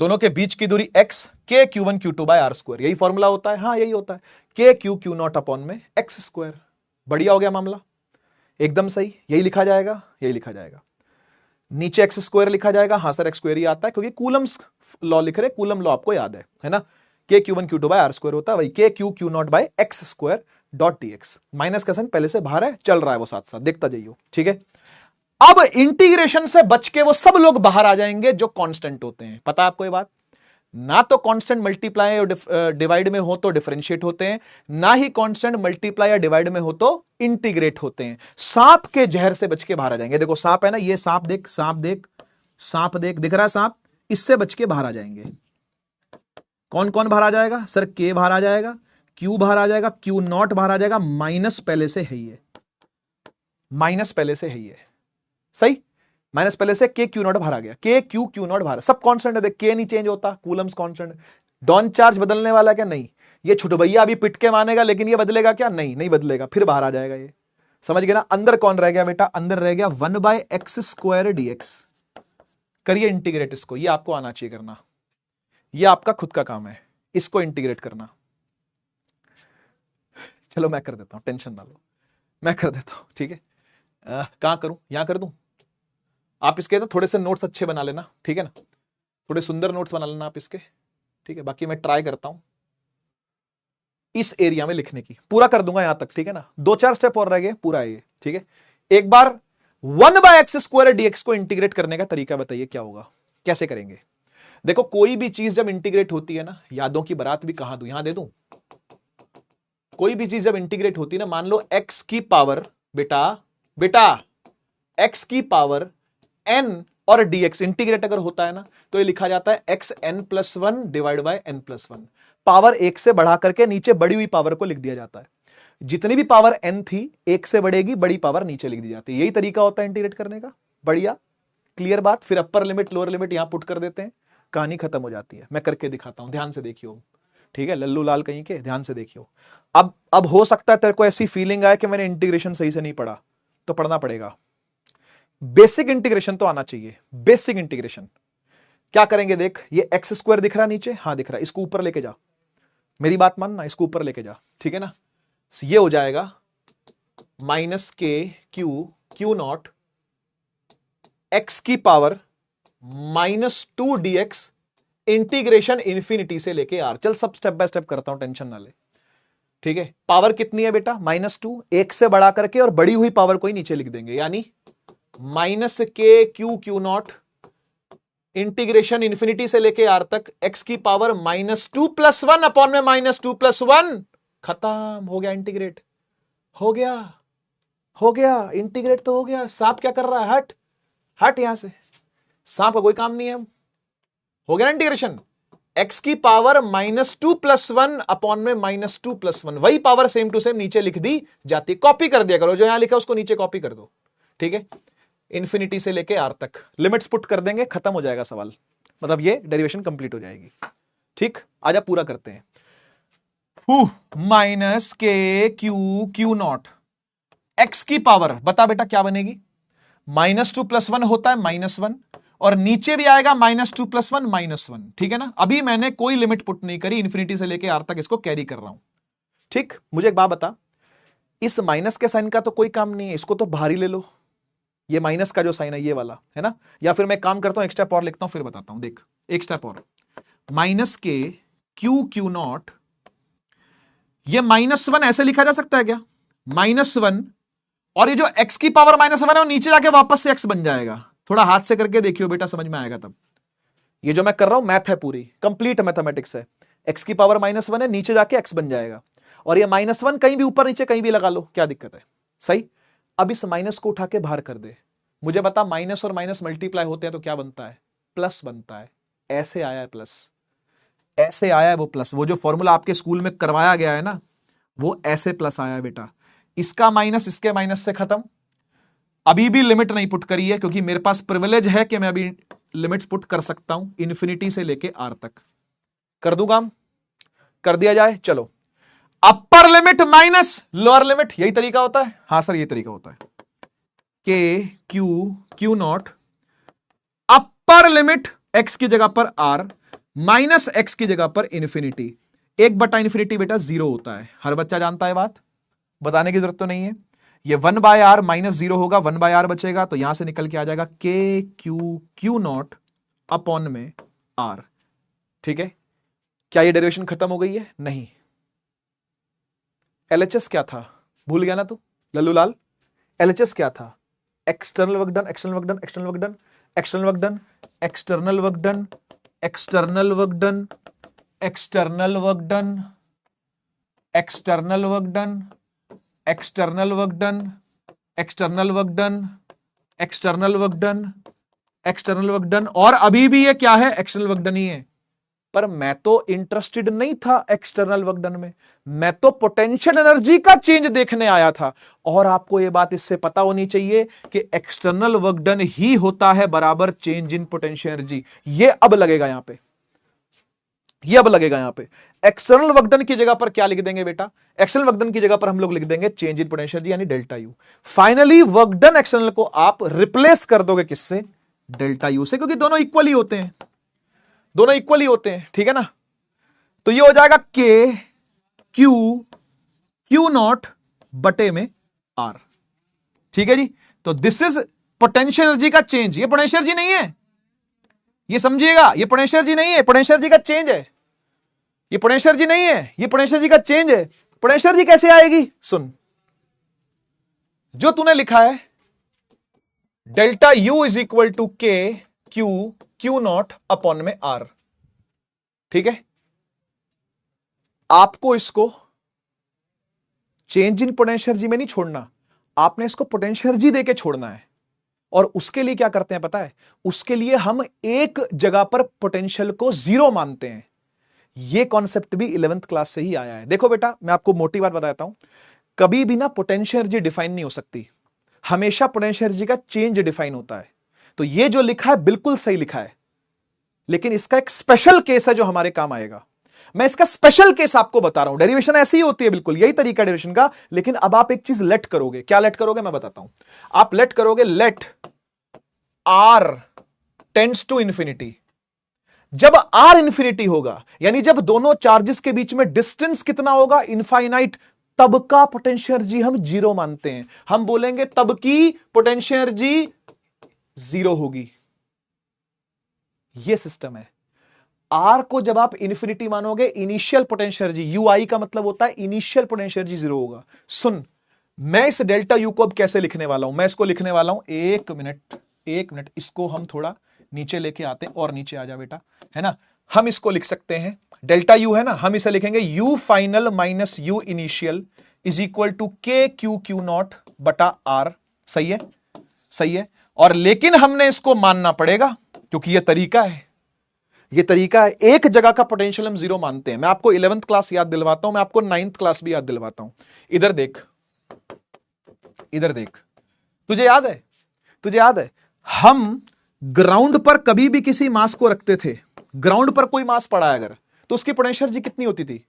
दोनों के बीच की दूरी x, k Q1 Q2 by r square, यही फॉर्मूला होता है। हाँ यही होता है, k Q Q naught upon में एक्स स्क्वायर। बढ़िया हो गया मामला, एकदम सही, यही लिखा जाएगा, यही लिखा जाएगा। नीचे एक्स स्क्वायर लिखा जाएगा। हाँ सर एक्स स्क्वायर ही आता है, क्योंकि कूलम्स लॉ लिख रहे, कूलम लॉ आपको याद है ना, के Q1 Q2 by r square होता है, वही k Q Q naught by x square dot dx। Minus का साइन पहले से बाहर है, चल रहा है वो साथ साथ, देखता जाइए, ठीक है। अब इंटीग्रेशन से बच के वो सब लोग बाहर आ जाएंगे जो कांस्टेंट होते हैं। पता है आपको ये बात? ना तो कांस्टेंट मल्टीप्लाई और डिवाइड में हो तो डिफरेंशिएट होते हैं, ना ही कांस्टेंट मल्टीप्लाई या डिवाइड में हो तो इंटीग्रेट होते हैं। सांप के जहर से बच के बाहर आ जाएंगे। देखो सांप है ना, ये सांप देख, सांप देख, सांप देख, दिख रहा है सांप, इससे बच के बाहर आ जाएंगे। कौन कौन बाहर आ जाएगा सर? के बाहर आ जाएगा, क्यू बाहर आ जाएगा, क्यू नॉट बाहर आ जाएगा, माइनस पहले से है ही है, माइनस पहले से है ही है, सही। माइनस पहले से के क्यू नॉट बाहर आ गया, के क्यू क्यू नॉट बाहर, सब कांस्टेंट है। देख के नहीं चेंज होता, कूलम्स कांस्टेंट। डॉन चार्ज बदलने वाला क्या? नहीं। ये छोटू भैया अभी पिट के मानेगा, लेकिन ये बदलेगा क्या? नहीं, नहीं बदलेगा, फिर बाहर आ जाएगा ये। समझ गए ना? अंदर कौन रह गया बेटा? अंदर रह गया 1/x² dx। करिए इंटीग्रेट इसको, ये आपको आना चाहिए करना, ये आपका खुद का काम है, इसको इंटीग्रेट करना। चलो मैं कर देता हूं, टेंशन ना लो, मैं कर देता हूं, ठीक है। कहां करूं? यहां कर दूं? आप इसके ना थोड़े से नोट्स अच्छे बना लेना, ठीक है ना, थोड़े सुंदर नोट्स बना लेना आप इसके, ठीक है। बाकी मैं ट्राई करता हूं इस एरिया में लिखने की, पूरा कर दूंगा यहां तक, ठीक है ना। 2-4 स्टेप और रह गए, पूरा है ये, ठीक है। एक बार 1/x² dx को इंटीग्रेट करने का तरीका बताइए क्या होगा, कैसे करेंगे? देखो कोई भी चीज जब इंटीग्रेट होती है ना, यादों की बारात भी कहां दूं, यहां दे दूं। कोई भी चीज जब इंटीग्रेट होती है ना, मान लो x की पावर, बेटा बेटा x की पावर n और dx इंटीग्रेट अगर होता है ना, तो ये लिखा जाता है xn+1 divide by n+1। Power एक से बढ़ा करके नीचे बढ़ी हुई पावर को लिख दिया जाता है। जितनी भी पावर n थी, एक से बढ़ेगी, बड़ी पावर नीचे लिख दी जाती है। यही तरीका होता है इंटीग्रेट करने का। बढ़िया, क्लियर बात। फिर अपर लिमिट लोअर लिमिट यहां पुट कर देते हैं, कहानी खत्म हो जाती है। मैं करके दिखाता हूं, ध्यान से देखियो, ठीक है। लल्लू लाल कहीं के, ध्यान से देखियो। अब हो सकता है तेरे को ऐसी फीलिंग आए कि मैंने इंटीग्रेशन सही से नहीं पढ़ा, तो पढ़ना पड़ेगा। बेसिक इंटीग्रेशन तो आना चाहिए। बेसिक इंटीग्रेशन क्या करेंगे? देख, ये x² दिख रहा नीचे, हाँ दिख रहा है, इसको ऊपर लेके जा, मेरी बात मानना, इसको ऊपर लेके जा, ठीक है ना। ये हो जाएगा -k(q)(q0) x की पावर -2 dx इंटीग्रेशन इंफिनिटी से लेके r। चल सब स्टेप बाय स्टेप करता हूं, टेंशन ना ले, ठीक है। पावर कितनी है बेटा? -2, एक से बढ़ा करके और बढ़ी हुई पावर को ही नीचे लिख देंगे, यानी -k(q)(q0) इंटीग्रेशन इंफिनिटी से लेके r तक x की पावर -2+1 अपॉन में -2+1। खत्म हो गया इंटीग्रेट, हो गया, हो गया इंटीग्रेट तो हो गया। सांप क्या कर रहा है? हट हट यहां से, सांप का कोई काम नहीं है। हो गया ना इंटीग्रेशन। x की पावर -2+1 अपॉन में -2+1, वही पावर सेम टू सेम नीचे लिख दी जाती। कॉपी कर दिया करो, जो यहां लिखा उसको नीचे कॉपी कर दो, ठीक है। इंफिनिटी से लेके r तक लिमिट्स पुट कर देंगे, खत्म हो जाएगा सवाल, मतलब ये डेरिवेशन कंप्लीट हो जाएगी, ठीक। आजा पूरा करते हैं। -k(q)(q0) x की पावर, बता बेटा क्या बनेगी? -2+1 होता है -1, और नीचे भी आएगा -2+1 -1, ठीक है ना। अभी मैंने कोई लिमिट पुट नहीं करी, इंफिनिटी से लेके r तक इसको कैरी कर रहा हूं, ठीक। मुझे एक बात बता, इस माइनस के साइन का तो कोई काम नहीं है, इसको तो बाहर ही ले लो। ये माइनस का जो साइन है ये वाला, है ना। या फिर मैं काम करता हूं, एक स्टेप और लिखता हूं, फिर बताता हूं। देख, एक स्टेप और, -k(q)(q0), ये -1 ऐसे लिखा जा सकता है क्या? -1, और ये जो x की पावर -1 है वो नीचे जाके वापस से x बन जाएगा। थोड़ा हाथ से करके देखियो बेटा, समझ में आएगा तब। ये जो मैं कर रहा हूं मैथ है, पूरी कंप्लीट मैथमेटिक्स है। x की पावर -1 है, नीचे जाके x बन जाएगा, और ये -1 कहीं भी ऊपर नीचे कहीं भी लगा लो, क्या दिक्कत है? सही। अब इस माइनस को उठा के बाहर कर दे। मुझे बता, माइनस और माइनस मल्टीप्लाई होते हैं तो क्या बनता है? प्लस बनता है। ऐसे आया है प्लस, ऐसे आया है वो प्लस। वो जो फॉर्मूला आपके स्कूल में करवाया गया है ना, वो ऐसे प्लस आया है बेटा। इसका माइनस इसके माइनस से खत्म। अभी भी लिमिट नहीं पुट करी है, क्योंकि मेरे पास प्रिविलेज है कि मैं अभी लिमिट्स पुट कर सकता हूं, इंफिनिटी से लेके r तक। कर दूं काम? कर दिया जाए, चलो। Upper limit minus lower limit, यही तरीका होता है। हां सर, यही तरीका होता है। k(q)(q0), अपर लिमिट x की जगह पर r, माइनस x की जगह पर इंफिनिटी। 1/∞ बेटा 0 होता है, हर बच्चा जानता है, बात बताने की जरूरत तो नहीं है। ये 1/r -0 होगा, 1/r बचेगा, तो यहां से निकल के आ जाएगा k(q)(q0) अपॉन में r, ठीक है। क्या ये डेरिवेशन खत्म हो गई है? नहीं, एलएचएस क्या था, भूल गया ना तू लल्लूलाल? एलएचएस क्या था? External work done, external work done, external work done, external work done, external work done, external work done, external work done, external work done, external work done, external work done, external work done, external work done. और अभी भी ये क्या है, external work done ही है। पर मैं तो इंटरेस्टेड नहीं था एक्सटर्नल वर्क डन में, मैं तो पोटेंशियल एनर्जी का चेंज देखने आया था। और आपको यह बात इससे पता होनी चाहिए कि एक्सटर्नल वर्क डन ही होता है बराबर चेंज इन पोटेंशियल एनर्जी। ये अब लगेगा यहां पे, ये अब लगेगा यहां पे। एक्सटर्नल वर्क डन की जगह पर क्या लिख देंगे बेटा? एक्सटर्नल वर्क डन की जगह पर हम लोग लिख देंगे चेंज इन पोटेंशियल एनर्जी यानी delta U. Finally work done external को आप रिप्लेस कर दोगे किससे? डेल्टा यू से, क्योंकि दोनों इक्वल ही होते हैं, दोनों इक्वल ही होते हैं, ठीक है ना। तो ये हो जाएगा के क्यू क्यू नॉट बटे में आर, ठीक है जी। तो दिस इज पोटेंशियल एनर्जी का चेंज। ये पोटेंशियल एनर्जी नहीं है, ये समझिएगा, ये पोटेंशियल एनर्जी नहीं है, पोटेंशियल एनर्जी का चेंज है। ये पोटेंशियल एनर्जी नहीं है, ये पोटेंशियल एनर्जी का चेंज है। पोटेंशियल एनर्जी कैसे आएगी? सुन, जो तूने लिखा है delta u is equal to के क्यू क्यू नॉट अपॉन में आर, ठीक है। आपको इसको चेंज इन पोटेंशियल एनर्जी में नहीं छोड़ना, आपने इसको पोटेंशियल एनर्जी देके छोड़ना है। और उसके लिए क्या करते हैं पता है? उसके लिए हम एक जगह पर पोटेंशियल को जीरो मानते हैं। यह कॉन्सेप्ट भी 11th क्लास से ही आया है। देखो बेटा, मैं आपको मोटी बात बताता हूं, कभी भी ना पोटेंशियल एनर्जी डिफाइन नहीं हो सकती, हमेशा पोटेंशियल एनर्जी का चेंज डिफाइन होता है। तो ये जो लिखा है बिल्कुल सही लिखा है, लेकिन इसका एक स्पेशल केस है जो हमारे काम आएगा। मैं इसका स्पेशल केस आपको बता रहा हूं। डेरिवेशन ऐसी ही होती है, बिल्कुल यही तरीका डेरिवेशन का, लेकिन अब आप एक चीज लेट करोगे। क्या लेट करोगे मैं बताता हूं। आप लेट करोगे, let r tends to infinity. जब आर इंफिनिटी होगा, यानी जब दोनों चार्जेस के बीच में डिस्टेंस कितना होगा? इनफाइनाइट, तब का पोटेंशियल एनर्जी हम जीरो मानते हैं। हम बोलेंगे तब की पोटेंशियल एनर्जी जीरो होगी। यह सिस्टम है। आर को जब आप इन्फिनिटी मानोगे, इनिशियल पोटेंशियल एनर्जी यू आई का मतलब होता है इनिशियल पोटेंशियल एनर्जी जीरो होगा। सुन, मैं इस डेल्टा यू को अब कैसे लिखने वाला हूं? मैं इसको लिखने वाला हूं, एक मिनट एक मिनट, इसको हम थोड़ा नीचे लेके आते हैं। और नीचे आ जा बेटा, है ना। हम इसको लिख सकते हैं, डेल्टा यू है ना, हम इसे लिखेंगे u final minus u initial is equal to के क्यू क्यू नॉट बटा आर। सही है, सही है। और लेकिन हमने इसको मानना पड़ेगा, क्योंकि यह तरीका है, ये तरीका है। एक जगह का पोटेंशियल हम जीरो मानते हैं। मैं आपको 11th क्लास याद दिलवाता हूं, मैं आपको 9th क्लास भी याद दिलवाता हूं। इधर देख, इधर देख, तुझे याद है, तुझे याद है हम ग्राउंड पर कभी भी किसी मास को रखते थे, ग्राउंड पर कोई मास पड़ा है अगर, तो उसकी पोटेंशियल एनर्जी कितनी होती थी?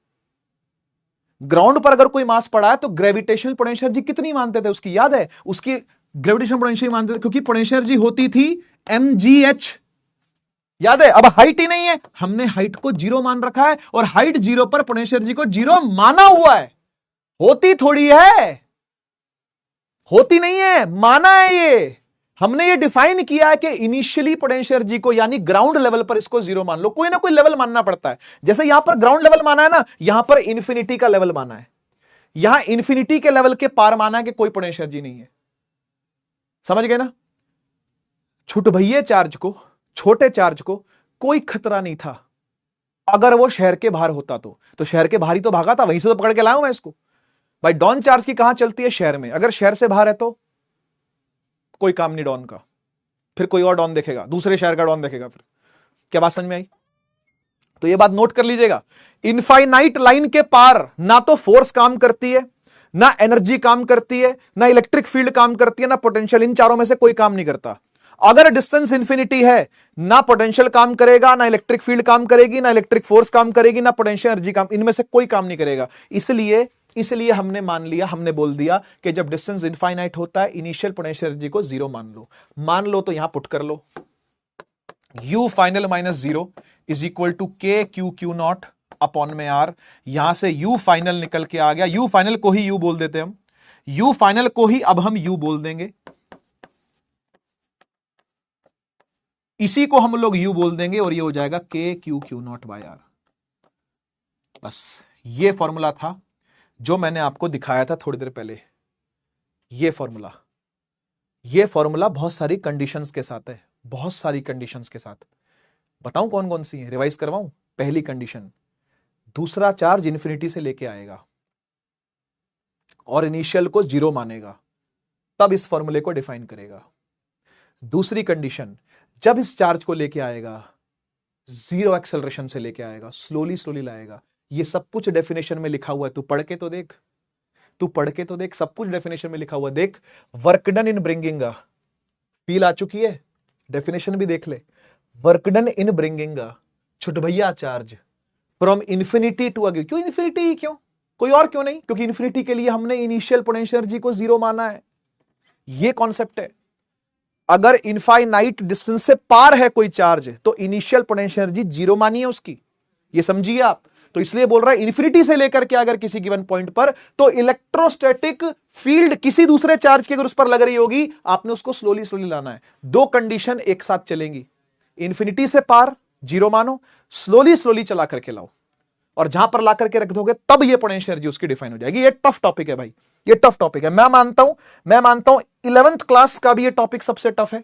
ग्राउंड पर अगर कोई मास पड़ा है तो ग्रेविटेशनल पोटेंशियल एनर्जी कितनी मानते थे उसकी? याद है, उसकी ग्रेविटेशनल पोटेंशियल मानते थे, क्योंकि पोटेंशियल एनर्जी होती थी mgh। याद है? अब हाइट ही नहीं है, हमने हाइट को जीरो मान रखा है, और हाइट जीरो पर पोटेंशियल एनर्जी को जीरो माना हुआ है। होती थोड़ी है, होती नहीं है, माना है। ये हमने ये डिफाइन किया है कि इनिशियली पोटेंशियल एनर्जी को, यानी ग्राउंड लेवल पर इसको जीरो मान लो। कोई ना कोई लेवल मानना पड़ता है। जैसे यहां पर ग्राउंड लेवल माना है ना, यहां पर इंफिनिटी का लेवल माना है, यहां इंफिनिटी के लेवल के पार माना है कि कोई पोटेंशियल एनर्जी नहीं है। समझ गए ना? छुट भैये चार्ज को, छोटे चार्ज को कोई खतरा नहीं था। अगर वो शहर के बाहर होता तो शहर के बाहर ही तो भागा था, वहीं से तो पकड़ के लाया हूं मैं इसको। भाई डॉन चार्ज की कहां चलती है? शहर में। अगर शहर से बाहर है तो कोई काम नहीं डॉन का, फिर कोई और डॉन देखेगा, दूसरे शहर का डॉन देखेगा। फिर क्या बात समझ में आई? तो ये बात नोट कर लीजिएगा, इनफाइनाइट लाइन के पार ना तो फोर्स काम करती है, ना एनर्जी काम करती है, ना इलेक्ट्रिक फील्ड काम करती है, ना पोटेंशियल। इन चारों में से कोई काम नहीं करता। अगर डिस्टेंस इंफिनिटी है, ना पोटेंशियल काम करेगा, ना इलेक्ट्रिक फील्ड काम करेगी, ना इलेक्ट्रिक फोर्स काम करेगी, ना पोटेंशियल एनर्जी काम, इनमें से कोई काम नहीं करेगा। इसलिए हमने मान लिया, हमने बोल दिया कि जब डिस्टेंस इनफाइनाइट होता है, इनिशियल पोटेंशियल एनर्जी को जीरो मान लो। मान लो तो यहां पुट कर लो, U final minus zero is equal to के क्यू क्यू नॉट अपॉन में आर। यहां से यू फाइनल निकल के आ गया, यू फाइनल को ही यू बोल देते हम, यू फाइनल को ही अब हम यू बोल देंगे, इसी को हम लोग यू बोल देंगे, और ये हो जाएगा k Q Q naught by r. बस ये फॉर्मूला था जो मैंने आपको दिखाया था थोड़ी देर पहले, ये फॉर्मूला बहुत सारी कंडीशंस के साथ है, बहुत सारी कंडीशंस के साथ। बताऊं कौन कौन सी है, रिवाइज करवाऊं। पहली कंडीशन, दूसरा चार्ज इंफिनिटी से लेके आएगा और इनिशियल को 0 मानेगा, तब इस फॉर्मूले को डिफाइन करेगा। दूसरी कंडीशन, जब इस चार्ज को लेके आएगा 0 एक्सेलरेशन से लेके आएगा, स्लोली लाएगा। ये सब कुछ डेफिनेशन में लिखा हुआ है, तू पढ़ के तो देख, सब कुछ डेफिनेशन में लिखा हुआ है। देख, work done in bringing, feel आ चुकी है, डेफिनेशन भी देख ले। वर्क डन इन ब्रिंगिंग छुट भैया चार्ज फ्रॉम इंफिनिटी टू अगे। क्यों इंफिनिटी, क्यों, कोई और क्यों नहीं? क्योंकि इंफिनिटी के लिए हमने इनिशियल पोटेंशियल एनर्जी को 0 माना है। ये कॉन्सेप्ट है। अगर इनफाइनाइट डिस्टेंस से पार है कोई चार्ज तो इनिशियल पोटेंशियल एनर्जी 0 मानी है उसकी, ये समझिए आप। तो इसलिए बोल रहा है इंफिनिटी से लेकर के अगर किसी गिवन पॉइंट पर, तो इलेक्ट्रोस्टैटिक फील्ड किसी दूसरे चार्ज की अगर उस पर लग रही होगी, आपने उसको स्लोली लाना है। दो कंडीशन एक साथ चलेंगी, इंफिनिटी से पार 0 मानो, स्लोली चला करके लाओ, और जहां पर ला करके रख दोगे तब ये पोटेंशियल एनर्जी उसकी डिफाइन हो जाएगी। ये टफ टॉपिक है भाई, ये टफ टॉपिक है। मैं मानता हूं 11th क्लास का भी ये टॉपिक सबसे टफ है,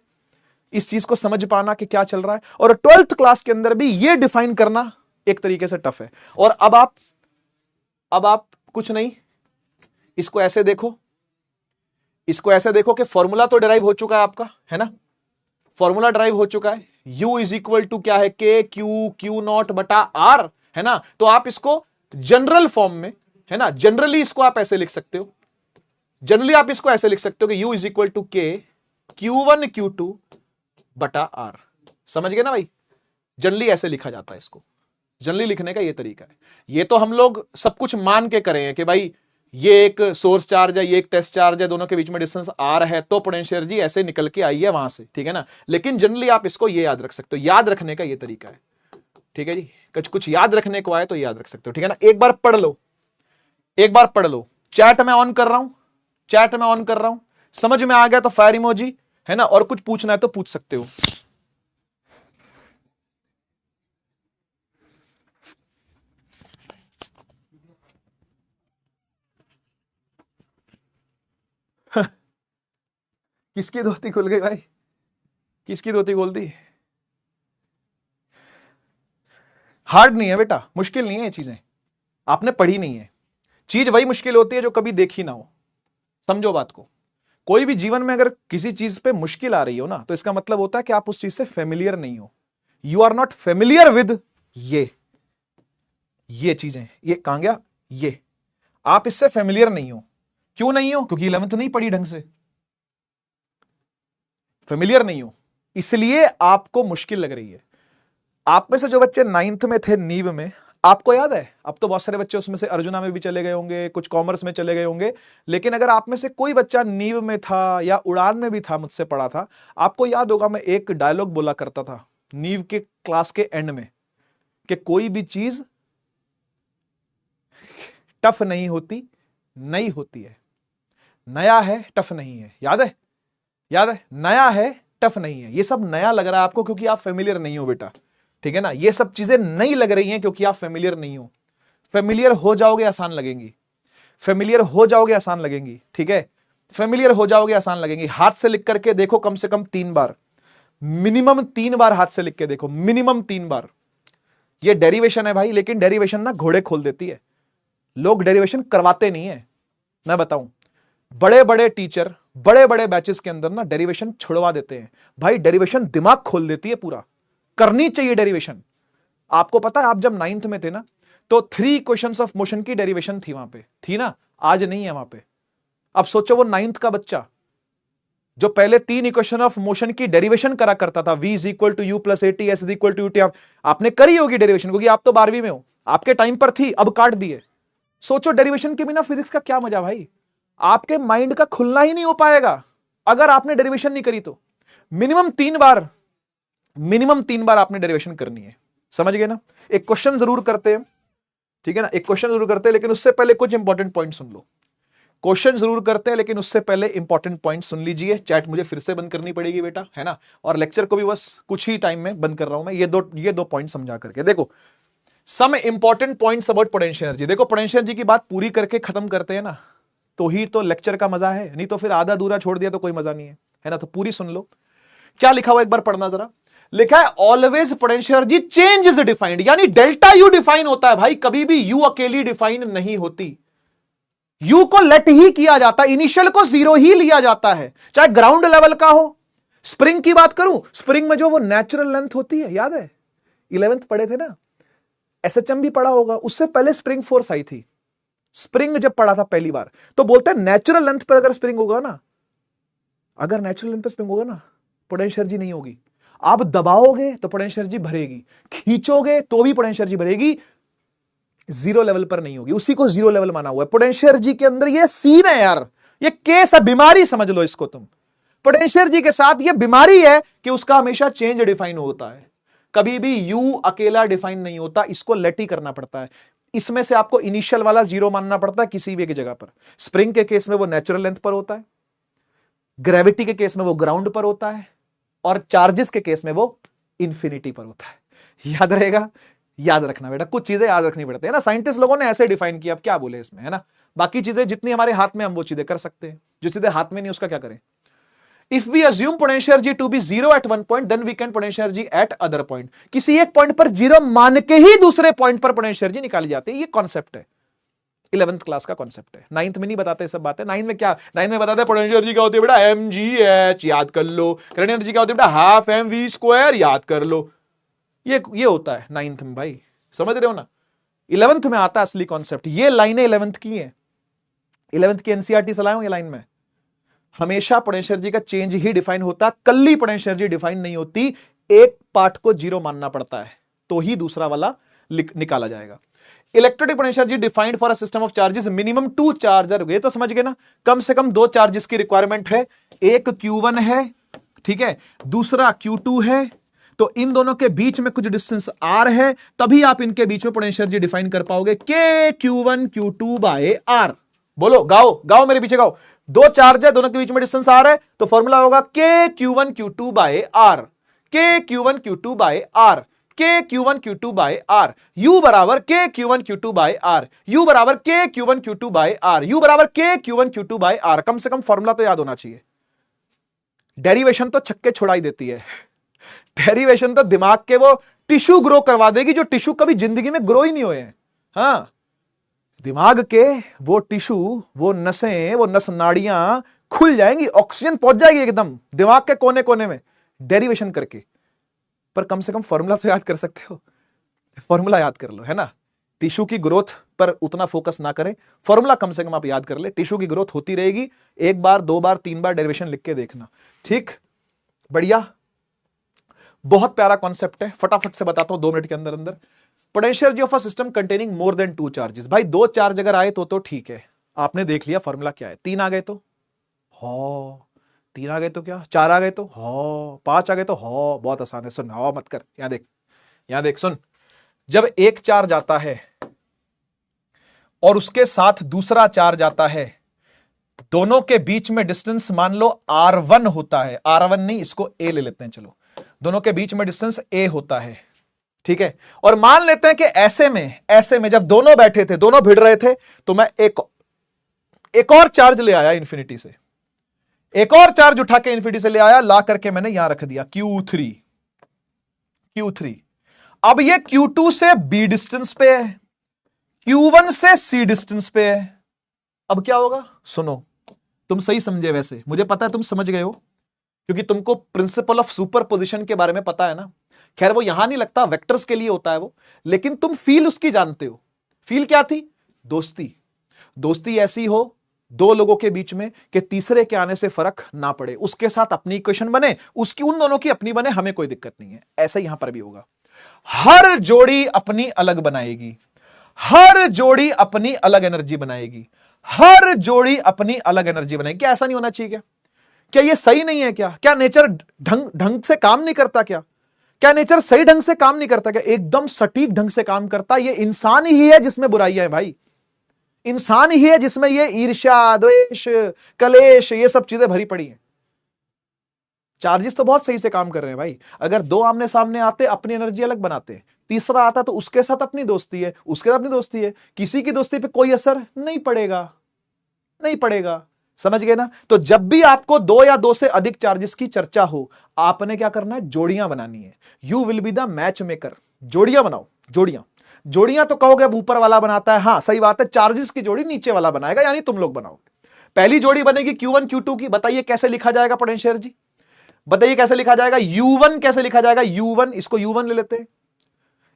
इस चीज को समझ पाना कि क्या चल रहा है। और 12th क्लास के अंदर भी ये डिफाइन करना एक तरीके से टफ है। और अब आप कुछ नहीं, इसको ऐसे देखो, कि फॉर्मूला तो डिराइव हो चुका है आपका, है ना, फॉर्मूला डिराइव हो चुका है। U इज इक्वल टू क्या है, के क्यू नॉट बटा आर, है ना। तो आप इसको जनरल फॉर्म में, है ना, जनरली इसको आप ऐसे लिख सकते हो, कि U is equal to k Q1 Q2 बटा आर। समझ गए ना भाई, जनरली ऐसे लिखा जाता है इसको, जनरली लिखने का ये तरीका है। ये तो हम लोग सब कुछ मान के करें हैं कि भाई ये एक सोर्स चार्ज है, ये एक टेस्ट चार्ज है, दोनों के बीच में डिस्टेंस आर है, तो पोटेंशियल एनर्जी ऐसे निकल के आई है वहां से, ठीक है ना। लेकिन जनरली आप इसको ये याद रख सकते हो, याद रखने का ये तरीका है, ठीक है जी। कुछ याद रखने को आए तो याद रख सकते हो, ठीक है ना। एक बार पढ़ लो, चैट में ऑन कर रहा हूं, समझ में आ गया तो फायर इमोजी, है ना, और कुछ पूछना है तो पूछ सकते हो। किसकी धोती खुल गई भाई, किसकी धोती खोल दी? हार्ड नहीं है बेटा, मुश्किल नहीं है, ये चीजें आपने पढ़ी नहीं है। चीज वही मुश्किल होती है जो कभी देखी ना हो, समझो बात को। कोई भी जीवन में अगर किसी चीज पे मुश्किल आ रही हो ना, तो इसका मतलब होता है कि आप उस चीज से फेमिलियर नहीं हो, you are not familiar with ये चीजें। ये कहां गया, ये आप इससे फेमिलियर नहीं हो। क्यों नहीं हो? क्योंकि 11th नहीं पढ़ी ढंग से, फेमिलियर नहीं हो, इसलिए आपको मुश्किल लग रही है। आप में से जो बच्चे 9th में थे नीव में, आपको याद है, अब तो बहुत सारे बच्चे उसमें से अर्जुना में भी चले गए होंगे, कुछ कॉमर्स में चले गए होंगे, लेकिन अगर आप में से कोई बच्चा नीव में था या उड़ान में भी था, मुझसे पढ़ा था, आपको याद होगा मैं एक डायलॉग बोला करता था नीव के क्लास के एंड में, कि कोई भी चीज टफ नहीं होती, नई होती है। नया है, टफ नहीं है। याद है, नया है, टफ नहीं है। ये सब नया लग रहा है आपको क्योंकि आप फेमिलियर नहीं हो बेटा, ठीक है ना। ये सब चीजें नई लग रही हैं क्योंकि आप फेमिलियर नहीं हो। फेमिलियर हो जाओगे आसान लगेंगी, ठीक है, फेमिलियर हो जाओगे आसान लगेंगी। हाथ से लिख करके देखो कम से कम 3 बार, मिनिमम 3 बार हाथ से लिख के देखो, मिनिमम 3 बार। ये डेरिवेशन है भाई, लेकिन डेरिवेशन ना घोड़े खोल देती है, लोग डेरिवेशन करवाते नहीं है। मैं बताऊं, बड़े बड़े टीचर बड़े बड़े बैचेस के अंदर ना डेरिवेशन छुड़वा देते हैं भाई। डेरिवेशन दिमाग खोल देती है पूरा, करनी चाहिए डेरिवेशन। आपको पता है, आप जब 9th में थे ना, तो 3 इक्वेशंस ऑफ मोशन की डेरिवेशन थी वहां पे, थी ना, आज नहीं है वहां पे। अब सोचो वो 9th का बच्चा जो पहले 3 इक्वेशन ऑफ मोशन की डेरिवेशन करा करता था, v is equal to u plus a t, s is equal to u t, आपने करी होगी डेरिवेशन क्योंकि आप तो 12वीं में हो, आपके टाइम पर थी, अब काट दिए। सोचो डेरिवेशन के बिना फिजिक्स का क्या मजा भाई, आपके माइंड का खुलना ही नहीं हो पाएगा अगर आपने डेरिवेशन नहीं करी तो। मिनिमम 3 बार आपने डेरिवेशन करनी है, समझ गए ना। एक क्वेश्चन जरूर करते हैं, ठीक है ना, एक क्वेश्चन जरूर करते हैं, लेकिन उससे पहले कुछ इंपॉर्टेंट पॉइंट सुन लो। क्वेश्चन जरूर करते हैं लेकिन उससे पहले इंपॉर्टेंट पॉइंट सुन लीजिए। चैट मुझे फिर से बंद करनी पड़ेगी बेटा, है ना, और लेक्चर को भी बस कुछ ही टाइम में बंद कर रहा हूं मैं। ये दो पॉइंट समझा करके देखो। Some important points about potential energy. देखो पोटेंशियल एनर्जी की बात पूरी करके खत्म करते हैं ना, तो ही तो लेक्चर का मजा है, नहीं तो फिर आधा अधूरा छोड़ दिया तो कोई मजा नहीं है ना। तो पूरी सुन लो क्या लिखा हुआ, एक बार पढ़ना जरा। लिखा है always potential energy change is defined, यानी डेल्टा यू डिफाइन होता है भाई, कभी भी यू अकेली डिफाइन नहीं होती। यू को लेट ही किया जाता है, इनिशियल को जीरो ही लिया जाता है, चाहे ग्राउंड लेवल का हो। स्प्रिंग की बात करूं, स्प्रिंग में जो वो नेचुरल लेंथ होती है, याद है 11th पढ़े थे ना, एसएचएम भी पढ़ा होगा, उससे पहले स्प्रिंग फोर्स आई थी। स्प्रिंग जब पढ़ा था पहली बार तो बोलते हैं नेचुरल लेंथ पर अगर स्प्रिंग होगा ना, अगर नेचुरल लेंथ पर स्प्रिंग होगा ना, पोटेंशियल एनर्जी नहीं होगी। आप दबाओगे तो पोटेंशियल एनर्जी भरेगी, खींचोगे तो भी पोटेंशियल एनर्जी भरेगी, जीरो लेवल पर नहीं होगी। उसी को जीरो लेवल माना हुआ है। पोटेंशियल एनर्जी के अंदर ये सीन है यार, ये केस है, बीमारी समझ लो इसको तुम। पोटेंशियल एनर्जी के साथ ये बीमारी है कि उसका हमेशा चेंज डिफाइन होता है, कभी भी यू अकेला डिफाइन नहीं होता, इसको लेट ही करना पड़ता है। इसमें से आपको इनिशियल वाला जीरो मानना पड़ता है किसी भी एक जगह पर। स्प्रिंग के केस में वो नेचुरल लेंथ पर होता है, ग्रेविटी के केस में वो ग्राउंड पर होता है, और चार्जेस के केस में वो इंफिनिटी पर होता है। याद रहेगा, याद रखना बेटा, कुछ चीजें याद रखनी पड़ती है ना, साइंटिस्ट लोगों ने ऐसे डिफाइन किया, अब क्या बोले इसमें, है ना। बाकी चीजें जितनी हमारे हाथ में हम वो चीजें कर सकते हैं, जो चीजें हाथ में नहीं उसका क्या करें। If we assume potential energy to be zero at one point, then we can potential energy at other point. किसी एक पॉइंट पर जीरो मान के ही दूसरे पॉइंट पर पोटेंशियल एनर्जी निकाली जाती है। ये कॉन्सेप्ट है, 11th क्लास का कॉन्सेप्ट है। 9th में नहीं बताते सब बातें। 9th में क्या, 9th में बताते हैं पोटेंशियल एनर्जी क्या होती है बेटा, mgh, याद कर लो। करंट एनर्जी क्या होती है बेटा, हाफ mv स्क्वायर, याद कर लो। ये होता है 9th में भाई, समझ रहे हो ना। 11th में आता है असली कॉन्सेप्ट। ये लाइनें 11th की हैं, 11th की एनसीईआरटी से लाया हूं ये लाइन में। हमेशा पोटेंशियल एनर्जी का चेंज ही डिफाइन होता, कल्ली पोटेंशियल एनर्जी डिफाइन नहीं होती। एक पार्ट को जीरो मानना पड़ता है तो ही दूसरा वाला निकाला जाएगा। Electrostatic potential energy defined for a system of charges, minimum 2 charger. ये तो समझ गए ना, कम से कम 2 चार्जेस की रिक्वायरमेंट है। एक Q1 है, ठीक है, दूसरा Q2 है, तो इन दोनों के बीच में कुछ डिस्टेंस R है, तभी आप इनके बीच में पोटेंशियल एनर्जी डिफाइन कर पाओगे। K Q1 Q2 by R। बोलो, गाओ गाओ, मेरे पीछे गाओ। 2 चार्ज है, दोनों के बीच में डिस्टेंस R है, तो फॉर्मूला होगा K Q1 Q2 by R, K Q1 Q2 by R, K Q1 Q2 by R, U बराबर K Q1 Q2 by R, U बराबर K Q1 Q2 by R, U बराबर K Q1 Q2 by R। कम से कम formula तो याद होना चाहिए। डेरिवेशन तो छक्के छुड़ाई देती है। डेरिवेशन तो दिमाग के वो टिश्यू ग्रो करवा देगी जो टिश्यू कभी जिंदगी में ग्रो ही नहीं हुए हैं। हाँ, दिमाग के वो टिश्यू, वो नसें, वो नस नाड़ियां खुल जाएंगी, ऑक्सीजन पहुंच जाएगी एकदम दिमाग के कोने कोने में, डेरिवेशन करके। पर कम से कम फॉर्मूला तो याद कर सकते हो, फॉर्मूला याद कर लो, है ना। टिश्यू की ग्रोथ पर उतना फोकस ना करें, फॉर्मूला कम से कम आप याद कर ले। टिश्यू की ग्रोथ होती रहेगी, 1 बार 2 बार 3 बार डेरिवेशन लिख के देखना, ठीक। बढ़िया, बहुत प्यारा कॉन्सेप्ट है, फटाफट से बताता हूं 2 मिनट के अंदर अंदर। Potential energy of a system containing more than 2 charges. भाई 2 चार्ज अगर आए तो ठीक है, आपने देख लिया फॉर्मूला क्या है। 3 आ गए तो हो, 3 आ गए तो क्या, 4 आ गए तो हो, 5 आ गए तो हो, बहुत आसान है। सुन, हो मत कर, यहां देख, यहां देख, सुन। जब एक चार्ज आता है और उसके साथ दूसरा चार्ज आता है, दोनों के बीच में डिस्टेंस मान लो R1 होता है। R1 नहीं, इसको A ले लेते हैं, चलो। दोनों के बीच में डिस्टेंस A होता है, ठीक है। और मान लेते हैं कि ऐसे में जब दोनों बैठे थे, दोनों भिड़ रहे थे, तो मैं एक और चार्ज ले आया इन्फिनिटी से, एक और चार्ज उठा के इन्फिनिटी से ले आया, ला करके मैंने यहां रख दिया Q3। अब ये Q2 से B डिस्टेंस पे है, Q1 से C डिस्टेंस पे है। अब क्या होगा, सुनो, तुम सही समझे, वैसे मुझे पता है तुम समझ गए हो, क्योंकि तुमको प्रिंसिपल ऑफ सुपरपोजिशन के बारे में पता है ना। खैर वो यहां नहीं लगता, वेक्टर्स के लिए होता है वो, लेकिन तुम फील उसकी जानते हो। फील क्या थी, दोस्ती। दोस्ती ऐसी हो 2 लोगों के बीच में कि तीसरे के आने से फर्क ना पड़े, उसके साथ अपनी इक्वेशन बने, उसकी उन दोनों की अपनी बने, हमें कोई दिक्कत नहीं है। ऐसा यहां पर भी होगा। हर जोड़ी अपनी अलग बनाएगी, हर जोड़ी अपनी अलग एनर्जी बनाएगी, हर जोड़ी अपनी अलग एनर्जी बनाएगी। क्या ऐसा नहीं होना चाहिए क्या? क्या ये सही नहीं है क्या? क्या नेचर ढंग से काम नहीं करता क्या? क्या नेचर सही ढंग से काम नहीं करता क्या? एकदम सटीक ढंग से काम करता। ये इंसान ही है जिसमें बुराइयां है भाई, इंसान ही है जिसमें ये ईर्ष्या, द्वेष, कलेश, ये सब चीजें भरी पड़ी हैं। चार्जेस तो बहुत सही से काम कर रहे हैं भाई। अगर 2 आमने सामने आते, अपनी एनर्जी अलग बनाते, तीसरा आता तो उसके साथ अपनी दोस्ती है, उसके साथ अपनी दोस्ती है, किसी की दोस्ती पे कोई असर नहीं पड़ेगा, नहीं पड़ेगा। समझ गए ना? तो जब भी आपको दो या दो से अधिक चार्जेस की चर्चा हो, आपने क्या करना है? जोड़ियां बनानी है। You will be the matchmaker. जोड़ियां बनाओ, जोड़ियां। जोड़ियां तो कहोगे अब ऊपर वाला बनाता है, हां सही बात है, चार्जेस की जोड़ी नीचे वाला बनाएगा, यानी तुम लोग बनाओ। पहली जोड़ी बनेगी Q1 Q2 की। बताइए कैसे लिखा जाएगा पोटेंशियल जी? बताइए कैसे लिखा जाएगा? U1 कैसे लिखा जाएगा? U1, इसको U1 ले लेते हैं।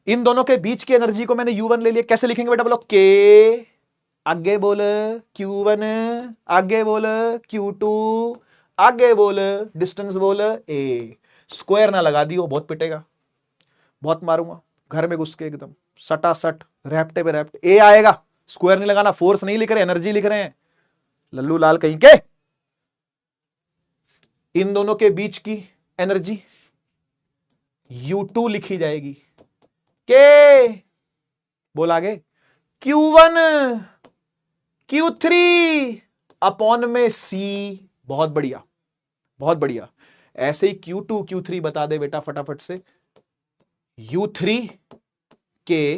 इन दोनों के बीच की एनर्जी को मैंने U1 ले लिया। कैसे लिखेंगे बेटा? बोलो के, आगे बोल Q1, आगे बोल Q2, आगे बोल डिस्टेंस बोल ए। स्क्वायर ना लगा दियो, बहुत पिटेगा, बहुत मारूंगा घर में घुस के, एकदम सटा सट, रैप्टे पे रैप्ट। ए आएगा, स्क्वायर नहीं लगाना। फोर्स नहीं लिख रहे, एनर्जी लिख रहे हैं, लल्लू लाल कहीं के। इन दोनों के बीच की एनर्जी U2 लिखी जाएगी। के बोल आगे, Q1 Q3 अपॉन में C। बहुत बढ़िया, बहुत बढ़िया। ऐसे ही Q2 Q3 बता दे बेटा फटाफट से। U3 के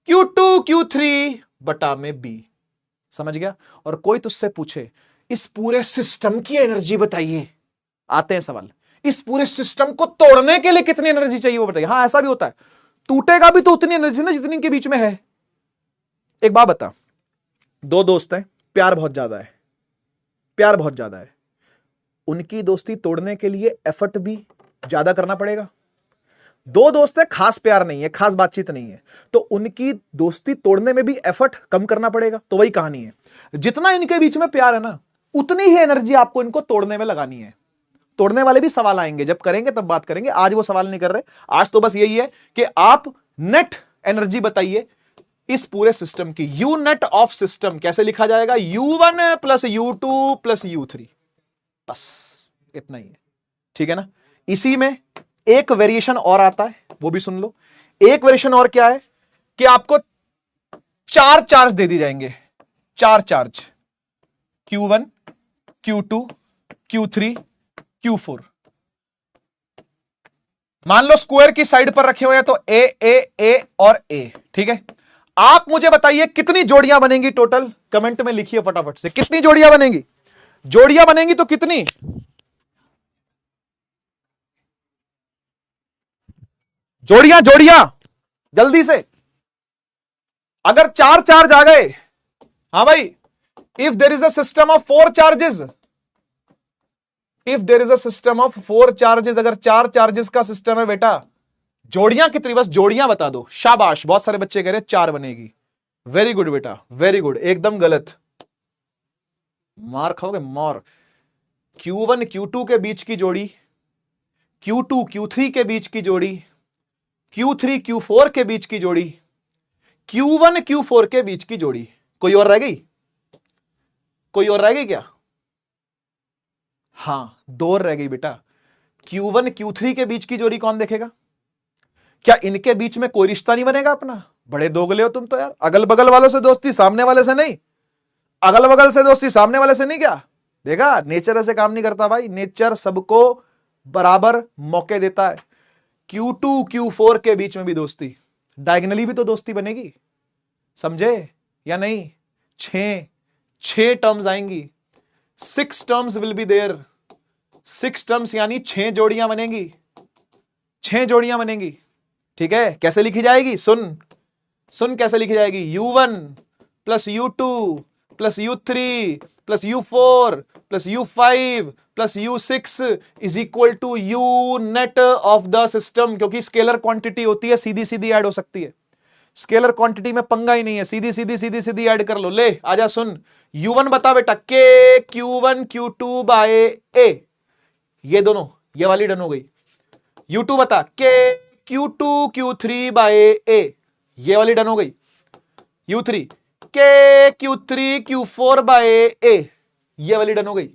Q2 Q3 बटा में B। समझ गया? और कोई तुझसे पूछे इस पूरे सिस्टम की एनर्जी बताइए, आते हैं सवाल, इस पूरे सिस्टम को तोड़ने के लिए कितनी एनर्जी चाहिए वो बताइए। हां ऐसा भी होता है, टूटेगा भी तो उतनी एनर्जी ना जितनी इनके बीच में है। एक बात बता, दो दोस्त हैं, प्यार बहुत ज्यादा है, प्यार बहुत ज्यादा है, उनकी दोस्ती तोड़ने के लिए एफर्ट भी ज्यादा करना पड़ेगा। दो दोस्त है, खास प्यार नहीं है, खास बातचीत नहीं है, तो उनकी दोस्ती तोड़ने में भी एफर्ट कम करना पड़ेगा। तो वही कहानी है, जितना इनके बीच में प्यार है ना, उतनी ही एनर्जी आपको इनको तोड़ने में लगानी है। तोड़ने वाले भी सवाल आएंगे, जब करेंगे तब बात करेंगे, आज वो सवाल नहीं कर रहे। आज तो बस यही है कि आप नेट एनर्जी बताइए इस पूरे सिस्टम की। यू नेट ऑफ सिस्टम कैसे लिखा जाएगा? U1 plus U2 plus U3, बस इतना ही है। ठीक है ना? इसी में एक वेरिएशन और आता है, वो भी सुन लो। एक वेरिएशन और क्या है कि आपको चार चार्ज दे दी जाएंगे, चार charge, Q1 Q2 Q3 Q4। मान लो स्क्वायर की साइड पर रखे हुए हैं तो ए और ए। ठीक है? आप मुझे बताइए कितनी जोड़ियां बनेंगी टोटल? कमेंट में लिखिए फटाफट से, कितनी जोड़ियां बनेंगी? जोड़ियां बनेंगी तो कितनी? जोड़ियां, जोड़ियां जल्दी से। अगर चार चार्ज आ गए, हां भाई, if there is a system of four charges, if there is a system of four charges, अगर चार चार्जेस का सिस्टम है बेटा, जोड़ियां कितनी? बस जोड़ियां बता दो। शाबाश, बहुत सारे बच्चे कह रहे हैं चार बनेगी। वेरी गुड बेटा, वेरी गुड। एकदम गलत, मार खाओगे मार। Q1 Q2 के बीच की जोड़ी, Q2 Q3 के बीच की जोड़ी, Q3 Q4 के बीच की जोड़ी, Q1 Q4 के बीच की जोड़ी। कोई और रह गई? कोई और रह गई क्या? हां, दो और रह गई बेटा। Q1 Q3 के बीच की जोड़ी कौन देखेगा? क्या इनके बीच में कोई रिश्ता नहीं बनेगा अपना? बड़े दोगले हो तुम तो यार। अगल बगल वालों से दोस्ती, सामने वाले से नहीं। अगल बगल से दोस्ती, सामने वाले से नहीं। क्या देखा? नेचर ऐसे काम नहीं करता भाई, नेचर सबको बराबर मौके देता है। Q2 Q4 के बीच में भी दोस्ती, डायगनली भी तो दोस्ती बनेगी, समझे या नहीं? छह टर्म्स आएंगी, 6 terms will be there. 6 terms यानी 6 जोड़ियां बनेंगी, 6 जोड़ियां बनेंगी। ठीक है? कैसे लिखी जाएगी? सुन सुन कैसे लिखी जाएगी। U1 plus U2 plus U3 plus U4 plus U5 plus U6 is equal to U net of the system. क्योंकि स्केलर क्वांटिटी होती है, सीधी सीधी ऐड हो सकती है। स्केलर क्वांटिटी में पंगा ही नहीं है, सीधी सीधी सीधी सीधी ऐड कर लो। ले आजा, सुन। U1 बता बेटा, के Q1 Q2 बाय ए, ये दोनों, ये वाली डन हो गई। U2 बता, के Q2 Q3 बाय ए, ये वाली डन हो गई। U3 के Q3 Q4 बाय ए, ये वाली डन हो गई।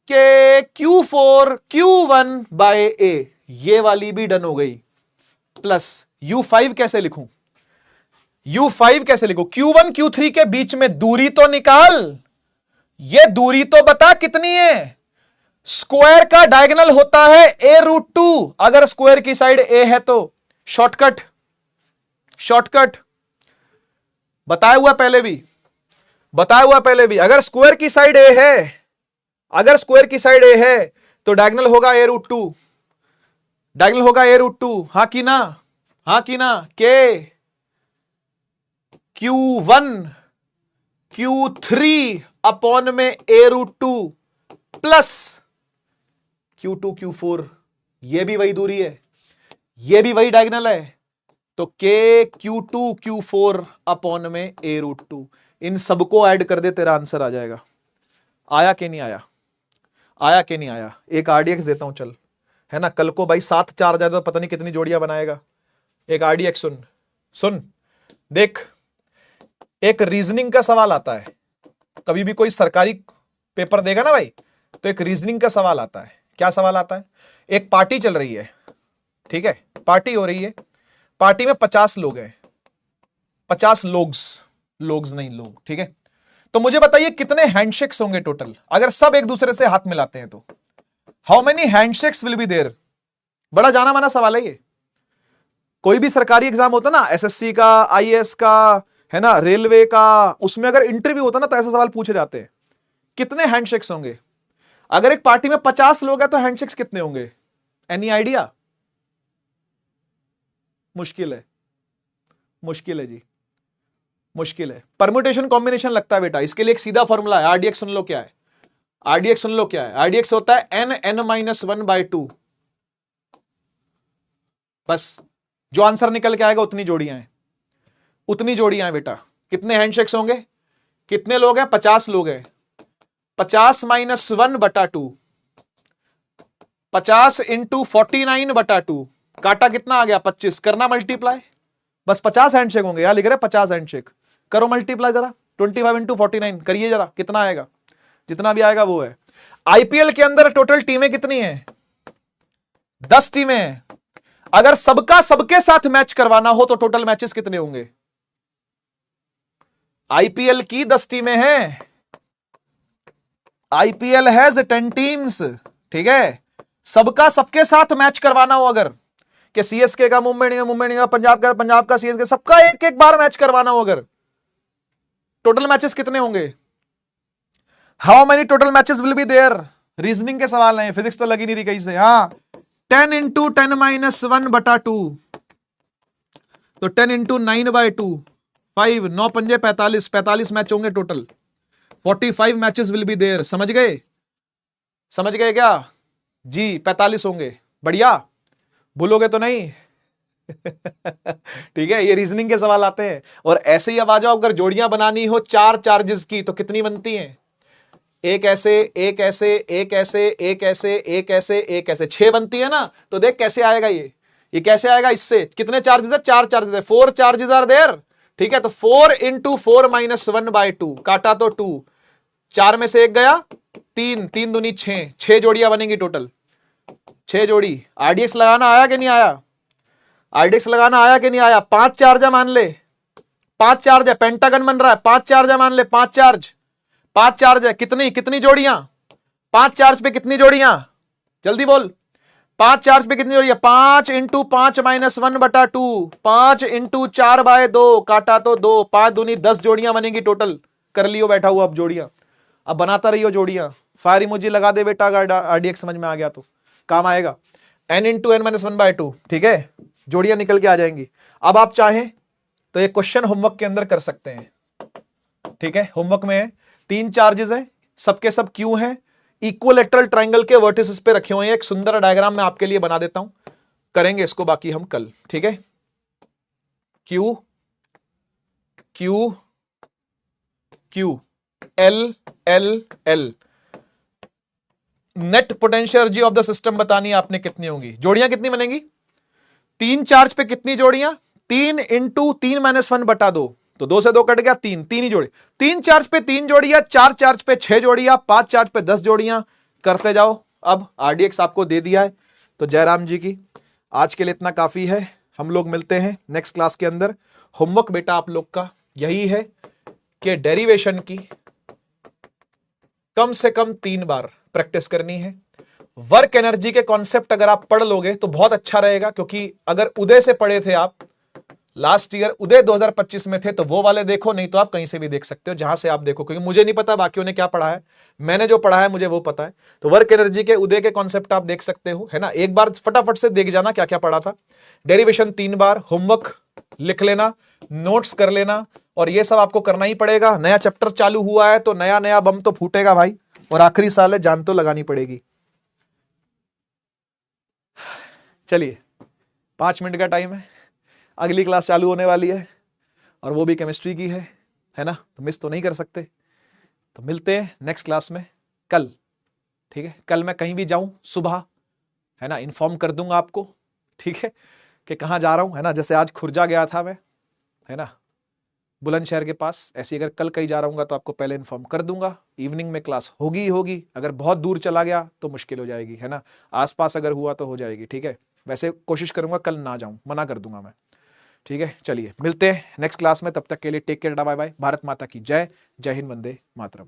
के Q4 Q1 बाय ए, ये वाली भी डन हो गई। प्लस U5 कैसे लिखूं? U5 कैसे लिखूं? Q1 Q3 के बीच में दूरी तो निकाल, ये दूरी तो बता कितनी है। स्क्वायर का डायगोनल होता है a√2। अगर स्क्वायर की साइड a है तो शॉर्टकट शॉर्टकट बताया हुआ पहले भी, अगर स्क्वायर की साइड ए है, तो डायगोनल होगा a√2, हाँ की ना, के Q1 Q3 अपॉन में a√2 प्लस Q2 Q4, ये भी वही दूरी है, ये भी वही डायगोनल है, तो के Q2 Q4 अपॉन में a√2, इन सबको ऐड कर दे, तेरा आंसर आ जाएगा। आया कि नहीं आया? एक RDX देता हूं चल, है ना, कल को भाई 7 4 जाए तो पता नहीं कितनी जोड़ियां बनाएगा। एक RDX सुन देख, एक रीजनिंग का सवाल आता है, कभी भी कोई सरकारी पेपर देगा ना भाई, तो एक रीजनिंग का सवाल आता है। क्या सवाल आता है? एक पार्टी चल रही है, ठीक है, पार्टी हो रही है, पार्टी में 50 लोग हैं, 50 लोग्स नहीं लोग, ठीक है। तो मुझे बताइए कितने हैंडशेक्स होंगे टोटल, अगर सब एक दूसरे से हाथ मिलाते हैं तो how many handshakes will be there? बड़ा जाना माना सवाल है ये। कोई भी सरकारी एग्जाम होता ना, एसएससी का, आईएएस का, है ना, रेलवे का, उसमें अगर इंटरव्यू होता ना तो ऐसे सवाल पूछे जाते हैं, कितने हैंडशेक्स होंगे? अगर एक पार्टी में 50 लोग हैं तो हैंडशेक्स कितने होंगे? Any idea? मुश्किल है जी, मुश्किल है। परम्यूटेशन कॉम्बिनेशन लगता है बेटा, इसके लिए एक सीधा फॉर्मूला है। RDX सुन लो क्या है, RDX होता है n(n-1/2), बस जो आंसर निकल के आएगा उतनी जोड़ियां हैं बेटा। कितने हैंडशेक्स होंगे? कितने लोग हैं? 50 लोग हैं, 50 - 1/2, 50 × 49/2, काटा कितना आ गया? 25, करना मल्टीप्लाई, बस 50 हैंडशेक होंगे। यहां लिख रहे 50 हैंडशेक, करो मल्टीप्लाई जरा, 25 × 49 करिए जरा, कितना आएगा? जितना भी आएगा वो है। आईपीएल के अंदर टोटल टीमें कितनी हैं? 10 टीमें हैं। अगर सबका सबके साथ मैच करवाना हो तो टोटल मैचेस कितने होंगे? आईपीएल की 10 टीमें हैं, आईपीएल हैज 10 टीम्स, ठीक है। सबका सबके साथ मैच करवाना हो, अगर कि सीएसके का मुंबई इंडियंस का, पंजाब का सीएसके, सबका एक एक बार मैच करवाना हो, अगर टोटल मैचेस कितने होंगे? How many total matches will be there? Reasoning के सवाल हैं, फिजिक्स तो लगी नहीं रही कहीं से। हाँ, 10 × 10 - 1/2, तो 10 × 9/2, 5, 9 × 5 = 45, 45 मैच होंगे total, 45 matches will be there. समझ गए क्या जी? 45 होंगे, बढ़िया, भूलोगे तो नहीं? ठीक है, ये रीजनिंग के सवाल आते हैं। और ऐसे ही अब आ जाओ, अगर जोड़ियां बनानी हो 4 चार्जेस की तो कितनी बनती हैं? एक ऐसे, एक ऐसे, एक ऐसे, एक ऐसे, एक ऐसे, एक ऐसे, 6 बनती है ना। तो देख कैसे आएगा ये कैसे आएगा? इससे कितने चार्जेस है? 4 चार्जेस है, 4 चार्जेस आर देयर, ठीक है। तो 4 × 4 - 1/2, काटा तो 2, 4 में से 1 गया, 3, 3 दूनी 6, 6 जोड़ियां बनेंगी टोटल, 6 जोड़ी। RDX लगाना आया कि नहीं आया? RDX लगाना आया कि नहीं आया? 5 चार्ज मान ले, 5 चार्ज है, पेंटागन बन रहा है, 5 चार्ज मान ले, 5 चार्ज है। कितनी जोड़ियां? 5 चार्ज पे कितनी जोड़ियां? जल्दी बोल, 5 चार्ज पे कितनी जोड़ियां? 5 × 5 - 1/2, 5 × 4/2, काटा तो 2, 5 दूनी 10 जोड़ियां बनेंगी टोटल। कर लियो बैठा हुआ अब जोड़ियां, अब बनाता रहियो जोड़ियां। फायर इमोजी लगा दे बेटा, अगर RDX समझ में आ गया तो काम आएगा। n × n - 1/2, ठीक है, जोड़ियां निकल के आ जाएंगी। अब आप चाहें तो एक क्वेश्चन होमवर्क के अंदर कर सकते हैं, ठीक है। होमवर्क में 3 चार्जेस हैं, सबके सब क्यू हैं, इक्विलैटरल ट्रायंगल के वर्टिसेस पे रखे हुए हैं। एक सुंदर डायग्राम मैं आपके लिए बना देता हूं, करेंगे इसको बाकी हम कल, ठीक है। Q Q Q, L L L, net potential energy of the system बतानी है आपने कितनी होंगी। जोड़ियां कितनी बनेंगी? 3 चार्ज पे कितनी जोड़ियां? 3 × 3 - 1/2, तो 2 से 2 कट गया, 3 ही जोड़ी। 3 चार्ज पे 3 जोड़ियां, 4 चार्ज पे 6 जोड़ियां, 5 चार्ज पे 10 जोड़ियां, करते जाओ। अब RDX आपको दे दिया है, तो जयराम जी की आज के लिए इतना काफी है। हम लोग मिलते हैं नेक्स्ट क्लास के अंदर। होमवर्क बेटा आप लोग का यही है कि डेरिवेशन की कम से कम 3 बार प्रैक्टिस करनी है। वर्क एनर्जी के कॉन्सेप्ट अगर आप पढ़ लोगे तो बहुत अच्छा रहेगा, क्योंकि अगर उदय से पढ़े थे आप लास्ट ईयर उदय 2025 में थे तो वो वाले देखो, नहीं तो आप कहीं से भी देख सकते हो, जहां से आप देखो, क्योंकि मुझे नहीं पता बाकियों ने क्या पढ़ा है, मैंने जो पढ़ा है मुझे वो पता है। तो वर्क एनर्जी के उदय के कॉन्सेप्ट आप देख सकते हो, है ना। एक बार फटाफट से देख जाना क्या क्या पढ़ा था। डेरिवेशन 3 बार, होमवर्क लिख लेना, नोट्स कर लेना, और ये सब आपको करना ही पड़ेगा। नया चैप्टर चालू हुआ है तो नया नया बम तो फूटेगा भाई, और आखिरी साल है, जान तो लगानी पड़ेगी। चलिए 5 मिनट का टाइम है, अगली क्लास चालू होने वाली है, और वो भी केमिस्ट्री की है ना, तो मिस तो नहीं कर सकते। तो मिलते हैं नेक्स्ट क्लास में कल, ठीक है। कल मैं कहीं भी जाऊं सुबह, है ना, इन्फॉर्म कर दूंगा आपको, ठीक है, कि कहाँ जा रहा हूं, है ना। जैसे आज खुर्जा गया था मैं, है ना, बुलंदशहर के पास, ऐसे अगर कल कहीं जा रहा हूँ तो आपको पहले इन्फॉर्म कर दूंगा। इवनिंग में क्लास होगी ही होगी, अगर बहुत दूर चला गया तो मुश्किल हो जाएगी, है ना। आसपास अगर हुआ तो हो जाएगी, ठीक है। वैसे कोशिश करूंगा कल ना जाऊं, मना कर दूंगा मैं, ठीक है। चलिए मिलते हैं नेक्स्ट क्लास में, तब तक के लिए take care, bye bye. Bharat माता की जय, जय हिंद, वंदे मातरम।